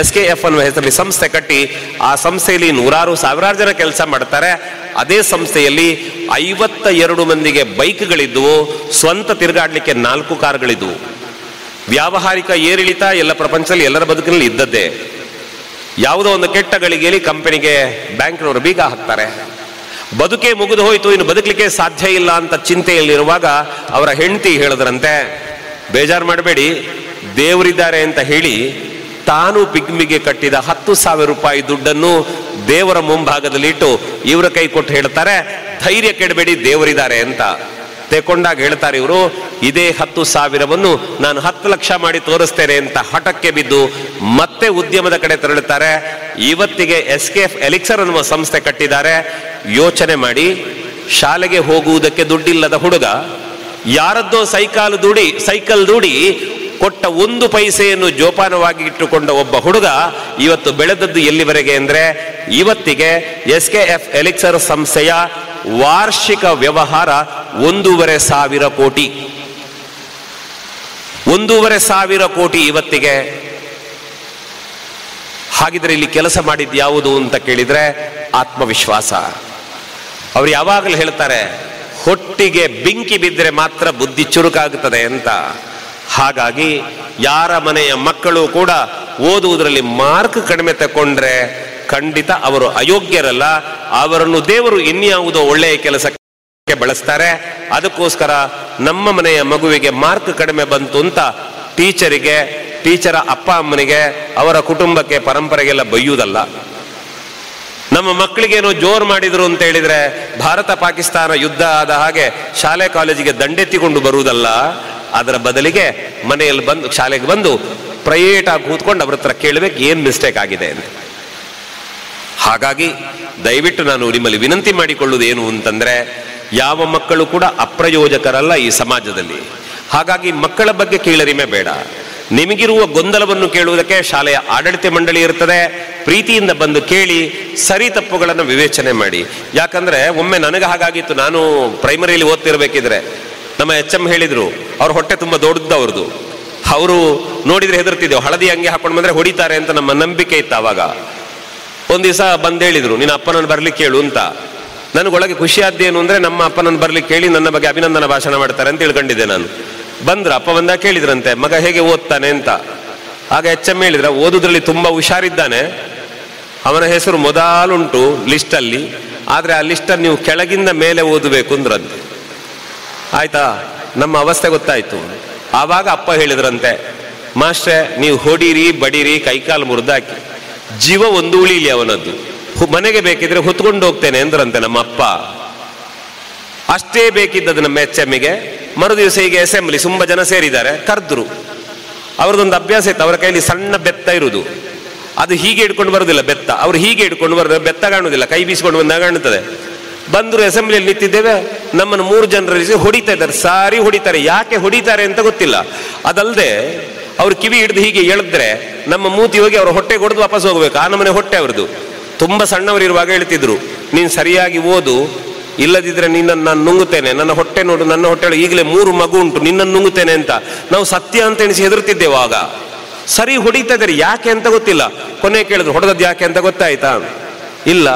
SKF ಅನ್ನುವ ಹೆಸರಲ್ಲಿ ಸಂಸ್ಥೆ ಕಟ್ಟಿ ಆ ಸಂಸ್ಥೆಯಲ್ಲಿ ಸಾವಿರಾರು ಜನ ಕೆಲಸ ಮಾಡ್ತಾರೆ. ಅದೇ ಸಂಸ್ಥೆಯಲ್ಲಿ 52 ಮಂದಿಗೆ ಬೈಕ್ಗಳಿದ್ವು, ಸ್ವಂತ ತಿರುಗಾಡಲಿಕ್ಕೆ 4 ಕಾರ್ಗಳಿದ್ವು. ವ್ಯಾವಹಾರಿಕ ಏರಿಳಿತ ಎಲ್ಲ ಪ್ರಪಂಚದಲ್ಲಿ ಎಲ್ಲರ ಬದುಕಿನಲ್ಲಿ ಇದ್ದದ್ದೇ. ಯಾವುದೋ ಒಂದು ಕೆಟ್ಟ ಗಳಿಗೆಯಲ್ಲಿ ಕಂಪನಿಗೆ ಬ್ಯಾಂಕ್ನವರು ಬೀಗ ಹಾಕ್ತಾರೆ. ಬದುಕೇ ಮುಗಿದು ಹೋಯಿತು, ಇನ್ನು ಬದುಕಲಿಕ್ಕೆ ಸಾಧ್ಯ ಇಲ್ಲ ಅಂತ ಚಿಂತೆಯಲ್ಲಿರುವಾಗ ಅವರ ಹೆಂಡತಿ ಹೇಳಿದ್ರಂತೆ, ಬೇಜಾರು ಮಾಡಬೇಡಿ, ದೇವರಿದ್ದಾರೆ ಅಂತ ಹೇಳಿ ತಾನು ಪಿಗ್ಮಿಗೆ ಕಟ್ಟಿದ 10,000 ರೂಪಾಯಿ ದುಡ್ಡನ್ನು ದೇವರ ಮುಂಭಾಗದಲ್ಲಿಟ್ಟು ಇವರ ಕೈ ಕೊಟ್ಟು ಹೇಳ್ತಾರೆ, ಧೈರ್ಯ ಕೆಡಬೇಡಿ, ದೇವರಿದ್ದಾರೆ ಅಂತ. ತೆಕೊಂಡಾಗ ಹೇಳ್ತಾರೆ ಇವರು, ಇದೇ 10,000ವನ್ನು ನಾನು 10 ಲಕ್ಷ ಮಾಡಿ ತೋರಿಸ್ತೇನೆ ಅಂತ ಹಠಕ್ಕೆ ಬಿದ್ದು ಮತ್ತೆ ಉದ್ಯಮದ ಕಡೆ ತೆರಳುತ್ತಾರೆ. ಇವತ್ತಿಗೆ SKF ಎಲಿಕ್ಸರ್ ಅನ್ನುವ ಸಂಸ್ಥೆ ಕಟ್ಟಿದ್ದಾರೆ. ಯೋಚನೆ ಮಾಡಿ, ಶಾಲೆಗೆ ಹೋಗುವುದಕ್ಕೆ ದುಡ್ಡಿಲ್ಲದ ಹುಡುಗ ಯಾರದ್ದೋ ಸೈಕಲ್ ದೂಡಿ ಕೊಟ್ಟ 1 ಪೈಸೆಯನ್ನು ಜೋಪಾನವಾಗಿ ಇಟ್ಟುಕೊಂಡ ಒಬ್ಬ ಹುಡುಗ ಇವತ್ತು ಬೆಳೆದದ್ದು ಎಲ್ಲಿವರೆಗೆ ಅಂದರೆ, ಇವತ್ತಿಗೆ SKF ಎಲಿಕ್ಸರ್ ಸಂಸ್ಥೆಯ ವಾರ್ಷಿಕ ವ್ಯವಹಾರ 1,500 ಕೋಟಿ. 1,500 ಕೋಟಿ ಇವತ್ತಿಗೆ. ಹಾಗಿದ್ರೆ ಇಲ್ಲಿ ಕೆಲಸ ಮಾಡಿದ್ದು ಯಾವುದು ಅಂತ ಕೇಳಿದ್ರೆ ಆತ್ಮವಿಶ್ವಾಸ. ಅವ್ರು ಯಾವಾಗಲೂ ಹೇಳ್ತಾರೆ, ಹೊಟ್ಟಿಗೆ ಬೆಂಕಿ ಬಿದ್ದರೆ ಮಾತ್ರ ಬುದ್ಧಿ ಚುರುಕಾಗುತ್ತದೆ ಅಂತ. ಹಾಗಾಗಿ ಯಾರ ಮನೆಯ ಮಕ್ಕಳು ಕೂಡ ಓದುವುದರಲ್ಲಿ ಮಾರ್ಕ್ ಕಡಿಮೆ ತಗೊಂಡ್ರೆ ಖಂಡಿತ ಅವರು ಅಯೋಗ್ಯರಲ್ಲ. ಅವರನ್ನು ದೇವರು ಇನ್ಯಾವುದೋ ಒಳ್ಳೆಯ ಕೆಲಸಕ್ಕೆ ಬಳಸ್ತಾರೆ. ಅದಕ್ಕೋಸ್ಕರ ನಮ್ಮ ಮನೆಯ ಮಗುವಿಗೆ ಮಾರ್ಕ್ ಕಡಿಮೆ ಬಂತು ಅಂತ ಟೀಚರ ಅಪ್ಪ ಅಮ್ಮನಿಗೆ ಅವರ ಕುಟುಂಬಕ್ಕೆ ಪರಂಪರೆಗೆಲ್ಲ ಬೈಯುವುದಲ್ಲ. ನಮ್ಮ ಮಕ್ಕಳಿಗೇನೋ ಜೋರು ಮಾಡಿದ್ರು ಅಂತ ಹೇಳಿದ್ರೆ ಭಾರತ ಪಾಕಿಸ್ತಾನ ಯುದ್ಧ ಆದ ಹಾಗೆ ಶಾಲೆ ಕಾಲೇಜಿಗೆ ದಂಡೆತ್ತಿಕೊಂಡು ಬರುವುದಲ್ಲ, ಅದರ ಬದಲಿಗೆ ಮನೆಯಲ್ಲಿ ಬಂದು ಶಾಲೆಗೆ ಬಂದು ಪ್ರೈವೇಟ್ ಆಗಿ ಕೂತ್ಕೊಂಡು ಅವ್ರ ಹತ್ರ ಕೇಳಬೇಕು ಏನು ಮಿಸ್ಟೇಕ್ ಆಗಿದೆ ಅಂತ. ಹಾಗಾಗಿ ದಯವಿಟ್ಟು ನಾನು ನಿಮ್ಮಲ್ಲಿ ವಿನಂತಿ ಮಾಡಿಕೊಳ್ಳುವುದು ಏನು ಅಂತಂದ್ರೆ, ಯಾವ ಮಕ್ಕಳು ಕೂಡ ಅಪ್ರಯೋಜಕರಲ್ಲ ಈ ಸಮಾಜದಲ್ಲಿ. ಹಾಗಾಗಿ ಮಕ್ಕಳ ಬಗ್ಗೆ ಕೀಳರಿಮೆ ಬೇಡ. ನಿಮಗಿರುವ ಗೊಂದಲವನ್ನು ಕೇಳುವುದಕ್ಕೆ ಶಾಲೆಯ ಆಡಳಿತ ಮಂಡಳಿ ಇರ್ತದೆ. ಪ್ರೀತಿಯಿಂದ ಬಂದು ಕೇಳಿ, ಸರಿ ತಪ್ಪುಗಳನ್ನು ವಿವೇಚನೆ ಮಾಡಿ. ಯಾಕಂದ್ರೆ ಒಮ್ಮೆ ನನಗೆ ಹಾಗಾಗಿತ್ತು. ನಾನು ಪ್ರೈಮರಿಯಲ್ಲಿ ಓದ್ತಿರ್ಬೇಕಿದ್ರೆ ನಮ್ಮ HM ಹೇಳಿದ್ರು, ಅವ್ರ ಹೊಟ್ಟೆ ತುಂಬ ದೊಡ್ಡದವ್ರದ್ದು. ಅವರು ನೋಡಿದ್ರೆ ಹೆದರ್ತಿದ್ದೆವು, ಹಳದಿ ಅಂಗಿ ಹಾಕೊಂಡು ಬಂದ್ರೆ ಹೊಡಿತಾರೆ ಅಂತ ನಮ್ಮ ನಂಬಿಕೆ ಇತ್ತು ಆವಾಗ. ಒಂದು ದಿವಸ ಬಂದು ಹೇಳಿದ್ರು, ನಿನ್ನ ಅಪ್ಪನನ್ನು ಬರ್ಲಿಕ್ಕೆ ಕೇಳು ಅಂತ. ನನಗೊಳಗೆ ಖುಷಿಯಾದ್ದೇನು ಅಂದ್ರೆ, ನಮ್ಮ ಅಪ್ಪನನ್ನು ಬರ್ಲಿಕ್ಕೆ ಕೇಳಿ ನನ್ನ ಬಗ್ಗೆ ಅಭಿನಂದನಾ ಭಾಷಣ ಮಾಡ್ತಾರೆ ಅಂತ ತಿಳ್ಕೊಂಡಿದ್ದೆ ನಾನು. ಬಂದ್ರು, ಅಪ್ಪ ಬಂದಾಗ ಕೇಳಿದ್ರಂತೆ, ಮಗ ಹೇಗೆ ಓದ್ತಾನೆ ಅಂತ. ಆಗ HM ಹೇಳಿದ್ರ, ಓದುದ್ರಲ್ಲಿ ತುಂಬಾ ಹುಷಾರಿದ್ದಾನೆ, ಅವನ ಹೆಸರು ಮೊದಲುಂಟು ಲಿಸ್ಟಲ್ಲಿ, ಆದ್ರೆ ಆ ಲಿಸ್ಟನ್ನು ನೀವು ಕೆಳಗಿಂದ ಮೇಲೆ ಓದಬೇಕು ಅಂದ್ರಂತೆ. ಆಯ್ತಾ, ನಮ್ಮ ಅವಸ್ಥೆ ಗೊತ್ತಾಯ್ತು. ಆವಾಗ ಅಪ್ಪ ಹೇಳಿದ್ರಂತೆ, ಮಾಸ್ಟ್ರೆ ನೀವು ಹೊಡೀರಿ ಬಡೀರಿ ಕೈಕಾಲು ಮುರಿದಾಕಿ, ಜೀವ ಒಂದು ಉಳಿಲಿ ಅವನದ್ದು, ಮನೆಗೆ ಬೇಕಿದ್ರೆ ಹೊತ್ಕೊಂಡು ಹೋಗ್ತೇನೆ ಅಂದ್ರಂತೆ ನಮ್ಮ ಅಪ್ಪ. ಅಷ್ಟೇ ಬೇಕಿದ್ದದು ನಮ್ಮ HMಗೆ. ಮರುದಿವಸ ಈಗ ಅಸೆಂಬ್ಲಿ ತುಂಬ ಜನ ಸೇರಿದ್ದಾರೆ, ಕರೆದ್ರು. ಅವ್ರದ್ದೊಂದು ಅಭ್ಯಾಸ ಇತ್ತು, ಅವರ ಕೈಲಿ ಸಣ್ಣ ಬೆತ್ತ ಇರುವುದು, ಅದು ಹೀಗೆ ಇಟ್ಕೊಂಡು ಬರುದಿಲ್ಲ ಬೆತ್ತ, ಅವ್ರು ಹೀಗೆ ಇಟ್ಕೊಂಡು ಬರೋದು, ಬೆತ್ತ ಕಾಣುವುದಿಲ್ಲ, ಕೈ ಬೀಸ್ಕೊಂಡು ಬಂದಾಗ ಕಾಣುತ್ತದೆ. ಬಂದರು, ಅಸೆಂಬ್ಲಿಯಲ್ಲಿ ನಿಂತಿದ್ದೇವೆ, ನಮ್ಮನ್ನು 3 ಜನರಲ್ಲಿ ಹೊಡಿತಾ ಇದ್ದಾರೆ, ಸಾರಿ ಹೊಡಿತಾರೆ. ಯಾಕೆ ಹೊಡಿತಾರೆ ಅಂತ ಗೊತ್ತಿಲ್ಲ. ಅದಲ್ಲದೆ ಅವ್ರು ಕಿವಿ ಹಿಡಿದು ಹೀಗೆ ಎಳೆದ್ರೆ ನಮ್ಮ ಮೂತಿ ಹೋಗಿ ಅವ್ರ ಹೊಟ್ಟೆ ಹೊಡೆದು ವಾಪಸ್ ಹೋಗ್ಬೇಕು, ಆ ನಮ್ಮನೆ ಹೊಟ್ಟೆ ಅವ್ರದ್ದು. ತುಂಬ ಸಣ್ಣವರಿರುವಾಗ ಹೇಳ್ತಿದ್ರು, ನೀನು ಸರಿಯಾಗಿ ಓದು, ಇಲ್ಲದಿದ್ರೆ ನಿನ್ನನ್ನು ನಾನು ನುಂಗುತ್ತೇನೆ, ನನ್ನ ಹೊಟ್ಟೆ ನೋಡು, ನನ್ನ ಹೊಟ್ಟೆ ಈಗಲೇ 3 ಮಗು ಉಂಟು, ನಿನ್ನನ್ನು ನುಂಗುತ್ತೇನೆ ಅಂತ. ನಾವು ಸತ್ಯ ಅಂತ ಎಣಿಸಿ ಹೆದರ್ತಿದ್ದೇವೆ ಆಗ. ಸರಿ ಹೊಡಿತಾ ಇದ್ದಾರೆ, ಯಾಕೆ ಅಂತ ಗೊತ್ತಿಲ್ಲ. ಕೊನೆ ಕೇಳಿದ್ರು, ಹೊಡೆದದ್ದು ಯಾಕೆ ಅಂತ ಗೊತ್ತಾಯ್ತಾ? ಇಲ್ಲ.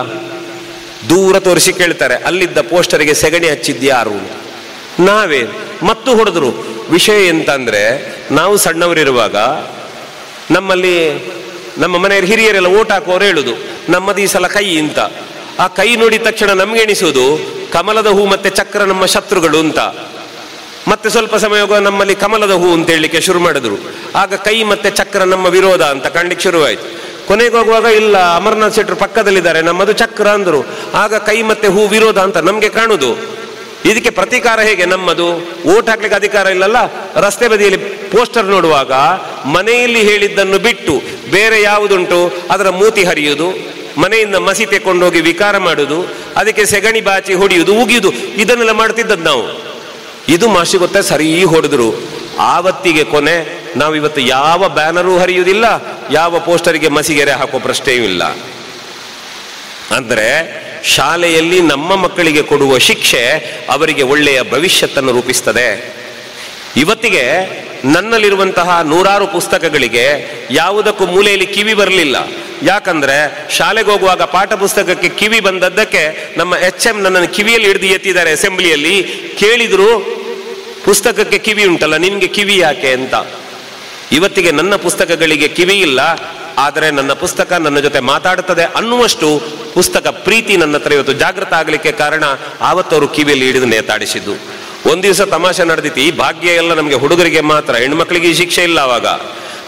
ದೂರ ತೋರಿಸಿ ಕೇಳ್ತಾರೆ, ಅಲ್ಲಿದ್ದ ಪೋಸ್ಟರಿಗೆ ಸೆಗಣಿ ಹಚ್ಚಿದ್ಯಾರು? ನಾವೇ. ಮತ್ತು ಹೊಡೆದ್ರು. ವಿಷಯ ಎಂತ ಅಂದ್ರೆ, ನಾವು ಸಣ್ಣವರಿರುವಾಗ ನಮ್ಮಲ್ಲಿ ನಮ್ಮ ಮನೆಯ ಹಿರಿಯರೆಲ್ಲ ಓಟ್ ಹಾಕುವವರು ಹೇಳುದು, ನಮ್ಮದು ಈ ಸಲ ಕೈ ಅಂತ. ಆ ಕೈ ನೋಡಿದ ತಕ್ಷಣ ನಮ್ಗೆ ಎಣಿಸುವುದು ಕಮಲದ ಹೂ ಮತ್ತೆ ಚಕ್ರ ನಮ್ಮ ಶತ್ರುಗಳು ಅಂತ. ಮತ್ತೆ ಸ್ವಲ್ಪ ಸಮಯ ನಮ್ಮಲ್ಲಿ ಕಮಲದ ಹೂ ಅಂತ ಹೇಳಲಿಕ್ಕೆ ಶುರು ಮಾಡಿದ್ರು. ಆಗ ಕೈ ಮತ್ತೆ ಚಕ್ರ ನಮ್ಮ ವಿರೋಧ ಅಂತ ಕಾಣ್ಲಿಕ್ಕೆ ಶುರುವಾಯಿತು. ಕೊನೆಗೆ ಹೋಗುವಾಗ ಇಲ್ಲ, ಅಮರನಾಥ್ ಶೆಟ್ಟರು ಪಕ್ಕದಲ್ಲಿದ್ದಾರೆ, ನಮ್ಮದು ಚಕ್ರ ಅಂದ್ರು. ಆಗ ಕೈ ಮತ್ತೆ ಹೂ ವಿರೋಧ ಅಂತ ನಮ್ಗೆ ಕಾಣುದು. ಇದಕ್ಕೆ ಪ್ರತೀಕಾರ ಹೇಗೆ? ನಮ್ಮದು ಓಟ್ ಹಾಕ್ಲಿಕ್ಕೆ ಅಧಿಕಾರ ಇಲ್ಲಲ್ಲ. ರಸ್ತೆ ಬದಿಯಲ್ಲಿ ಪೋಸ್ಟರ್ ನೋಡುವಾಗ ಮನೆಯಲ್ಲಿ ಹೇಳಿದ್ದನ್ನು ಬಿಟ್ಟು ಬೇರೆ ಯಾವುದುಂಟು ಅದರ ಮೂತಿ ಹರಿಯುವುದು, ಮನೆಯಿಂದ ಮಸಿ ತೆಕೊಂಡೋಗಿ ವಿಕಾರ ಮಾಡುವುದು, ಅದಕ್ಕೆ ಸೆಗಣಿ ಬಾಚಿ ಹೊಡೆಯುವುದು, ಉಗಿಯುವುದು, ಇದನ್ನೆಲ್ಲ ಮಾಡ್ತಿದ್ದದ್ದು ನಾವು. ಇದು ಮಾಸಿ ಗೊತ್ತಾ, ಸರಿ ಹೊಡೆದ್ರು. ಆವತ್ತಿಗೆ ಕೊನೆ. ನಾವಿವತ್ತು ಯಾವ ಬ್ಯಾನರೂ ಹರಿಯುವುದಿಲ್ಲ, ಯಾವ ಪೋಸ್ಟರಿಗೆ ಮಸಿಗೆರೆ ಹಾಕೋ ಪ್ರಶ್ನೆಯೂ ಇಲ್ಲ. ಅಂದರೆ ಶಾಲೆಯಲ್ಲಿ ನಮ್ಮ ಮಕ್ಕಳಿಗೆ ಕೊಡುವ ಶಿಕ್ಷೆ ಅವರಿಗೆ ಒಳ್ಳೆಯ ಭವಿಷ್ಯತ್ತನ್ನು ರೂಪಿಸ್ತದೆ. ಇವತ್ತಿಗೆ ನನ್ನಲ್ಲಿರುವಂತಹ 100 ಪುಸ್ತಕಗಳಿಗೆ ಯಾವುದಕ್ಕೂ ಮೂಲೆಯಲ್ಲಿ ಕಿವಿ ಬರಲಿಲ್ಲ. ಯಾಕಂದ್ರೆ ಶಾಲೆಗೆ ಹೋಗುವಾಗ ಪಾಠ ಪುಸ್ತಕಕ್ಕೆ ಕಿವಿ ಬಂದದ್ದಕ್ಕೆ ನಮ್ಮ HM ನನ್ನನ್ನು ಕಿವಿಯಲ್ಲಿ ಹಿಡಿದು ಎತ್ತಿದ್ದಾರೆ. ಅಸೆಂಬ್ಲಿಯಲ್ಲಿ ಕೇಳಿದ್ರು, ಪುಸ್ತಕಕ್ಕೆ ಕಿವಿ ಉಂಟಲ್ಲ, ನಿನ್ಗೆ ಕಿವಿ ಯಾಕೆ ಅಂತ. ಇವತ್ತಿಗೆ ನನ್ನ ಪುಸ್ತಕಗಳಿಗೆ ಕಿವಿ ಇಲ್ಲ, ಆದರೆ ನನ್ನ ಪುಸ್ತಕ ನನ್ನ ಜೊತೆ ಮಾತಾಡುತ್ತದೆ ಅನ್ನುವಷ್ಟು ಪುಸ್ತಕ ಪ್ರೀತಿ ನನ್ನ ಹತ್ರ ಇವತ್ತು ಜಾಗೃತ ಆಗಲಿಕ್ಕೆ ಕಾರಣ ಆವತ್ತವರು ಕಿವಿಯಲ್ಲಿ ಹಿಡಿದು ನೇತಾಡಿಸಿದ್ದು. ಒಂದು ದಿವಸ ತಮಾಷೆ ನಡೆದಿತ್ತು. ಈ ಭಾಗ್ಯ ಎಲ್ಲ ನಮಗೆ ಹುಡುಗರಿಗೆ ಮಾತ್ರ, ಹೆಣ್ಮಕ್ಳಿಗೆ ಈ ಶಿಕ್ಷೆ ಇಲ್ಲ. ಅವಾಗ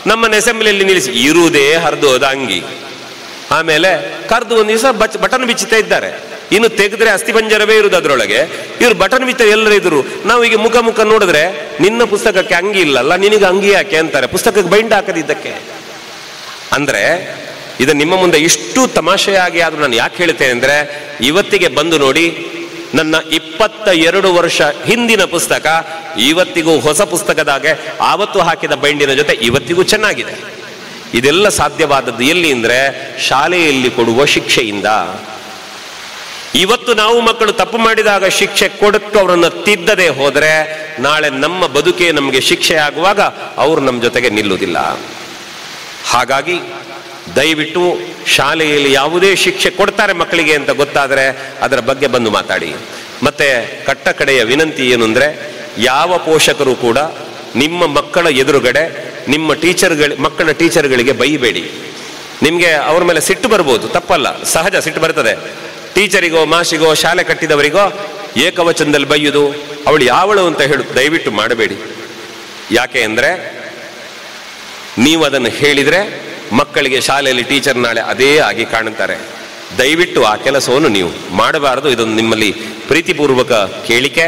ನಮ್ಮನ್ನ ಅಸೆಂಬ್ಲಿಯಲ್ಲಿ ನಿಲ್ಲಿಸಿ ಇರುವುದೇ ಹರಿದೋದ ಅಂಗಿ. ಆಮೇಲೆ ಕರೆದು ಒಂದು ದಿವಸ ಬಟನ್ ಬಿಚ್ಚುತ್ತಾ ಇದ್ದಾರೆ. ಇನ್ನು ತೆಗೆದ್ರೆ ಅಸ್ಥಿಪಂಜರವೇ ಇರುವುದು ಅದರೊಳಗೆ. ಇವರು ಬಟನ್ ಬಿಚ್ಚ ಎಲ್ಲರೂ ಇದ್ರು. ನಾವು ಈಗ ಮುಖ ಮುಖ ನೋಡಿದ್ರೆ, ನಿನ್ನ ಪುಸ್ತಕಕ್ಕೆ ಅಂಗಿ ಇಲ್ಲಲ್ಲ, ನಿನಗೆ ಅಂಗಿ ಯಾಕೆ ಅಂತಾರೆ, ಪುಸ್ತಕಕ್ಕೆ ಬೈಂಡ್ ಹಾಕದಿದ್ದಕ್ಕೆ. ಅಂದ್ರೆ ಇದು ನಿಮ್ಮ ಮುಂದೆ ಇಷ್ಟು ತಮಾಷೆಯಾಗಿ ಆದ್ರೂ ನಾನು ಯಾಕೆ ಹೇಳ್ತೇನೆ ಅಂದ್ರೆ, ಇವತ್ತಿಗೆ ಬಂದು ನೋಡಿ, ನನ್ನ 22 ವರ್ಷ ಹಿಂದಿನ ಪುಸ್ತಕ ಇವತ್ತಿಗೂ ಹೊಸ ಪುಸ್ತಕದಾಗೆ ಆವತ್ತು ಹಾಕಿದ ಬೈಂಡಿನ ಜೊತೆ ಇವತ್ತಿಗೂ ಚೆನ್ನಾಗಿದೆ. ಇದೆಲ್ಲ ಸಾಧ್ಯವಾದದ್ದು ಎಲ್ಲಿ ಅಂದ್ರೆ, ಶಾಲೆಯಲ್ಲಿ ಕೊಡುವ ಶಿಕ್ಷೆಯಿಂದ. ಇವತ್ತು ನಾವು ಮಕ್ಕಳು ತಪ್ಪು ಮಾಡಿದಾಗ ಶಿಕ್ಷೆ ಕೊಟ್ಟು ಅವರನ್ನು ತಿದ್ದದೆ ಹೋದರೆ, ನಾಳೆ ನಮ್ಮ ಬದುಕೆ ನಮಗೆ ಶಿಕ್ಷೆ ಆಗುವಾಗ ಅವರು ನಮ್ಮ ಜೊತೆಗೆ ನಿಲ್ಲುವುದಿಲ್ಲ. ಹಾಗಾಗಿ ದಯವಿಟ್ಟು ಶಾಲೆಯಲ್ಲಿ ಯಾವುದೇ ಶಿಕ್ಷೆ ಕೊಡ್ತಾರೆ ಮಕ್ಕಳಿಗೆ ಅಂತ ಗೊತ್ತಾದರೆ ಅದರ ಬಗ್ಗೆ ಬಂದು ಮಾತಾಡಿ. ಮತ್ತೆ ಕಟ್ಟ ಕಡೆಯ ವಿನಂತಿ ಏನು ಅಂದರೆ, ಯಾವ ಪೋಷಕರು ಕೂಡ ನಿಮ್ಮ ಮಕ್ಕಳ ಎದುರುಗಡೆ ನಿಮ್ಮ ಮಕ್ಕಳ ಟೀಚರ್ಗಳಿಗೆ ಬೈಬೇಡಿ. ನಿಮಗೆ ಅವ್ರ ಮೇಲೆ ಸಿಟ್ಟು ಬರ್ಬೋದು, ತಪ್ಪಲ್ಲ, ಸಹಜ, ಸಿಟ್ಟು ಬರ್ತದೆ. ಟೀಚರಿಗೋ ಮಾಸಿಗೋ ಶಾಲೆ ಕಟ್ಟಿದವರಿಗೋ ಏಕವಚನದಲ್ಲಿ ಬೈಯುವುದು, ಅವಳು ಯಾವಳು ಅಂತ ಹೇಳು ದಯವಿಟ್ಟು ಮಾಡಬೇಡಿ. ಯಾಕೆ ಅಂದರೆ, ನೀವು ಅದನ್ನು ಹೇಳಿದರೆ ಮಕ್ಕಳಿಗೆ ಶಾಲೆಯಲ್ಲಿ ಟೀಚರ್ ನಾಳೆ ಅದೇ ಆಗಿ ಕಾಣುತ್ತಾರೆ. ದಯವಿಟ್ಟು ಆ ಕೆಲಸವನ್ನು ನೀವು ಮಾಡಬಾರದು. ಇದೊಂದು ನಿಮ್ಮಲ್ಲಿ ಪ್ರೀತಿಪೂರ್ವಕ ಕೇಳಿಕೆ.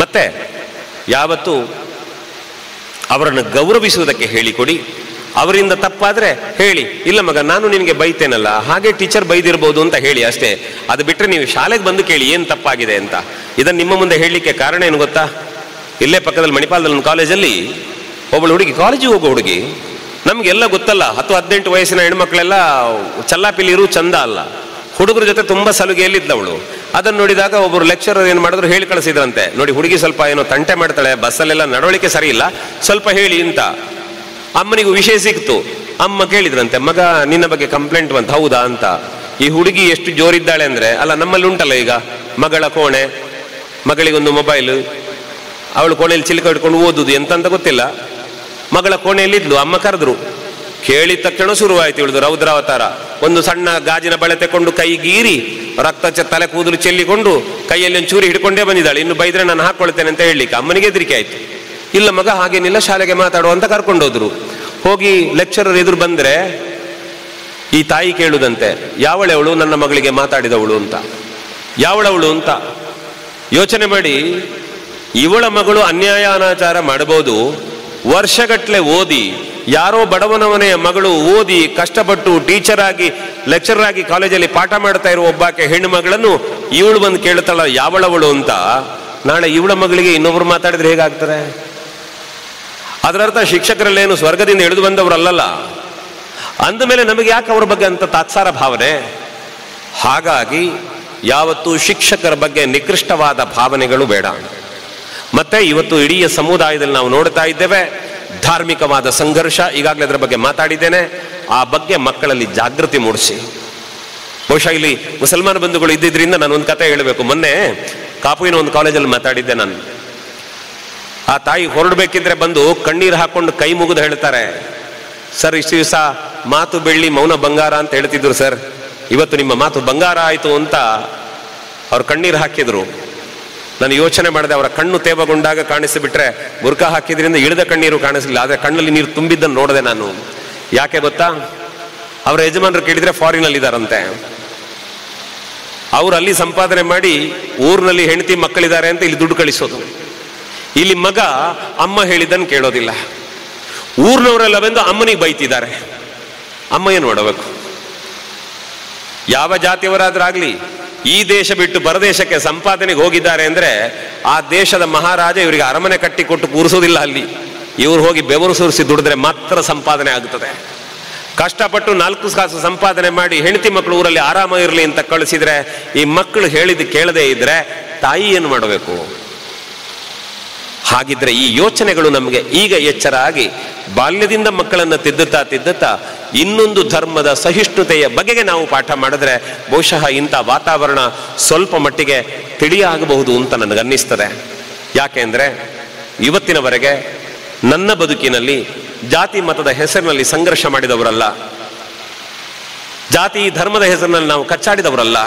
ಮತ್ತೆ ಯಾವತ್ತು ಅವರನ್ನು ಗೌರವಿಸುವುದಕ್ಕೆ ಹೇಳಿಕೊಡಿ. ಅವರಿಂದ ತಪ್ಪಾದರೆ ಹೇಳಿ, ಇಲ್ಲ ಮಗ ನಾನು ನಿನಗೆ ಬೈತೇನಲ್ಲ, ಹಾಗೆ ಟೀಚರ್ ಬೈದಿರ್ಬೋದು ಅಂತ ಹೇಳಿ ಅಷ್ಟೇ. ಅದು ಬಿಟ್ಟರೆ ನೀವು ಶಾಲೆಗೆ ಬಂದು ಕೇಳಿ ಏನು ತಪ್ಪಾಗಿದೆ ಅಂತ. ಇದನ್ನು ನಿಮ್ಮ ಮುಂದೆ ಹೇಳಲಿಕ್ಕೆ ಕಾರಣ ಏನು ಗೊತ್ತಾ? ಇಲ್ಲೇ ಪಕ್ಕದಲ್ಲಿ ಮಣಿಪಾಲದಲ್ಲಿ ಒಂದು ಕಾಲೇಜಲ್ಲಿ ಒಬ್ಬಳು ಹುಡುಗಿ, ಕಾಲೇಜಿಗೆ ಹೋಗೋ ಹುಡುಗಿ, ನಮಗೆಲ್ಲ ಗೊತ್ತಲ್ಲ, 10-18 ವಯಸ್ಸಿನ ಹೆಣ್ಮಕ್ಳೆಲ್ಲ ಚಲ್ಲಾಪಿಲಿರು ಚಂದ ಅಲ್ಲ, ಹುಡುಗರ ಜೊತೆ ತುಂಬ ಸಲುಗೆಯಲ್ಲಿದ್ದವಳು. ಅದನ್ನು ನೋಡಿದಾಗ ಒಬ್ಬರು ಲೆಕ್ಚರರ್ ಏನು ಮಾಡಿದ್ರು, ಹೇಳಿ ಕಳಿಸಿದ್ರಂತೆ, ನೋಡಿ ಹುಡುಗಿ ಸ್ವಲ್ಪ ಏನೋ ತಂಟೆ ಮಾಡ್ತಾಳೆ, ಬಸ್ಸಲ್ಲೆಲ್ಲ ನಡವಳಿಕೆ ಸರಿ ಇಲ್ಲ, ಸ್ವಲ್ಪ ಹೇಳಿ ಅಂತ. ಅಮ್ಮನಿಗೂ ವಿಷಯ ಸಿಕ್ತು. ಅಮ್ಮ ಕೇಳಿದ್ರಂತೆ, ಮಗ ನಿನ್ನ ಬಗ್ಗೆ ಕಂಪ್ಲೇಂಟ್ ಬಂತ, ಹೌದಾ ಅಂತ. ಈ ಹುಡುಗಿ ಎಷ್ಟು ಜೋರಿದ್ದಾಳೆ ಅಂದರೆ, ಅಲ್ಲ ನಮ್ಮಲ್ಲಿ ಉಂಟಲ್ಲ ಈಗ ಮಗಳ ಕೋಣೆ, ಮಗಳಿಗೊಂದು ಮೊಬೈಲು, ಅವಳು ಕೋಣೆಯಲ್ಲಿ ಚಿಲ್ಕ ಇಟ್ಕೊಂಡು ಓದುದು ಎಂತ ಗೊತ್ತಿಲ್ಲ, ಮಗಳ ಕೋಣೆಯಲ್ಲಿದ್ಲು. ಅಮ್ಮ ಕರೆದ್ರು, ಕೇಳಿದ ತಕ್ಷಣ ಶುರುವಾಯಿತು ಇವಳಿದು ರೌದ್ರಾವತಾರ. ಒಂದು ಸಣ್ಣ ಗಾಜಿನ ಬಳೆ ತೆಕೊಂಡು ಕೈಗೀರಿ ರಕ್ತ ತಲೆ ಕೂದಲು ಚೆಲ್ಲಿಕೊಂಡು ಕೈಯಲ್ಲಿ ಒಂದು ಚೂರಿ ಹಿಡ್ಕೊಂಡೇ ಬಂದಿದ್ದಾಳೆ. ಇನ್ನು ಬೈದ್ರೆ ನಾನು ಹಾಕೊಳ್ತೇನೆ ಅಂತ ಹೇಳಲಿಕ್ಕೆ ಅಮ್ಮನಿಗೆ ಹೆದರಿಕೆ ಆಯ್ತು. ಇಲ್ಲ ಮಗ ಹಾಗೇನಿಲ್ಲ, ಶಾಲೆಗೆ ಮಾತಾಡುವ ಅಂತ ಕರ್ಕೊಂಡೋದ್ರು. ಹೋಗಿ ಲೆಕ್ಚರರ್ ಎದುರು ಬಂದರೆ ಈ ತಾಯಿ ಕೇಳುದಂತೆ, ಯಾವಳವಳು ನನ್ನ ಮಗಳಿಗೆ ಮಾತಾಡಿದವಳು ಅಂತ, ಯಾವಳವಳು ಅಂತ. ಯೋಚನೆ ಮಾಡಿ, ಇವಳ ಮಗಳು ಅನ್ಯಾಯ ಅನಾಚಾರ ಮಾಡಬಹುದು, ವರ್ಷಗಟ್ಟಲೆ ಓದಿ, ಯಾರೋ ಬಡವನ ಮನೆಯ ಮಗಳು ಓದಿ ಕಷ್ಟಪಟ್ಟು ಟೀಚರ್ ಆಗಿ ಲೆಕ್ಚರರ್ ಆಗಿ ಕಾಲೇಜಲ್ಲಿ ಪಾಠ ಮಾಡ್ತಾ ಇರುವ ಒಬ್ಬಾಕೆ ಹೆಣ್ಣು ಮಗಳನ್ನು ಇವಳು ಬಂದು ಕೇಳ್ತಾಳ ಯಾವಳವಳು ಅಂತ. ನಾಳೆ ಇವಳ ಮಗಳಿಗೆ ಇನ್ನೊಬ್ರು ಮಾತಾಡಿದ್ರೆ ಹೇಗಾಗ್ತದೆ? ಅದರರ್ಥ ಶಿಕ್ಷಕರಲ್ಲೇನು ಸ್ವರ್ಗದಿಂದ ಇಳಿದು ಬಂದವರಲ್ಲ. ಅಂದಮೇಲೆ ನಮಗೆ ಯಾಕೆ ಅವ್ರ ಬಗ್ಗೆ ಅಂತ ತಾತ್ಸಾರ ಭಾವನೆ? ಹಾಗಾಗಿ ಯಾವತ್ತೂ ಶಿಕ್ಷಕರ ಬಗ್ಗೆ ನಿಕೃಷ್ಟವಾದ ಭಾವನೆಗಳು ಬೇಡ. ಮತ್ತೆ ಇವತ್ತು ಇಡೀ ಸಮುದಾಯದಲ್ಲಿ ನಾವು ನೋಡ್ತಾ ಇದ್ದೇವೆ ಧಾರ್ಮಿಕವಾದ ಸಂಘರ್ಷ. ಈಗಾಗಲೇ ಅದರ ಬಗ್ಗೆ ಮಾತಾಡಿದ್ದೇನೆ. ಆ ಬಗ್ಗೆ ಮಕ್ಕಳಲ್ಲಿ ಜಾಗೃತಿ ಮೂಡಿಸಿ. ಬಹುಶಃ ಇಲ್ಲಿ ಮುಸಲ್ಮಾನ ಬಂಧುಗಳು ಇದ್ದಿದ್ರಿಂದ ನಾನು ಒಂದು ಕತೆ ಹೇಳಬೇಕು. ಮೊನ್ನೆ ಕಾಪುವಿನ ಒಂದು ಕಾಲೇಜಲ್ಲಿ ಮಾತಾಡಿದ್ದೆ ನಾನು. ಆ ತಾಯಿ ಹೊರಡಬೇಕಿದ್ರೆ ಬಂದು ಕಣ್ಣೀರು ಹಾಕೊಂಡು ಕೈ ಮುಗಿದು ಹೇಳ್ತಾರೆ, ಸರ್ ಇಷ್ಟು ದಿವಸ ಮಾತು ಬೆಳ್ಳಿ ಮೌನ ಬಂಗಾರ ಅಂತ ಹೇಳ್ತಿದ್ರು ಸರ್, ಇವತ್ತು ನಿಮ್ಮ ಮಾತು ಬಂಗಾರ ಆಯಿತು ಅಂತ ಅವ್ರು ಕಣ್ಣೀರು ಹಾಕಿದ್ರು. ನಾನು ಯೋಚನೆ ಮಾಡಿದೆ, ಅವರ ಕಣ್ಣು ತೇವಗೊಂಡಾಗ ಕಾಣಿಸಿಬಿಟ್ರೆ ಬುರ್ಕ ಹಾಕಿದ್ರಿಂದ ಇಳಿದ ಕಣ್ಣೀರು ಕಾಣಿಸಲಿಲ್ಲ, ಆದರೆ ಕಣ್ಣಲ್ಲಿ ನೀರು ತುಂಬಿದ್ದನ್ನು ನೋಡಿದೆ ನಾನು. ಯಾಕೆ ಗೊತ್ತಾ? ಅವರ ಯಜಮಾನರು ಕೇಳಿದರೆ ಫಾರಿನಲ್ಲಿ ಇದ್ದಾರಂತೆ. ಅವರು ಅಲ್ಲಿ ಸಂಪಾದನೆ ಮಾಡಿ ಊರಿನಲ್ಲಿ ಹೆಂಡತಿ ಮಕ್ಕಳಿದ್ದಾರೆ ಅಂತ ಇಲ್ಲಿ ದುಡ್ಡು ಕಳಿಸೋದು. ಇಲ್ಲಿ ಮಗ ಅಮ್ಮ ಹೇಳಿದ್ದನ್ನು ಕೇಳೋದಿಲ್ಲ. ಊರಿನವರೆಲ್ಲ ಬಂದು ಅಮ್ಮನಿಗೆ ಬೈತಿದ್ದಾರೆ. ಅಮ್ಮ ಏನು ಮಾಡಬೇಕು? ಯಾವ ಜಾತಿಯವರಾದ್ರಾಗ್ಲಿ ಈ ದೇಶ ಬಿಟ್ಟು ಪರದೇಶಕ್ಕೆ ಸಂಪಾದನೆಗೆ ಹೋಗಿದ್ದಾರೆ ಅಂದರೆ ಆ ದೇಶದ ಮಹಾರಾಜ ಇವರಿಗೆ ಅರಮನೆ ಕಟ್ಟಿ ಕೊಟ್ಟು ಕೂರಿಸೋದಿಲ್ಲ. ಅಲ್ಲಿ ಇವರು ಹೋಗಿ ಬೆವರು ಸುರಿಸಿ ದುಡಿದ್ರೆ ಮಾತ್ರ ಸಂಪಾದನೆ ಆಗುತ್ತದೆ. ಕಷ್ಟಪಟ್ಟು 4 ಕಾಸು ಸಂಪಾದನೆ ಮಾಡಿ ಹೆಂಡತಿ ಮಕ್ಕಳು ಊರಲ್ಲಿ ಆರಾಮ ಇರಲಿ ಅಂತ ಕಳಿಸಿದ್ರೆ ಈ ಮಕ್ಕಳು ಹೇಳಿದ್ದು ಕೇಳದೇ ಇದ್ರೆ ತಾಯಿ ಏನು ಮಾಡಬೇಕು? ಹಾಗಿದ್ರೆ ಈ ಯೋಚನೆಗಳು ನಮಗೆ ಈಗ ಎಚ್ಚರ ಆಗಿ ಬಾಲ್ಯದಿಂದ ಮಕ್ಕಳನ್ನು ತಿದ್ದುತ್ತಾ ಇನ್ನೊಂದು ಧರ್ಮದ ಸಹಿಷ್ಣುತೆಯ ಬಗೆಗೆ ನಾವು ಪಾಠ ಮಾಡಿದ್ರೆ ಬಹುಶಃ ಇಂಥ ವಾತಾವರಣ ಸ್ವಲ್ಪ ಮಟ್ಟಿಗೆ ತಿಳಿಯಾಗಬಹುದು ಅಂತ ನನಗನ್ನಿಸ್ತದೆ. ಯಾಕೆಂದರೆ ಇವತ್ತಿನವರೆಗೆ ನನ್ನ ಬದುಕಿನಲ್ಲಿ ಜಾತಿ ಮತದ ಹೆಸರಿನಲ್ಲಿ ಸಂಘರ್ಷ ಮಾಡಿದವರಲ್ಲ, ಜಾತಿ ಧರ್ಮದ ಹೆಸರಿನಲ್ಲಿ ನಾವು ಕಚ್ಚಾಡಿದವರಲ್ಲ.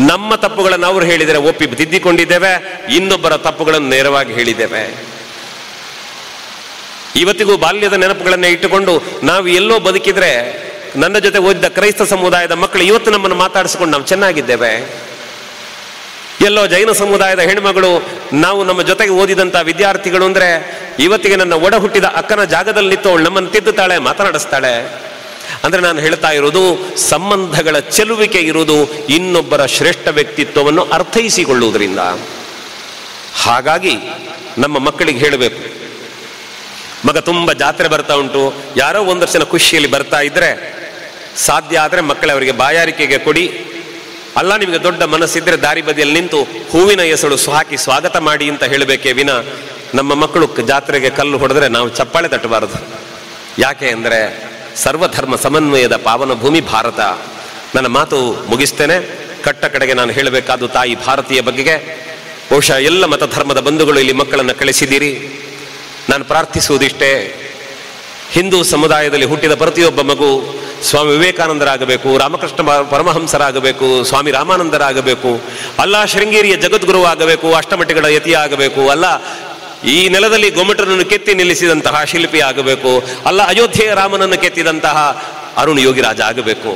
ನಮ್ಮ ತಪ್ಪುಗಳನ್ನು ಅವರು ಹೇಳಿದರೆ ಒಪ್ಪಿ ತಿದ್ದಿಕೊಂಡಿದ್ದೇವೆ, ಇನ್ನೊಬ್ಬರ ತಪ್ಪುಗಳನ್ನು ನೇರವಾಗಿ ಹೇಳಿದ್ದೇವೆ. ಇವತ್ತಿಗೂ ಬಾಲ್ಯದ ನೆನಪುಗಳನ್ನೇ ಇಟ್ಟುಕೊಂಡು ನಾವು ಎಲ್ಲೋ ಬದುಕಿದ್ರೆ ನನ್ನ ಜೊತೆ ಓದಿದ ಕ್ರೈಸ್ತ ಸಮುದಾಯದ ಮಕ್ಕಳು ಇವತ್ತು ನಮ್ಮನ್ನು ಮಾತಾಡಿಸಿಕೊಂಡು ನಾವು ಚೆನ್ನಾಗಿದ್ದೇವೆ. ಎಲ್ಲೋ ಜೈನ ಸಮುದಾಯದ ಹೆಣ್ಮಗಳು ನಾವು ನಮ್ಮ ಜೊತೆಗೆ ಓದಿದಂಥ ವಿದ್ಯಾರ್ಥಿಗಳು ಅಂದರೆ ಇವತ್ತಿಗೆ ನನ್ನ ಒಡ ಹುಟ್ಟಿದ ಅಕ್ಕನ ಜಾಗದಲ್ಲಿ ನಿಂತು ಅವಳು ನಮ್ಮನ್ನು ತಿದ್ದುತ್ತಾಳೆ, ಮಾತನಾಡಿಸ್ತಾಳೆ. ಅಂದರೆ ನಾನು ಹೇಳ್ತಾ ಇರೋದು ಸಂಬಂಧಗಳ ಚೆಲುವಿಕೆ ಇರುವುದು ಇನ್ನೊಬ್ಬರ ಶ್ರೇಷ್ಠ ವ್ಯಕ್ತಿತ್ವವನ್ನು ಅರ್ಥೈಸಿಕೊಳ್ಳುವುದರಿಂದ. ಹಾಗಾಗಿ ನಮ್ಮ ಮಕ್ಕಳಿಗೆ ಹೇಳಬೇಕು, ಮಗ ತುಂಬ ಜಾತ್ರೆ ಬರ್ತಾ ಉಂಟು, ಯಾರೋ ಒಂದು ವರ್ಷನ ಖುಷಿಯಲ್ಲಿ ಬರ್ತಾ ಇದ್ರೆ ಸಾಧ್ಯ ಆದರೆ ಮಕ್ಕಳವರಿಗೆ ಬಾಯಾರಿಕೆಗೆ ಕೊಡಿ. ಅಲ್ಲ ನಿಮಗೆ ದೊಡ್ಡ ಮನಸ್ಸಿದ್ರೆ ದಾರಿ ಬದಿಯಲ್ಲಿ ನಿಂತು ಹೂವಿನ ಎಸಳು ಹಾಕಿ ಸ್ವಾಗತ ಮಾಡಿ ಅಂತ ಹೇಳಬೇಕೇ ವಿನ ನಮ್ಮ ಮಕ್ಕಳು ಜಾತ್ರೆಗೆ ಕಲ್ಲು ಹೊಡೆದ್ರೆ ನಾವು ಚಪ್ಪಾಳೆ ತಟ್ಟಬಾರದು. ಯಾಕೆ ಅಂದರೆ ಸರ್ವಧರ್ಮ ಸಮನ್ವಯದ ಪಾವನ ಭೂಮಿ ಭಾರತ. ನನ್ನ ಮಾತು ಮುಗಿಸ್ತೇನೆ. ಕಟ್ಟ ಕಡೆಗೆ ನಾನು ಹೇಳಬೇಕಾದ ತಾಯಿ ಭಾರತೀಯ ಬಗೆಗೆ. ಬಹುಶಃ ಎಲ್ಲ ಮತಧರ್ಮದ ಬಂಧುಗಳು ಇಲ್ಲಿ ಮಕ್ಕಳನ್ನು ಕಳಿಸಿದ್ದೀರಿ. ನಾನು ಪ್ರಾರ್ಥಿಸುವುದಿಷ್ಟೇ, ಹಿಂದೂ ಸಮುದಾಯದಲ್ಲಿ ಹುಟ್ಟಿದ ಪ್ರತಿಯೊಬ್ಬ ಮಗು ಸ್ವಾಮಿ ವಿವೇಕಾನಂದರಾಗಬೇಕು, ರಾಮಕೃಷ್ಣ ಪರಮಹಂಸರಾಗಬೇಕು, ಸ್ವಾಮಿ ರಾಮಾನಂದರಾಗಬೇಕು, ಅಲ್ಲ ಶೃಂಗೇರಿಯ ಜಗದ್ಗುರು ಆಗಬೇಕು, ಅಷ್ಟಮಠಗಳ ಯತಿ ಆಗಬೇಕು, ಅಲ್ಲ ಈ ನೆಲದಲ್ಲಿ ಗೊಮ್ಮಟರನ್ನು ಕೆತ್ತಿ ನಿಲ್ಲಿಸಿದಂತಹ ಶಿಲ್ಪಿ ಆಗಬೇಕು, ಅಲ್ಲ ಅಯೋಧ್ಯೆಯ ರಾಮನನ್ನು ಕೆತ್ತಿದಂತಹ ಅರುಣ್ ಯೋಗಿರಾಜ ಆಗಬೇಕು.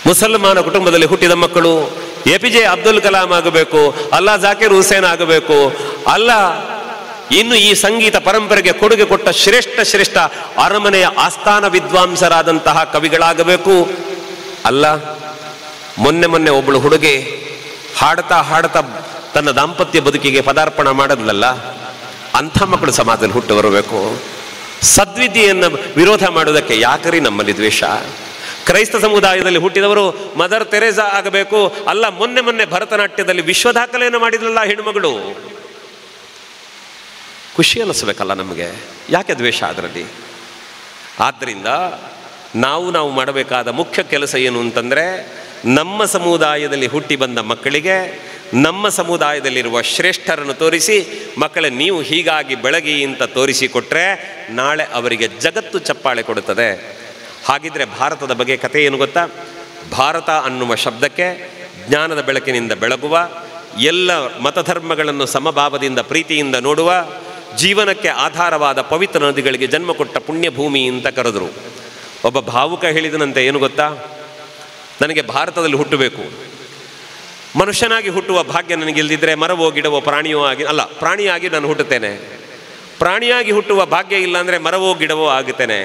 ಮುಸಲ್ಮಾನ ಕುಟುಂಬದಲ್ಲಿ ಹುಟ್ಟಿದ ಮಕ್ಕಳು APJ ಅಬ್ದುಲ್ ಕಲಾಂ ಆಗಬೇಕು, ಅಲ್ಲ ಜಾಕಿರ್ ಹುಸೇನ್ ಆಗಬೇಕು, ಅಲ್ಲ ಇನ್ನು ಈ ಸಂಗೀತ ಪರಂಪರೆಗೆ ಕೊಡುಗೆ ಕೊಟ್ಟ ಶ್ರೇಷ್ಠ ಅರಮನೆಯ ಆಸ್ಥಾನ ವಿದ್ವಾಂಸರಾದಂತಹ ಕವಿಗಳಾಗಬೇಕು, ಅಲ್ಲ ಮೊನ್ನೆ ಒಬ್ಬಳು ಹುಡುಗಿ ಹಾಡ್ತಾ ತನ್ನ ದಾಂಪತ್ಯ ಬದುಕಿಗೆ ಪದಾರ್ಪಣ ಮಾಡದ್ಲಲ್ಲ, ಅಂಥ ಮಕ್ಕಳು ಸಮಾಜದಲ್ಲಿ ಹುಟ್ಟು ಬರಬೇಕು. ಸದ್ವಿದ್ಯೆಯನ್ನು ವಿರೋಧ ಮಾಡುವುದಕ್ಕೆ ಯಾಕರಿ ನಮ್ಮಲ್ಲಿ ದ್ವೇಷ? ಕ್ರೈಸ್ತ ಸಮುದಾಯದಲ್ಲಿ ಹುಟ್ಟಿದವರು ಮದರ್ ತೆರೇಸಾ ಆಗಬೇಕು, ಅಲ್ಲ ಮೊನ್ನೆ ಭರತನಾಟ್ಯದಲ್ಲಿ ವಿಶ್ವ ದಾಖಲೆಯನ್ನು ಮಾಡಿದ್ಲಲ್ಲ ಹೆಣ್ಮಗಳು. ಖುಷಿ ಅನ್ನಿಸ್ಬೇಕಲ್ಲ ನಮಗೆ, ಯಾಕೆ ದ್ವೇಷ ಅದರಲ್ಲಿ? ಆದ್ದರಿಂದ ನಾವು ಮಾಡಬೇಕಾದ ಮುಖ್ಯ ಕೆಲಸ ಏನು ಅಂತಂದರೆ, ನಮ್ಮ ಸಮುದಾಯದಲ್ಲಿ ಹುಟ್ಟಿ ಬಂದ ಮಕ್ಕಳಿಗೆ ನಮ್ಮ ಸಮುದಾಯದಲ್ಲಿರುವ ಶ್ರೇಷ್ಠರನ್ನು ತೋರಿಸಿ, ಮಕ್ಕಳೇ ನೀವು ಹೀಗಾಗಿ ಬೆಳಗಿ ಅಂತ ತೋರಿಸಿಕೊಟ್ರೆ ನಾಳೆ ಅವರಿಗೆ ಜಗತ್ತು ಚಪ್ಪಾಳೆ ಕೊಡುತ್ತದೆ. ಹಾಗಿದ್ರೆ ಭಾರತದ ಬಗ್ಗೆ ಕಥೆ ಏನು ಗೊತ್ತಾ? ಭಾರತ ಅನ್ನುವ ಶಬ್ದಕ್ಕೆ ಜ್ಞಾನದ ಬೆಳಕಿನಿಂದ ಬೆಳಗುವ, ಎಲ್ಲ ಮತಧರ್ಮಗಳನ್ನು ಸಮಭಾವದಿಂದ ಪ್ರೀತಿಯಿಂದ ನೋಡುವ, ಜೀವನಕ್ಕೆ ಆಧಾರವಾದ ಪವಿತ್ರ ನದಿಗಳಿಗೆ ಜನ್ಮ ಕೊಟ್ಟ ಪುಣ್ಯಭೂಮಿ ಅಂತ ಕರೆದರು. ಒಬ್ಬ ಭಾವುಕ ಹೇಳಿದನಂತೆ, ಏನು ಗೊತ್ತಾ, ನನಗೆ ಭಾರತದಲ್ಲಿ ಹುಟ್ಟಬೇಕು, ಮನುಷ್ಯನಾಗಿ ಹುಟ್ಟುವ ಭಾಗ್ಯ ನನಗಿಲ್ದಿದ್ರೆ ಮರವೋ ಗಿಡವೋ ಪ್ರಾಣಿಯೋ ಆಗಿ ಅಲ್ಲ, ಪ್ರಾಣಿಯಾಗಿ ನಾನು ಹುಟ್ಟುತ್ತೇನೆ. ಪ್ರಾಣಿಯಾಗಿ ಹುಟ್ಟುವ ಭಾಗ್ಯ ಇಲ್ಲ ಅಂದರೆ ಮರವೋ ಗಿಡವೋ ಆಗುತ್ತೇನೆ.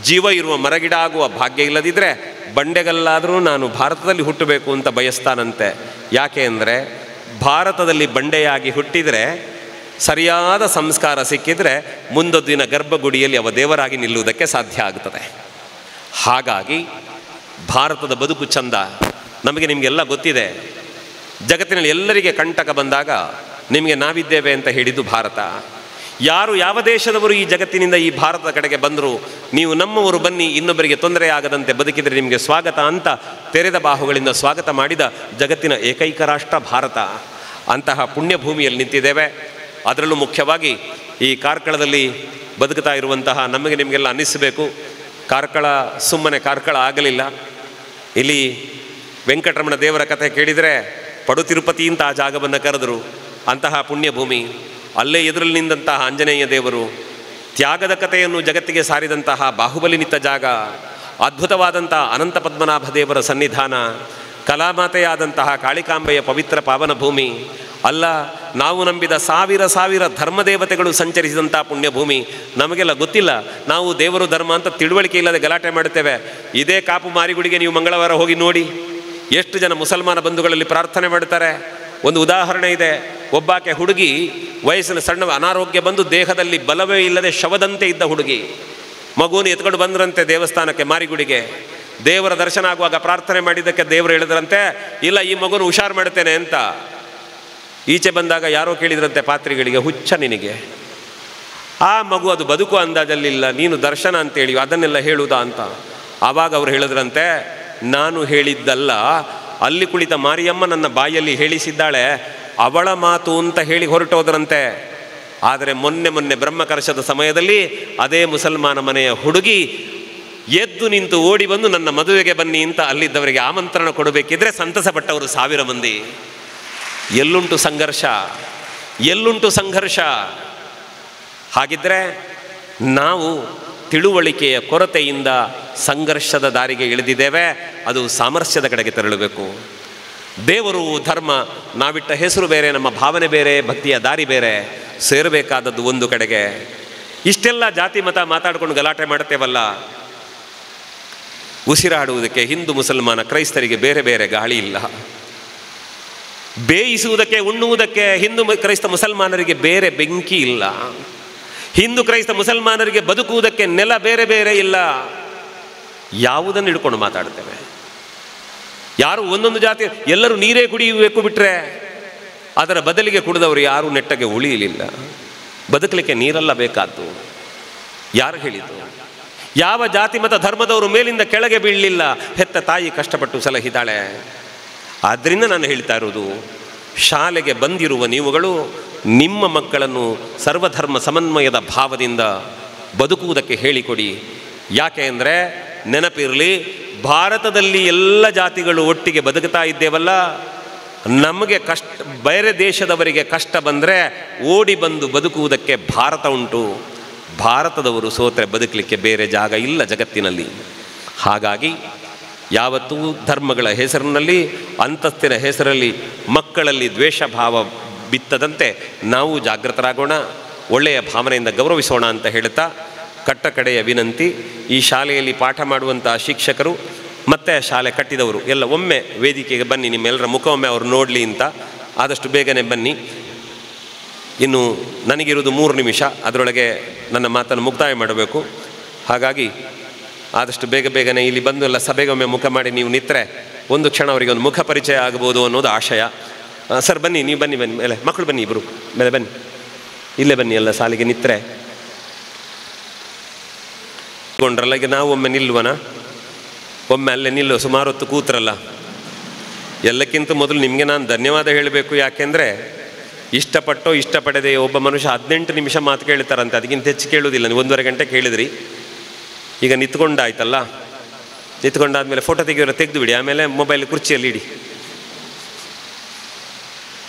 ಜೀವ ಇರುವ ಮರಗಿಡ ಆಗುವ ಭಾಗ್ಯ ಇಲ್ಲದಿದ್ದರೆ ಬಂಡೆಗಲ್ಲಾದರೂ ನಾನು ಭಾರತದಲ್ಲಿ ಹುಟ್ಟಬೇಕು ಅಂತ ಬಯಸ್ತಾನಂತೆ. ಯಾಕೆ ಅಂದರೆ ಭಾರತದಲ್ಲಿ ಬಂಡೆಯಾಗಿ ಹುಟ್ಟಿದರೆ, ಸರಿಯಾದ ಸಂಸ್ಕಾರ ಸಿಕ್ಕಿದರೆ ಮುಂದೊಂದು ದಿನ ಗರ್ಭಗುಡಿಯಲ್ಲಿ ಅವ ದೇವರಾಗಿ ನಿಲ್ಲುವುದಕ್ಕೆ ಸಾಧ್ಯ ಆಗ್ತದೆ. ಹಾಗಾಗಿ ಭಾರತದ ಬದುಕು ಚಂದ. ನಿಮಗೆಲ್ಲ ಗೊತ್ತಿದೆ, ಜಗತ್ತಿನಲ್ಲಿ ಎಲ್ಲರಿಗೆ ಕಂಟಕ ಬಂದಾಗ ನಿಮಗೆ ನಾವಿದ್ದೇವೆ ಅಂತ ಹೇಳಿದ್ದು ಭಾರತ. ಯಾರು ಯಾವ ದೇಶದವರು ಈ ಜಗತ್ತಿನಿಂದ ಈ ಭಾರತದ ಕಡೆಗೆ ಬಂದರೂ ನೀವು ನಮ್ಮವರು ಬನ್ನಿ, ಇನ್ನೊಬ್ಬರಿಗೆ ತೊಂದರೆ ಆಗದಂತೆ ಬದುಕಿದರೆ ನಿಮಗೆ ಸ್ವಾಗತ ಅಂತ ತೆರೆದ ಬಾಹುಗಳಿಂದ ಸ್ವಾಗತ ಮಾಡಿದ ಜಗತ್ತಿನ ಏಕೈಕ ರಾಷ್ಟ್ರ ಭಾರತ. ಅಂತಹ ಪುಣ್ಯಭೂಮಿಯಲ್ಲಿ ನಿಂತಿದ್ದೇವೆ. ಅದರಲ್ಲೂ ಮುಖ್ಯವಾಗಿ ಈ ಕಾರ್ಕಳದಲ್ಲಿ ಬದುಕ್ತಾ ಇರುವಂತಹ ನಿಮಗೆಲ್ಲ ಅನ್ನಿಸಬೇಕು, ಕಾರ್ಕಳ ಸುಮ್ಮನೆ ಕಾರ್ಕಳ ಆಗಲಿಲ್ಲ. ಇಲ್ಲಿ ವೆಂಕಟರಮಣ ದೇವರ ಕಥೆ ಕೇಳಿದರೆ ಪಡು ತಿರುಪತಿ ಅಂತ ಆ ಜಾಗವನ್ನು ಕರೆದರು. ಅಂತಹ ಪುಣ್ಯಭೂಮಿ. ಅಲ್ಲೇ ಎದುರಲ್ಲಿ ನಿಂತಹ ಆಂಜನೇಯ ದೇವರು, ತ್ಯಾಗದ ಕಥೆಯನ್ನು ಜಗತ್ತಿಗೆ ಸಾರಿದಂತಹ ಬಾಹುಬಲಿ ನಿಂತ ಜಾಗ, ಅದ್ಭುತವಾದಂಥ ಅನಂತ ಪದ್ಮನಾಭ ದೇವರ ಸನ್ನಿಧಾನ, ಕಲಾಮಾತೆಯಾದಂತಹ ಕಾಳಿಕಾಂಬೆಯ ಪವಿತ್ರ ಪಾವನ ಭೂಮಿ, ಅಲ್ಲ ನಾವು ನಂಬಿದ ಸಾವಿರ ಧರ್ಮದೇವತೆಗಳು ಸಂಚರಿಸಿದಂಥ ಪುಣ್ಯಭೂಮಿ. ನಮಗೆಲ್ಲ ಗೊತ್ತಿಲ್ಲ, ನಾವು ದೇವರು ಧರ್ಮ ಅಂತ ತಿಳುವಳಿಕೆ ಇಲ್ಲದೆ ಗಲಾಟೆ ಮಾಡುತ್ತೇವೆ. ಇದೇ ಕಾಪು ಮಾರಿಗುಡಿಗೆ ನೀವು ಮಂಗಳವಾರ ಹೋಗಿ ನೋಡಿ, ಎಷ್ಟು ಜನ ಮುಸಲ್ಮಾನ ಬಂಧುಗಳಲ್ಲಿ ಪ್ರಾರ್ಥನೆ ಮಾಡ್ತಾರೆ. ಒಂದು ಉದಾಹರಣೆ ಇದೆ, ಒಬ್ಬಾಕೆ ಹುಡುಗಿ ವಯಸ್ಸಿನ ಸಣ್ಣ ಅನಾರೋಗ್ಯ ಬಂದು ದೇಹದಲ್ಲಿ ಬಲವೇ ಇಲ್ಲದೆ ಶವದಂತೆ ಇದ್ದ ಹುಡುಗಿ, ಮಗುವನ್ನು ಎತ್ಕೊಂಡು ಬಂದ್ರಂತೆ ದೇವಸ್ಥಾನಕ್ಕೆ ಮಾರಿಗುಡಿಗೆ. ದೇವರ ದರ್ಶನ ಆಗುವಾಗ ಪ್ರಾರ್ಥನೆ ಮಾಡಿದ್ದಕ್ಕೆ ದೇವರು ಹೇಳಿದ್ರಂತೆ, ಇಲ್ಲ ಈ ಮಗುನ ಹುಷಾರು ಮಾಡ್ತೇನೆ ಅಂತ. ಈಚೆ ಬಂದಾಗ ಯಾರೋ ಕೇಳಿದ್ರಂತೆ ಪಾತ್ರಿಗಳಿಗೆ, ಹುಚ್ಚ ನಿನಗೆ, ಆ ಮಗು ಅದು ಬದುಕು ಅಂದಾಜಲ್ಲಿಲ್ಲ, ನೀನು ದರ್ಶನ ಅಂತೇಳಿ ಅದನ್ನೆಲ್ಲ ಹೇಳುವುದಾ ಅಂತ. ಆವಾಗ ಅವ್ರು ಹೇಳಿದ್ರಂತೆ, ನಾನು ಹೇಳಿದ್ದಲ್ಲ, ಅಲ್ಲಿ ಕುಳಿತ ಮಾರಿಯಮ್ಮ ನನ್ನ ಬಾಯಲ್ಲಿ ಹೇಳಿಸಿದ್ದಾಳೆ, ಅವಳ ಮಾತು ಅಂತ ಹೇಳಿ ಹೊರಟೋದ್ರಂತೆ. ಆದರೆ ಮೊನ್ನೆ ಬ್ರಹ್ಮಕಲಶದ ಸಮಯದಲ್ಲಿ ಅದೇ ಮುಸಲ್ಮಾನ ಮನೆಯ ಹುಡುಗಿ ಎದ್ದು ನಿಂತು ಓಡಿ ಬಂದು ನನ್ನ ಮದುವೆಗೆ ಬನ್ನಿ ಅಂತ ಅಲ್ಲಿದ್ದವರಿಗೆ ಆಮಂತ್ರಣ ಕೊಡಬೇಕಿದ್ರೆ ಸಂತಸಪಟ್ಟವರು 1000 ಮಂದಿ. ಎಲ್ಲುಂಟು ಸಂಘರ್ಷ. ಹಾಗಿದ್ರೆ ನಾವು ತಿಳುವಳಿಕೆಯ ಕೊರತೆಯಿಂದ ಸಂಘರ್ಷದ ದಾರಿಗೆ ಇಳಿದಿದ್ದೇವೆ. ಅದು ಸಾಮರಸ್ಯದ ಕಡೆಗೆ ತೆರಳಬೇಕು. ದೇವರು ಧರ್ಮ ನಾವಿಟ್ಟ ಹೆಸರು ಬೇರೆ, ನಮ್ಮ ಭಾವನೆ ಬೇರೆ, ಭಕ್ತಿಯ ದಾರಿ ಬೇರೆ. ಸೇರಬೇಕಾದದ್ದು ಒಂದು ಕಡೆಗೆ. ಇಷ್ಟೆಲ್ಲ ಜಾತಿ ಮತ ಮಾತಾಡ್ಕೊಂಡು ಗಲಾಟೆ ಮಾಡುತ್ತೇವಲ್ಲ, ಉಸಿರಾಡುವುದಕ್ಕೆ ಹಿಂದೂ ಮುಸಲ್ಮಾನ ಕ್ರೈಸ್ತರಿಗೆ ಬೇರೆ ಬೇರೆ ಗಾಳಿ ಇಲ್ಲ. ಬೇಯಿಸುವುದಕ್ಕೆ ಉಣ್ಣುವುದಕ್ಕೆ ಹಿಂದೂ ಕ್ರೈಸ್ತ ಮುಸಲ್ಮಾನರಿಗೆ ಬೇರೆ ಬೆಂಕಿ ಇಲ್ಲ. ಹಿಂದೂ ಕ್ರೈಸ್ತ ಮುಸಲ್ಮಾನರಿಗೆ ಬದುಕುವುದಕ್ಕೆ ನೆಲ ಬೇರೆ ಬೇರೆ ಇಲ್ಲ. ಯಾವುದನ್ನು ಹಿಡ್ಕೊಂಡು ಮಾತಾಡ್ತೇವೆ? ಯಾರು ಒಂದೊಂದು ಜಾತಿ ಎಲ್ಲರೂ ನೀರೇ ಕುಡಿಯಬೇಕು ಬಿಟ್ಟರೆ ಅದರ ಬದಲಿಗೆ ಕುಡಿದವರು ಯಾರೂ ನೆಟ್ಟಗೆ ಉಳಿಯಲಿಲ್ಲ. ಬದುಕಲಿಕ್ಕೆ ನೀರೆಲ್ಲ ಬೇಕಾದ್ದು. ಯಾರು ಹೇಳಿದ್ದು? ಯಾವ ಜಾತಿ ಮತ ಧರ್ಮದವರು ಮೇಲಿಂದ ಕೆಳಗೆ ಬೀಳಲಿಲ್ಲ. ಹೆತ್ತ ತಾಯಿ ಕಷ್ಟಪಟ್ಟು ಸಲಹಿದ್ದಾಳೆ. ಆದ್ದರಿಂದ ನಾನು ಹೇಳ್ತಾ ಇರೋದು, ಶಾಲೆಗೆ ಬಂದಿರುವ ನೀವುಗಳು ನಿಮ್ಮ ಮಕ್ಕಳನ್ನು ಸರ್ವಧರ್ಮ ಸಮನ್ವಯದ ಭಾವದಿಂದ ಬದುಕುವುದಕ್ಕೆ ಹೇಳಿಕೊಡಿ. ಯಾಕೆ ಅಂದರೆ ನೆನಪಿರಲಿ, ಭಾರತದಲ್ಲಿ ಎಲ್ಲ ಜಾತಿಗಳು ಒಟ್ಟಿಗೆ ಬದುಕುತ್ತಾ ಇದ್ದೇವಲ್ಲ, ನಮಗೆ ಕಷ್ಟ, ಬೇರೆ ದೇಶದವರಿಗೆ ಕಷ್ಟ ಬಂದರೆ ಓಡಿ ಬಂದು ಬದುಕುವುದಕ್ಕೆ ಭಾರತ ಉಂಟು. ಭಾರತದವರು ಸೋತರೆ ಬದುಕಲಿಕ್ಕೆ ಬೇರೆ ಜಾಗ ಇಲ್ಲ ಜಗತ್ತಿನಲ್ಲಿ. ಹಾಗಾಗಿ ಯಾವತ್ತೂ ಧರ್ಮಗಳ ಹೆಸರಿನಲ್ಲಿ, ಅಂತಸ್ತಿನ ಹೆಸರಲ್ಲಿ ಮಕ್ಕಳಲ್ಲಿ ದ್ವೇಷ ಭಾವ ಬಿತ್ತದಂತೆ ನಾವು ಜಾಗೃತರಾಗೋಣ, ಒಳ್ಳೆಯ ಭಾವನೆಯಿಂದ ಗೌರವಿಸೋಣ ಅಂತ ಹೇಳ್ತಾ ಕಟ್ಟ ಕಡೆಯ ವಿನಂತಿ, ಈ ಶಾಲೆಯಲ್ಲಿ ಪಾಠ ಮಾಡುವಂತಹ ಶಿಕ್ಷಕರು ಮತ್ತು ಶಾಲೆ ಕಟ್ಟಿದವರು ಎಲ್ಲ ಒಮ್ಮೆ ವೇದಿಕೆಗೆ ಬನ್ನಿ, ನಿಮ್ಮೆಲ್ಲರ ಮುಖ ಒಮ್ಮೆ ಅವರು ನೋಡಲಿ ಅಂತ. ಆದಷ್ಟು ಬೇಗನೆ ಬನ್ನಿ. ಇನ್ನು ನನಗಿರೋದು 3 ನಿಮಿಷ, ಅದರೊಳಗೆ ನನ್ನ ಮಾತನ್ನು ಮುಕ್ತಾಯ ಮಾಡಬೇಕು. ಹಾಗಾಗಿ ಆದಷ್ಟು ಬೇಗನೆ ಇಲ್ಲಿ ಬಂದು ಎಲ್ಲ ಸಭೆಗೆ ಒಮ್ಮೆ ಮುಖ ಮಾಡಿ ನೀವು ನಿಂತರೆ ಒಂದು ಕ್ಷಣ ಅವರಿಗೆ ಒಂದು ಮುಖ ಪರಿಚಯ ಆಗ್ಬೋದು ಅನ್ನೋದು ಆಶಯ. ಸರ್ ಬನ್ನಿ, ನೀವು ಬನ್ನಿ ಮೇಲೆ, ಮಕ್ಕಳು ಬನ್ನಿ, ಇಬ್ಬರು ಮೇಲೆ ಬನ್ನಿ, ಇಲ್ಲೇ ಬನ್ನಿ, ಎಲ್ಲ ಸಾಲಿಗೆ ನಿಂತರೆ ಕೊಂಡ್ರಲ್ಲ. ಈಗ ನಾವು ಒಮ್ಮೆ ನಿಲ್ಲುವನ, ಒಮ್ಮೆ ಅಲ್ಲೇ ನಿಲ್ಲುವ, ಸುಮಾರು ಹೊತ್ತು ಕೂತ್ರಲ್ಲ. ಎಲ್ಲಕ್ಕಿಂತ ಮೊದಲು ನಿಮಗೆ ನಾನು ಧನ್ಯವಾದ ಹೇಳಬೇಕು. ಯಾಕೆಂದರೆ ಇಷ್ಟಪಡದೆ ಒಬ್ಬ ಮನುಷ್ಯ 18 ನಿಮಿಷ ಮಾತು ಕೇಳ್ತಾರಂತೆ, ಅದಕ್ಕಿಂತ ಹೆಚ್ಚು ಕೇಳೋದಿಲ್ಲ. ನೀವು 1.5 ಗಂಟೆ ಕೇಳಿದ್ರಿ, ಈಗ ನಿಂತ್ಕೊಂಡಾಯ್ತಲ್ಲ, ನಿಂತ್ಕೊಂಡಾದ್ಮೇಲೆ ಫೋಟೋ ತೆಗೆದು ಬಿಡಿ, ಆಮೇಲೆ ಮೊಬೈಲ್ ಕುರ್ಚಿಯಲ್ಲಿ ಇಡಿ.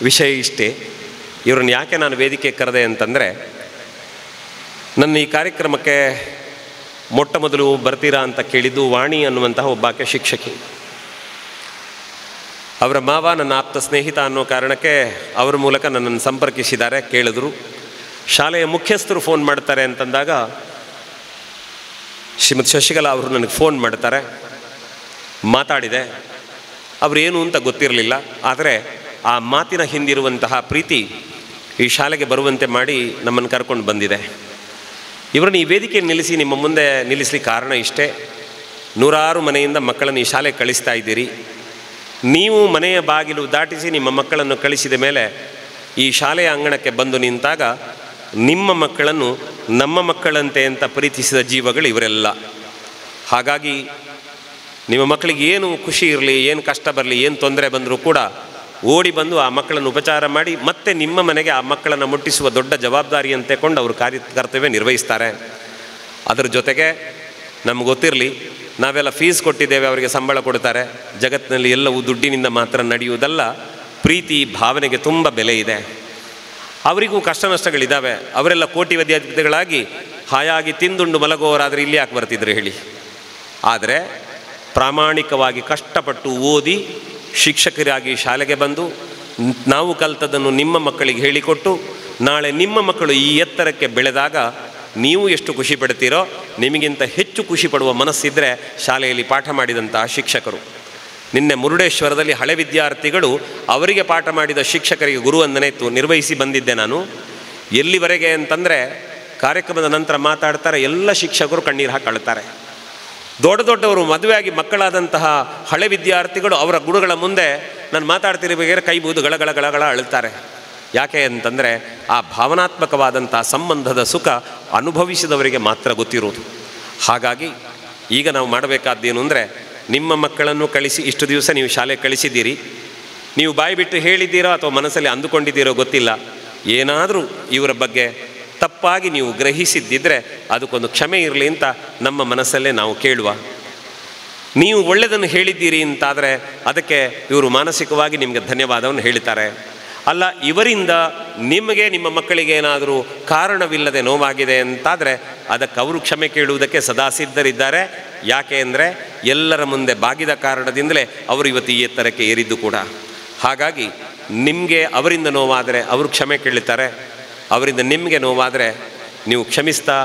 ವಿಷಯ ಇಷ್ಟೇ. ಇವ್ರನ್ನ ಯಾಕೆ ನಾನು ವೇದಿಕೆ ಕರೆದೆ ಅಂತಂದರೆ, ನನ್ನ ಈ ಕಾರ್ಯಕ್ರಮಕ್ಕೆ ಮೊಟ್ಟ ಮೊದಲು ಬರ್ತೀರಾ ಅಂತ ಕೇಳಿದ್ದು ವಾಣಿ ಅನ್ನುವಂತಹ ಒಬ್ಬಾಕೆ ಶಿಕ್ಷಕಿ. ಅವರ ಮಾವ ನನ್ನ ಆಪ್ತ ಸ್ನೇಹಿತ ಅನ್ನೋ ಕಾರಣಕ್ಕೆ ಅವರ ಮೂಲಕ ನನ್ನನ್ನು ಸಂಪರ್ಕಿಸಿದ್ದಾರೆ, ಕೇಳಿದ್ರು. ಶಾಲೆಯ ಮುಖ್ಯಸ್ಥರು ಫೋನ್ ಮಾಡ್ತಾರೆ ಅಂತಂದಾಗ ಶ್ರೀಮತಿ ಶಶಿಕಲಾ ಅವರು ನನಗೆ ಫೋನ್ ಮಾಡ್ತಾರೆ. ಮಾತಾಡಿದೆ, ಅವರೇನು ಅಂತ ಗೊತ್ತಿರಲಿಲ್ಲ, ಆದರೆ ಆ ಮಾತಿನ ಹಿಂದಿರುವಂತಹ ಪ್ರೀತಿ ಈ ಶಾಲೆಗೆ ಬರುವಂತೆ ಮಾಡಿ ನಮ್ಮನ್ನು ಕರ್ಕೊಂಡು ಬಂದಿದೆ. ಇವರನ್ನು ಈ ವೇದಿಕೆಯನ್ನು ನಿಲ್ಲಿಸಿ ನಿಮ್ಮ ಮುಂದೆ ನಿಲ್ಲಿಸಲಿಕ್ಕೆ ಕಾರಣ ಇಷ್ಟೇ. 100 ಮನೆಯಿಂದ ಮಕ್ಕಳನ್ನು ಈ ಶಾಲೆಗೆ ಕಳಿಸ್ತಾ ಇದ್ದೀರಿ. ನೀವು ಮನೆಯ ಬಾಗಿಲು ದಾಟಿಸಿ ನಿಮ್ಮ ಮಕ್ಕಳನ್ನು ಕಳಿಸಿದ ಮೇಲೆ ಈ ಶಾಲೆಯ ಅಂಗಣಕ್ಕೆ ಬಂದು ನಿಂತಾಗ ನಿಮ್ಮ ಮಕ್ಕಳನ್ನು ನಮ್ಮ ಮಕ್ಕಳಂತೆ ಅಂತ ಪ್ರೀತಿಸಿದ ಜೀವಗಳು ಇವರೆಲ್ಲ. ಹಾಗಾಗಿ ನಿಮ್ಮ ಮಕ್ಕಳಿಗೆ ಏನು ಖುಷಿ ಇರಲಿ, ಏನು ಕಷ್ಟ ಬರಲಿ, ಏನು ತೊಂದರೆ ಬಂದರೂ ಕೂಡ ಓಡಿ ಬಂದು ಆ ಮಕ್ಕಳನ್ನು ಉಪಚಾರ ಮಾಡಿ ಮತ್ತೆ ನಿಮ್ಮ ಮನೆಗೆ ಆ ಮಕ್ಕಳನ್ನು ಮುಟ್ಟಿಸುವ ದೊಡ್ಡ ಜವಾಬ್ದಾರಿಯಂತೆ ಕೊಂಡು ಅವರು ಕರ್ತವ್ಯ ನಿರ್ವಹಿಸ್ತಾರೆ. ಅದರ ಜೊತೆಗೆ ನಮ್ಗೆ ಗೊತ್ತಿರಲಿ, ನಾವೆಲ್ಲ ಫೀಸ್ ಕೊಟ್ಟಿದ್ದೇವೆ, ಅವರಿಗೆ ಸಂಬಳ ಕೊಡ್ತಾರೆ. ಜಗತ್ತಿನಲ್ಲಿ ಎಲ್ಲವೂ ದುಡ್ಡಿನಿಂದ ಮಾತ್ರ ನಡೆಯುವುದಲ್ಲ, ಪ್ರೀತಿ ಭಾವನೆಗೆ ತುಂಬ ಬೆಲೆ ಇದೆ. ಅವರಿಗೂ ಕಷ್ಟ ನಷ್ಟಗಳಿದ್ದಾವೆ. ಅವರೆಲ್ಲ ಕೋಟಿಪತಿಗಳಾಗಿ ಹಾಯಾಗಿ ತಿಂದುಂಡು ಮಲಗುವವರಾದರೆ ಇಲ್ಲಿ ಯಾಕೆ ಬರ್ತಿದ್ರು ಹೇಳಿ. ಆದರೆ ಪ್ರಾಮಾಣಿಕವಾಗಿ ಕಷ್ಟಪಟ್ಟು ಓದಿ ಶಿಕ್ಷಕರಾಗಿ ಶಾಲೆಗೆ ಬಂದು ನಾವು ಕಲಿತದ್ದನ್ನು ನಿಮ್ಮ ಮಕ್ಕಳಿಗೆ ಹೇಳಿಕೊಟ್ಟು ನಾಳೆ ನಿಮ್ಮ ಮಕ್ಕಳು ಈ ಎತ್ತರಕ್ಕೆ ಬೆಳೆದಾಗ ನೀವು ಎಷ್ಟು ಖುಷಿ ಪಡ್ತೀರೋ ನಿಮಗಿಂತ ಹೆಚ್ಚು ಖುಷಿ ಪಡುವ ಮನಸ್ಸಿದ್ದರೆ ಶಾಲೆಯಲ್ಲಿ ಪಾಠ ಮಾಡಿದಂತಹ ಶಿಕ್ಷಕರು. ನಿನ್ನೆ ಮುರುಡೇಶ್ವರದಲ್ಲಿ ಹಳೆ ವಿದ್ಯಾರ್ಥಿಗಳು ಅವರಿಗೆ ಪಾಠ ಮಾಡಿದ ಶಿಕ್ಷಕರಿಗೆ ಗುರುವಂದನೆ ನಿರ್ವಹಿಸಿ ಬಂದಿದ್ದೆ ನಾನು. ಎಲ್ಲಿವರೆಗೆ ಅಂತಂದರೆ ಕಾರ್ಯಕ್ರಮದ ನಂತರ ಮಾತಾಡ್ತಾರೆ, ಎಲ್ಲ ಶಿಕ್ಷಕರು ಕಣ್ಣೀರು ಹಾಕಿ ಅಳ್ತಾರೆ. ದೊಡ್ಡವರು ಮದುವೆಯಾಗಿ ಮಕ್ಕಳಾದಂತಹ ಹಳೆ ವಿದ್ಯಾರ್ಥಿಗಳು ಅವರ ಗುರುಗಳ ಮುಂದೆ ನಾನು ಮಾತಾಡ್ತಿರಬೇಕಾದ್ರೆ ಕೈ ಬೂದು ಗಳಗಳ ಅಳುತ್ತಾರೆ. ಯಾಕೆ ಅಂತಂದರೆ ಆ ಭಾವನಾತ್ಮಕವಾದಂಥ ಸಂಬಂಧದ ಸುಖ ಅನುಭವಿಸಿದವರಿಗೆ ಮಾತ್ರ ಗೊತ್ತಿರೋದು. ಹಾಗಾಗಿ ಈಗ ನಾವು ಮಾಡಬೇಕಾದ್ದೇನು ಅಂದರೆ, ನಿಮ್ಮ ಮಕ್ಕಳನ್ನು ಕಳಿಸಿ ಇಷ್ಟು ದಿವಸ ನೀವು ಶಾಲೆಗೆ ಕಳಿಸಿದ್ದೀರಿ, ನೀವು ಬಾಯಿ ಬಿಟ್ಟು ಹೇಳಿದ್ದೀರೋ ಅಥವಾ ಮನಸ್ಸಲ್ಲಿ ಅಂದುಕೊಂಡಿದ್ದೀರೋ ಗೊತ್ತಿಲ್ಲ, ಏನಾದರೂ ಇವರ ಬಗ್ಗೆ ತಪ್ಪಾಗಿ ನೀವು ಗ್ರಹಿಸಿದ್ದಿದ್ರೆ ಅದಕ್ಕೊಂದು ಕ್ಷಮೆ ಇರಲಿ ಅಂತ ನಮ್ಮ ಮನಸ್ಸಲ್ಲೇ ನಾವು ಕೇಳುವ. ನೀವು ಒಳ್ಳೆಯದನ್ನು ಹೇಳಿದ್ದೀರಿ ಅಂತಾದರೆ ಅದಕ್ಕೆ ಇವರು ಮಾನಸಿಕವಾಗಿ ನಿಮಗೆ ಧನ್ಯವಾದವನ್ನು ಹೇಳ್ತಾರೆ. ಅಲ್ಲ, ಇವರಿಂದ ನಿಮಗೆ ನಿಮ್ಮ ಮಕ್ಕಳಿಗೆ ಏನಾದರೂ ಕಾರಣವಿಲ್ಲದೆ ನೋವಾಗಿದೆ ಅಂತಾದರೆ ಅದಕ್ಕೆ ಅವರು ಕ್ಷಮೆ ಕೇಳುವುದಕ್ಕೆ ಸದಾ ಸಿದ್ಧರಿದ್ದಾರೆ. ಯಾಕೆ ಅಂದರೆ ಎಲ್ಲರ ಮುಂದೆ ಬಾಗಿದ ಕಾರಣದಿಂದಲೇ ಅವರು ಇವತ್ತು ಈ ಎತ್ತರಕ್ಕೆ ಏರಿದ್ದು ಕೂಡ. ಹಾಗಾಗಿ ನಿಮಗೆ ಅವರಿಂದ ನೋವಾದರೆ ಅವರು ಕ್ಷಮೆ ಕೇಳುತ್ತಾರೆ, ಅವರಿಂದ ನಿಮಗೆ ನೋವಾದರೆ ನೀವು ಕ್ಷಮಿಸ್ತಾ,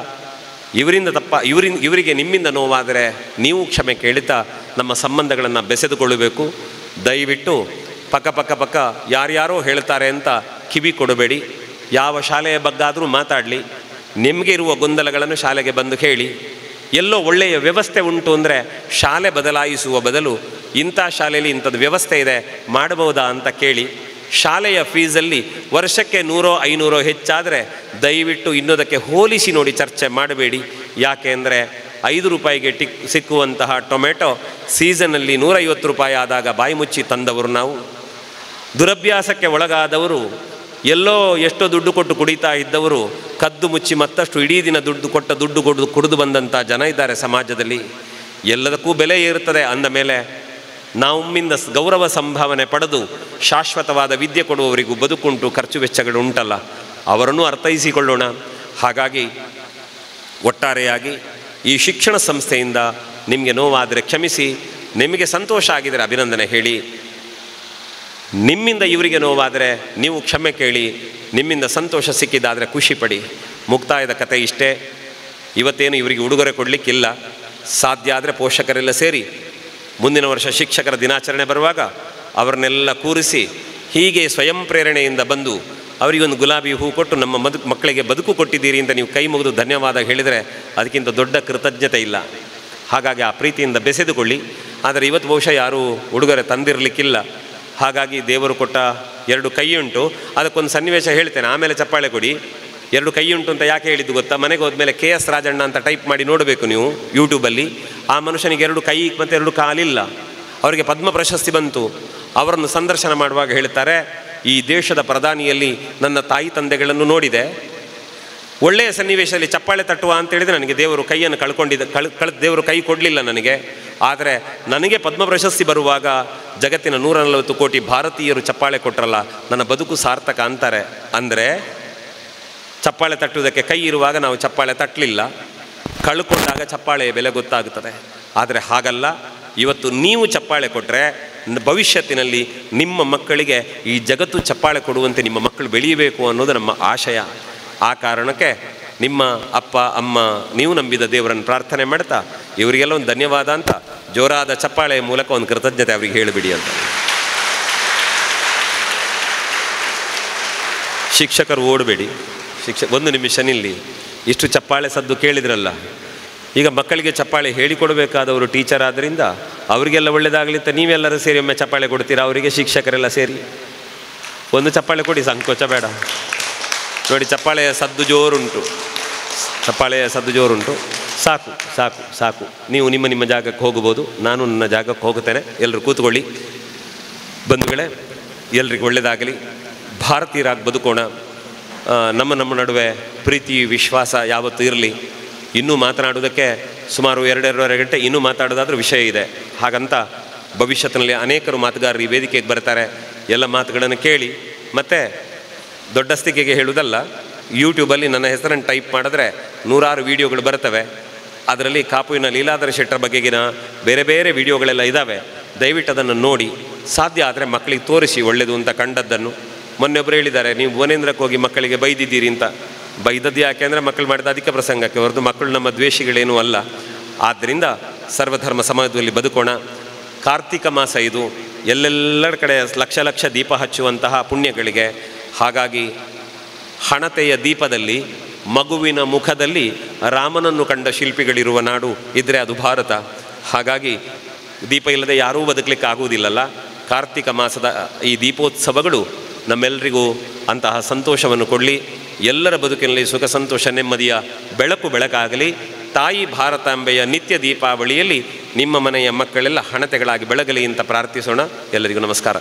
ಇವರಿಗೆ ನಿಮ್ಮಿಂದ ನೋವಾದರೆ ನೀವು ಕ್ಷಮೆ ಕೇಳುತ್ತಾ ನಮ್ಮ ಸಂಬಂಧಗಳನ್ನು ಬೆಸೆದುಕೊಳ್ಳಬೇಕು. ದಯವಿಟ್ಟು ಪಕ್ಕ ಯಾರ್ಯಾರೋ ಹೇಳ್ತಾರೆ ಅಂತ ಕಿವಿ ಕೊಡಬೇಡಿ. ಯಾವ ಶಾಲೆಯ ಬಗ್ಗಾದರೂ ಮಾತಾಡಲಿ, ನಿಮಗೆ ಇರುವ ಗೊಂದಲಗಳನ್ನು ಶಾಲೆಗೆ ಬಂದು ಹೇಳಿ. ಎಲ್ಲೋ ಒಳ್ಳೆಯ ವ್ಯವಸ್ಥೆ ಉಂಟು ಅಂದರೆ ಶಾಲೆ ಬದಲಾಯಿಸುವ ಬದಲು ಇಂಥ ಶಾಲೆಯಲ್ಲಿ ಇಂಥದ್ದು ವ್ಯವಸ್ಥೆ ಇದೆ ಮಾಡಬಹುದಾ ಅಂತ ಕೇಳಿ. ಶಾಲೆಯ ಫೀಸಲ್ಲಿ ವರ್ಷಕ್ಕೆ 100-500 ಹೆಚ್ಚಾದರೆ ದಯವಿಟ್ಟು ಇನ್ನೋದಕ್ಕೆ ಹೋಲಿಸಿ ನೋಡಿ ಚರ್ಚೆ ಮಾಡಬೇಡಿ. ಯಾಕೆ ಅಂದರೆ 5 ರೂಪಾಯಿಗೆ ಸಿಕ್ಕುವಂತಹ ಟೊಮೆಟೊ ಸೀಸನ್ನಲ್ಲಿ 150 ರೂಪಾಯಿ ಆದಾಗ ಬಾಯಿ ಮುಚ್ಚಿ ತಂದವರು ನಾವು. ದುರಭ್ಯಾಸಕ್ಕೆ ಒಳಗಾದವರು, ಎಲ್ಲೋ ಎಷ್ಟೋ ದುಡ್ಡು ಕೊಟ್ಟು ಕುಡಿತಾ ಇದ್ದವರು ಕದ್ದು ಮುಚ್ಚಿ ಮತ್ತಷ್ಟು ಇಡೀ ದಿನ ದುಡ್ಡು ಕುಡಿದು ಬಂದಂಥ ಜನ ಇದ್ದಾರೆ ಸಮಾಜದಲ್ಲಿ. ಎಲ್ಲದಕ್ಕೂ ಬೆಲೆ ಇರುತ್ತದೆ ಅಂದ ಮೇಲೆ ನಮ್ಮಿಂದ ಗೌರವ ಸಂಭಾವನೆ ಪಡೆದು ಶಾಶ್ವತವಾದ ವಿದ್ಯೆ ಕೊಡುವವರಿಗೂ ಬದುಕುಂಟು, ಖರ್ಚು ವೆಚ್ಚಗಳು ಉಂಟಲ್ಲ, ಅವರನ್ನು ಅರ್ಥೈಸಿಕೊಳ್ಳೋಣ. ಹಾಗಾಗಿ ಒಟ್ಟಾರೆಯಾಗಿ ಈ ಶಿಕ್ಷಣ ಸಂಸ್ಥೆಯಿಂದ ನಿಮಗೆ ನೋವಾದರೆ ಕ್ಷಮಿಸಿ, ನಿಮಗೆ ಸಂತೋಷ ಆಗಿದರೆ ಅಭಿನಂದನೆ ಹೇಳಿ, ನಿಮ್ಮಿಂದ ಇವರಿಗೆ ನೋವಾದರೆ ನೀವು ಕ್ಷಮೆ ಕೇಳಿ, ನಿಮ್ಮಿಂದ ಸಂತೋಷ ಸಿಕ್ಕಿದ್ದಾದರೆ ಖುಷಿಪಡಿ. ಮುಕ್ತಾಯದ ಕತೆ ಇಷ್ಟೇ. ಇವತ್ತೇನು ಇವರಿಗೆ ಉಡುಗೊರೆ ಕೊಡಲಿಕ್ಕಿಲ್ಲ. ಸಾಧ್ಯ ಆದರೆ ಪೋಷಕರೆಲ್ಲ ಸೇರಿ ಮುಂದಿನ ವರ್ಷ ಶಿಕ್ಷಕರ ದಿನಾಚರಣೆ ಬರುವಾಗ ಅವರನ್ನೆಲ್ಲ ಕೂರಿಸಿ ಹೀಗೆ ಸ್ವಯಂ ಪ್ರೇರಣೆಯಿಂದ ಬಂದು ಅವರಿಗೊಂದು ಗುಲಾಬಿ ಹೂ ಕೊಟ್ಟು ನಮ್ಮ ಮಕ್ಕಳಿಗೆ ಬದುಕು ಕೊಟ್ಟಿದ್ದೀರಿ ಅಂತ ನೀವು ಕೈ ಮುಗಿದು ಧನ್ಯವಾದ ಹೇಳಿದರೆ ಅದಕ್ಕಿಂತ ದೊಡ್ಡ ಕೃತಜ್ಞತೆ ಇಲ್ಲ. ಹಾಗಾಗಿ ಆ ಪ್ರೀತಿಯಿಂದ ಬೆಸೆದುಕೊಳ್ಳಿ. ಆದರೆ ಇವತ್ತು ಬಹುಶಃ ಯಾರೂ ಉಡುಗೊರೆ ತಂದಿರಲಿಕ್ಕಿಲ್ಲ. ಹಾಗಾಗಿ ದೇವರು ಕೊಟ್ಟ 2 ಕೈ ಉಂಟು. ಅದಕ್ಕೊಂದು ಸನ್ನಿವೇಶ ಹೇಳ್ತೇನೆ, ಆಮೇಲೆ ಚಪ್ಪಾಳೆ ಕೊಡಿ. 2 ಕೈ ಉಂಟು ಅಂತ ಯಾಕೆ ಹೇಳಿದ್ದು ಗೊತ್ತಾ? ಮನೆಗೆ ಹೋದ್ಮೇಲೆ KS ರಾಜಣ್ಣ ಅಂತ ಟೈಪ್ ಮಾಡಿ ನೋಡಬೇಕು ನೀವು ಯೂಟ್ಯೂಬಲ್ಲಿ. ಆ ಮನುಷ್ಯನಿಗೆ 2 ಕೈ ಮತ್ತು 2 ಕಾಲಿಲ್ಲ. ಅವರಿಗೆ ಪದ್ಮ ಪ್ರಶಸ್ತಿ ಬಂತು. ಅವರನ್ನು ಸಂದರ್ಶನ ಮಾಡುವಾಗ ಹೇಳ್ತಾರೆ, ಈ ದೇಶದ ಪ್ರಧಾನಿಯಲ್ಲಿ ನನ್ನ ತಾಯಿ ತಂದೆಗಳನ್ನು ನೋಡಿದೆ. ಒಳ್ಳೆಯ ಸನ್ನಿವೇಶದಲ್ಲಿ ಚಪ್ಪಾಳೆ ತಟ್ಟುವ ಅಂತೇಳಿದರೆ ನನಗೆ ದೇವರು ಕೈಯನ್ನು ದೇವರು ಕೈ ಕೊಡಲಿಲ್ಲ ನನಗೆ. ಆದರೆ ನನಗೆ ಪದ್ಮ ಪ್ರಶಸ್ತಿ ಬರುವಾಗ ಜಗತ್ತಿನ 140 ಕೋಟಿ ಭಾರತೀಯರು ಚಪ್ಪಾಳೆ ಕೊಟ್ಟರಲ್ಲ, ನನ್ನ ಬದುಕು ಸಾರ್ಥಕ ಅಂತಾರೆ. ಅಂದರೆ ಚಪ್ಪಾಳೆ ತಟ್ಟುವುದಕ್ಕೆ ಕೈ ಇರುವಾಗ ನಾವು ಚಪ್ಪಾಳೆ ತಟ್ಟಲಿಲ್ಲ, ಕಳ್ಕೊಂಡಾಗ ಚಪ್ಪಾಳೆಯ ಬೆಲೆ ಗೊತ್ತಾಗುತ್ತದೆ. ಆದರೆ ಹಾಗಲ್ಲ, ಇವತ್ತು ನೀವು ಚಪ್ಪಾಳೆ ಕೊಟ್ಟರೆ ಭವಿಷ್ಯತ್ತಿನಲ್ಲಿ ನಿಮ್ಮ ಮಕ್ಕಳಿಗೆ ಈ ಜಗತ್ತು ಚಪ್ಪಾಳೆ ಕೊಡುವಂತೆ ನಿಮ್ಮ ಮಕ್ಕಳು ಬೆಳೆಯಬೇಕು ಅನ್ನೋದು ನಮ್ಮ ಆಶಯ. ಆ ಕಾರಣಕ್ಕೆ ನಿಮ್ಮ ಅಪ್ಪ ಅಮ್ಮ ನೀವು ನಂಬಿದ ದೇವರನ್ನು ಪ್ರಾರ್ಥನೆ ಮಾಡ್ತಾ ಇವರಿಗೆಲ್ಲ ಒಂದು ಧನ್ಯವಾದ ಅಂತ ಜೋರಾದ ಚಪ್ಪಾಳೆಯ ಮೂಲಕ ಒಂದು ಕೃತಜ್ಞತೆ ಅವರಿಗೆ ಹೇಳಿಬಿಡಿ ಅಂತ. ಶಿಕ್ಷಕರು ಓಡಬೇಡಿ, 1 ನಿಮಿಷ ನಿಲ್ಲಿ. ಇಷ್ಟು ಚಪ್ಪಾಳೆ ಸದ್ದು ಕೇಳಿದ್ರಲ್ಲ, ಈಗ ಮಕ್ಕಳಿಗೆ ಚಪ್ಪಾಳೆ ಹೇಳಿಕೊಡಬೇಕಾದವರು ಟೀಚರ್ ಆದ್ದರಿಂದ ಅವರಿಗೆಲ್ಲ ಒಳ್ಳೆಯದಾಗಲಿ ಅಂತ ನೀವೆಲ್ಲರೂ ಸೇರಿ ಒಮ್ಮೆ ಚಪ್ಪಾಳೆ ಕೊಡ್ತೀರಾ ಅವರಿಗೆ, ಶಿಕ್ಷಕರೆಲ್ಲ ಸೇರಿ ಒಂದು ಚಪ್ಪಾಳೆ ಕೊಡಿ, ಸಂಕೋಚ ಬೇಡ. ನೋಡಿ, ಚಪ್ಪಾಳೆಯ ಸದ್ದು ಜೋರುಂಟು, ಸಾಕು ಸಾಕು ಸಾಕು. ನೀವು ನಿಮ್ಮ ಜಾಗಕ್ಕೆ ಹೋಗ್ಬೋದು, ನಾನು ನನ್ನ ಜಾಗಕ್ಕೆ ಹೋಗುತ್ತೇನೆ. ಎಲ್ಲರೂ ಕೂತ್ಕೊಳ್ಳಿ. ಬಂಧುಗಳೇ, ಎಲ್ರಿಗೂ ಒಳ್ಳೆಯದಾಗಲಿ. ಭಾರತೀಯರಾಗಿ ಬದುಕೋಣ. ನಮ್ಮ ನಡುವೆ ಪ್ರೀತಿ ವಿಶ್ವಾಸ ಯಾವತ್ತೂ ಇರಲಿ. ಇನ್ನೂ ಮಾತನಾಡೋದಕ್ಕೆ ಸುಮಾರು 2-2.5 ಗಂಟೆ ಇನ್ನೂ ಮಾತಾಡೋದಾದ್ರೂ ವಿಷಯ ಇದೆ. ಹಾಗಂತ ಭವಿಷ್ಯತ್ತಿನಲ್ಲಿ ಅನೇಕರು ಮಾತುಗಾರರು ಈ ವೇದಿಕೆಗೆ ಬರ್ತಾರೆ. ಎಲ್ಲ ಮಾತುಗಳನ್ನು ಕೇಳಿ. ಮತ್ತು ದೊಡ್ಡಸ್ತಿಕೆಗೆ ಹೇಳುವುದಲ್ಲ, ಯೂಟ್ಯೂಬಲ್ಲಿ ನನ್ನ ಹೆಸರನ್ನು ಟೈಪ್ ಮಾಡಿದ್ರೆ 100 ವೀಡಿಯೋಗಳು ಬರ್ತವೆ. ಅದರಲ್ಲಿ ಕಾಪುವಿನ ಲೀಲಾಧರ ಶೆಟ್ಟರ ಬಗೆಗಿನ ಬೇರೆ ಬೇರೆ ವೀಡಿಯೋಗಳೆಲ್ಲ ಇದ್ದಾವೆ. ದಯವಿಟ್ಟು ಅದನ್ನು ನೋಡಿ, ಸಾಧ್ಯ ಆದರೆ ಮಕ್ಕಳಿಗೆ ತೋರಿಸಿ ಒಳ್ಳೆಯದು ಅಂತ ಕಂಡದ್ದನ್ನು. ಮೊನ್ನೆೊಬ್ಬರು ಹೇಳಿದ್ದಾರೆ, ನೀವು ಭುವನೇಂದ್ರಕ್ಕೆ ಹೋಗಿ ಮಕ್ಕಳಿಗೆ ಬೈದಿದ್ದೀರಿ ಅಂತ. ಬೈದದ್ದು ಯಾಕೆ ಅಂದರೆ ಮಕ್ಕಳು ಮಾಡಿದ ಅಧಿಕ ಪ್ರಸಂಗಕ್ಕೆ, ಹೊರತು ಮಕ್ಕಳು ನಮ್ಮ ದ್ವೇಷಿಗಳೇನೂ ಅಲ್ಲ. ಆದ್ದರಿಂದ ಸರ್ವಧರ್ಮ ಸಮಾಜದಲ್ಲಿ ಬದುಕೋಣ. ಕಾರ್ತಿಕ ಮಾಸ ಇದು, ಎಲ್ಲೆಲ್ಲರ ಕಡೆ ಲಕ್ಷ ಲಕ್ಷ ದೀಪ ಹಚ್ಚುವಂತಹ ಪುಣ್ಯಗಳಿಗೆ. ಹಾಗಾಗಿ ಹಣತೆಯ ದೀಪದಲ್ಲಿ ಮಗುವಿನ ಮುಖದಲ್ಲಿ ರಾಮನನ್ನು ಕಂಡ ಶಿಲ್ಪಿಗಳಿರುವ ನಾಡು ಇದ್ದರೆ ಅದು ಭಾರತ. ಹಾಗಾಗಿ ದೀಪ ಇಲ್ಲದೆ ಯಾರೂ ಬದುಕಲಿಕ್ಕೆ ಆಗುವುದಿಲ್ಲಲ್ಲ. ಕಾರ್ತಿಕ ಮಾಸದ ಈ ದೀಪೋತ್ಸವಗಳು ನಮ್ಮೆಲ್ಲರಿಗೂ ಅಂತಹ ಸಂತೋಷವನ್ನು ಕೊಡಲಿ. ಎಲ್ಲರ ಬದುಕಿನಲ್ಲಿ ಸುಖ ಸಂತೋಷ ನೆಮ್ಮದಿಯ ಬೆಳಕಾಗಲಿ. ತಾಯಿ ಭಾರತಾಂಬೆಯ ನಿತ್ಯ ದೀಪಾವಳಿಯಲ್ಲಿ ನಿಮ್ಮ ಮನೆಯ ಮಕ್ಕಳೆಲ್ಲ ಹಣತೆಗಳಾಗಿ ಬೆಳಗಲಿ ಅಂತ ಪ್ರಾರ್ಥಿಸೋಣ. ಎಲ್ಲರಿಗೂ ನಮಸ್ಕಾರ.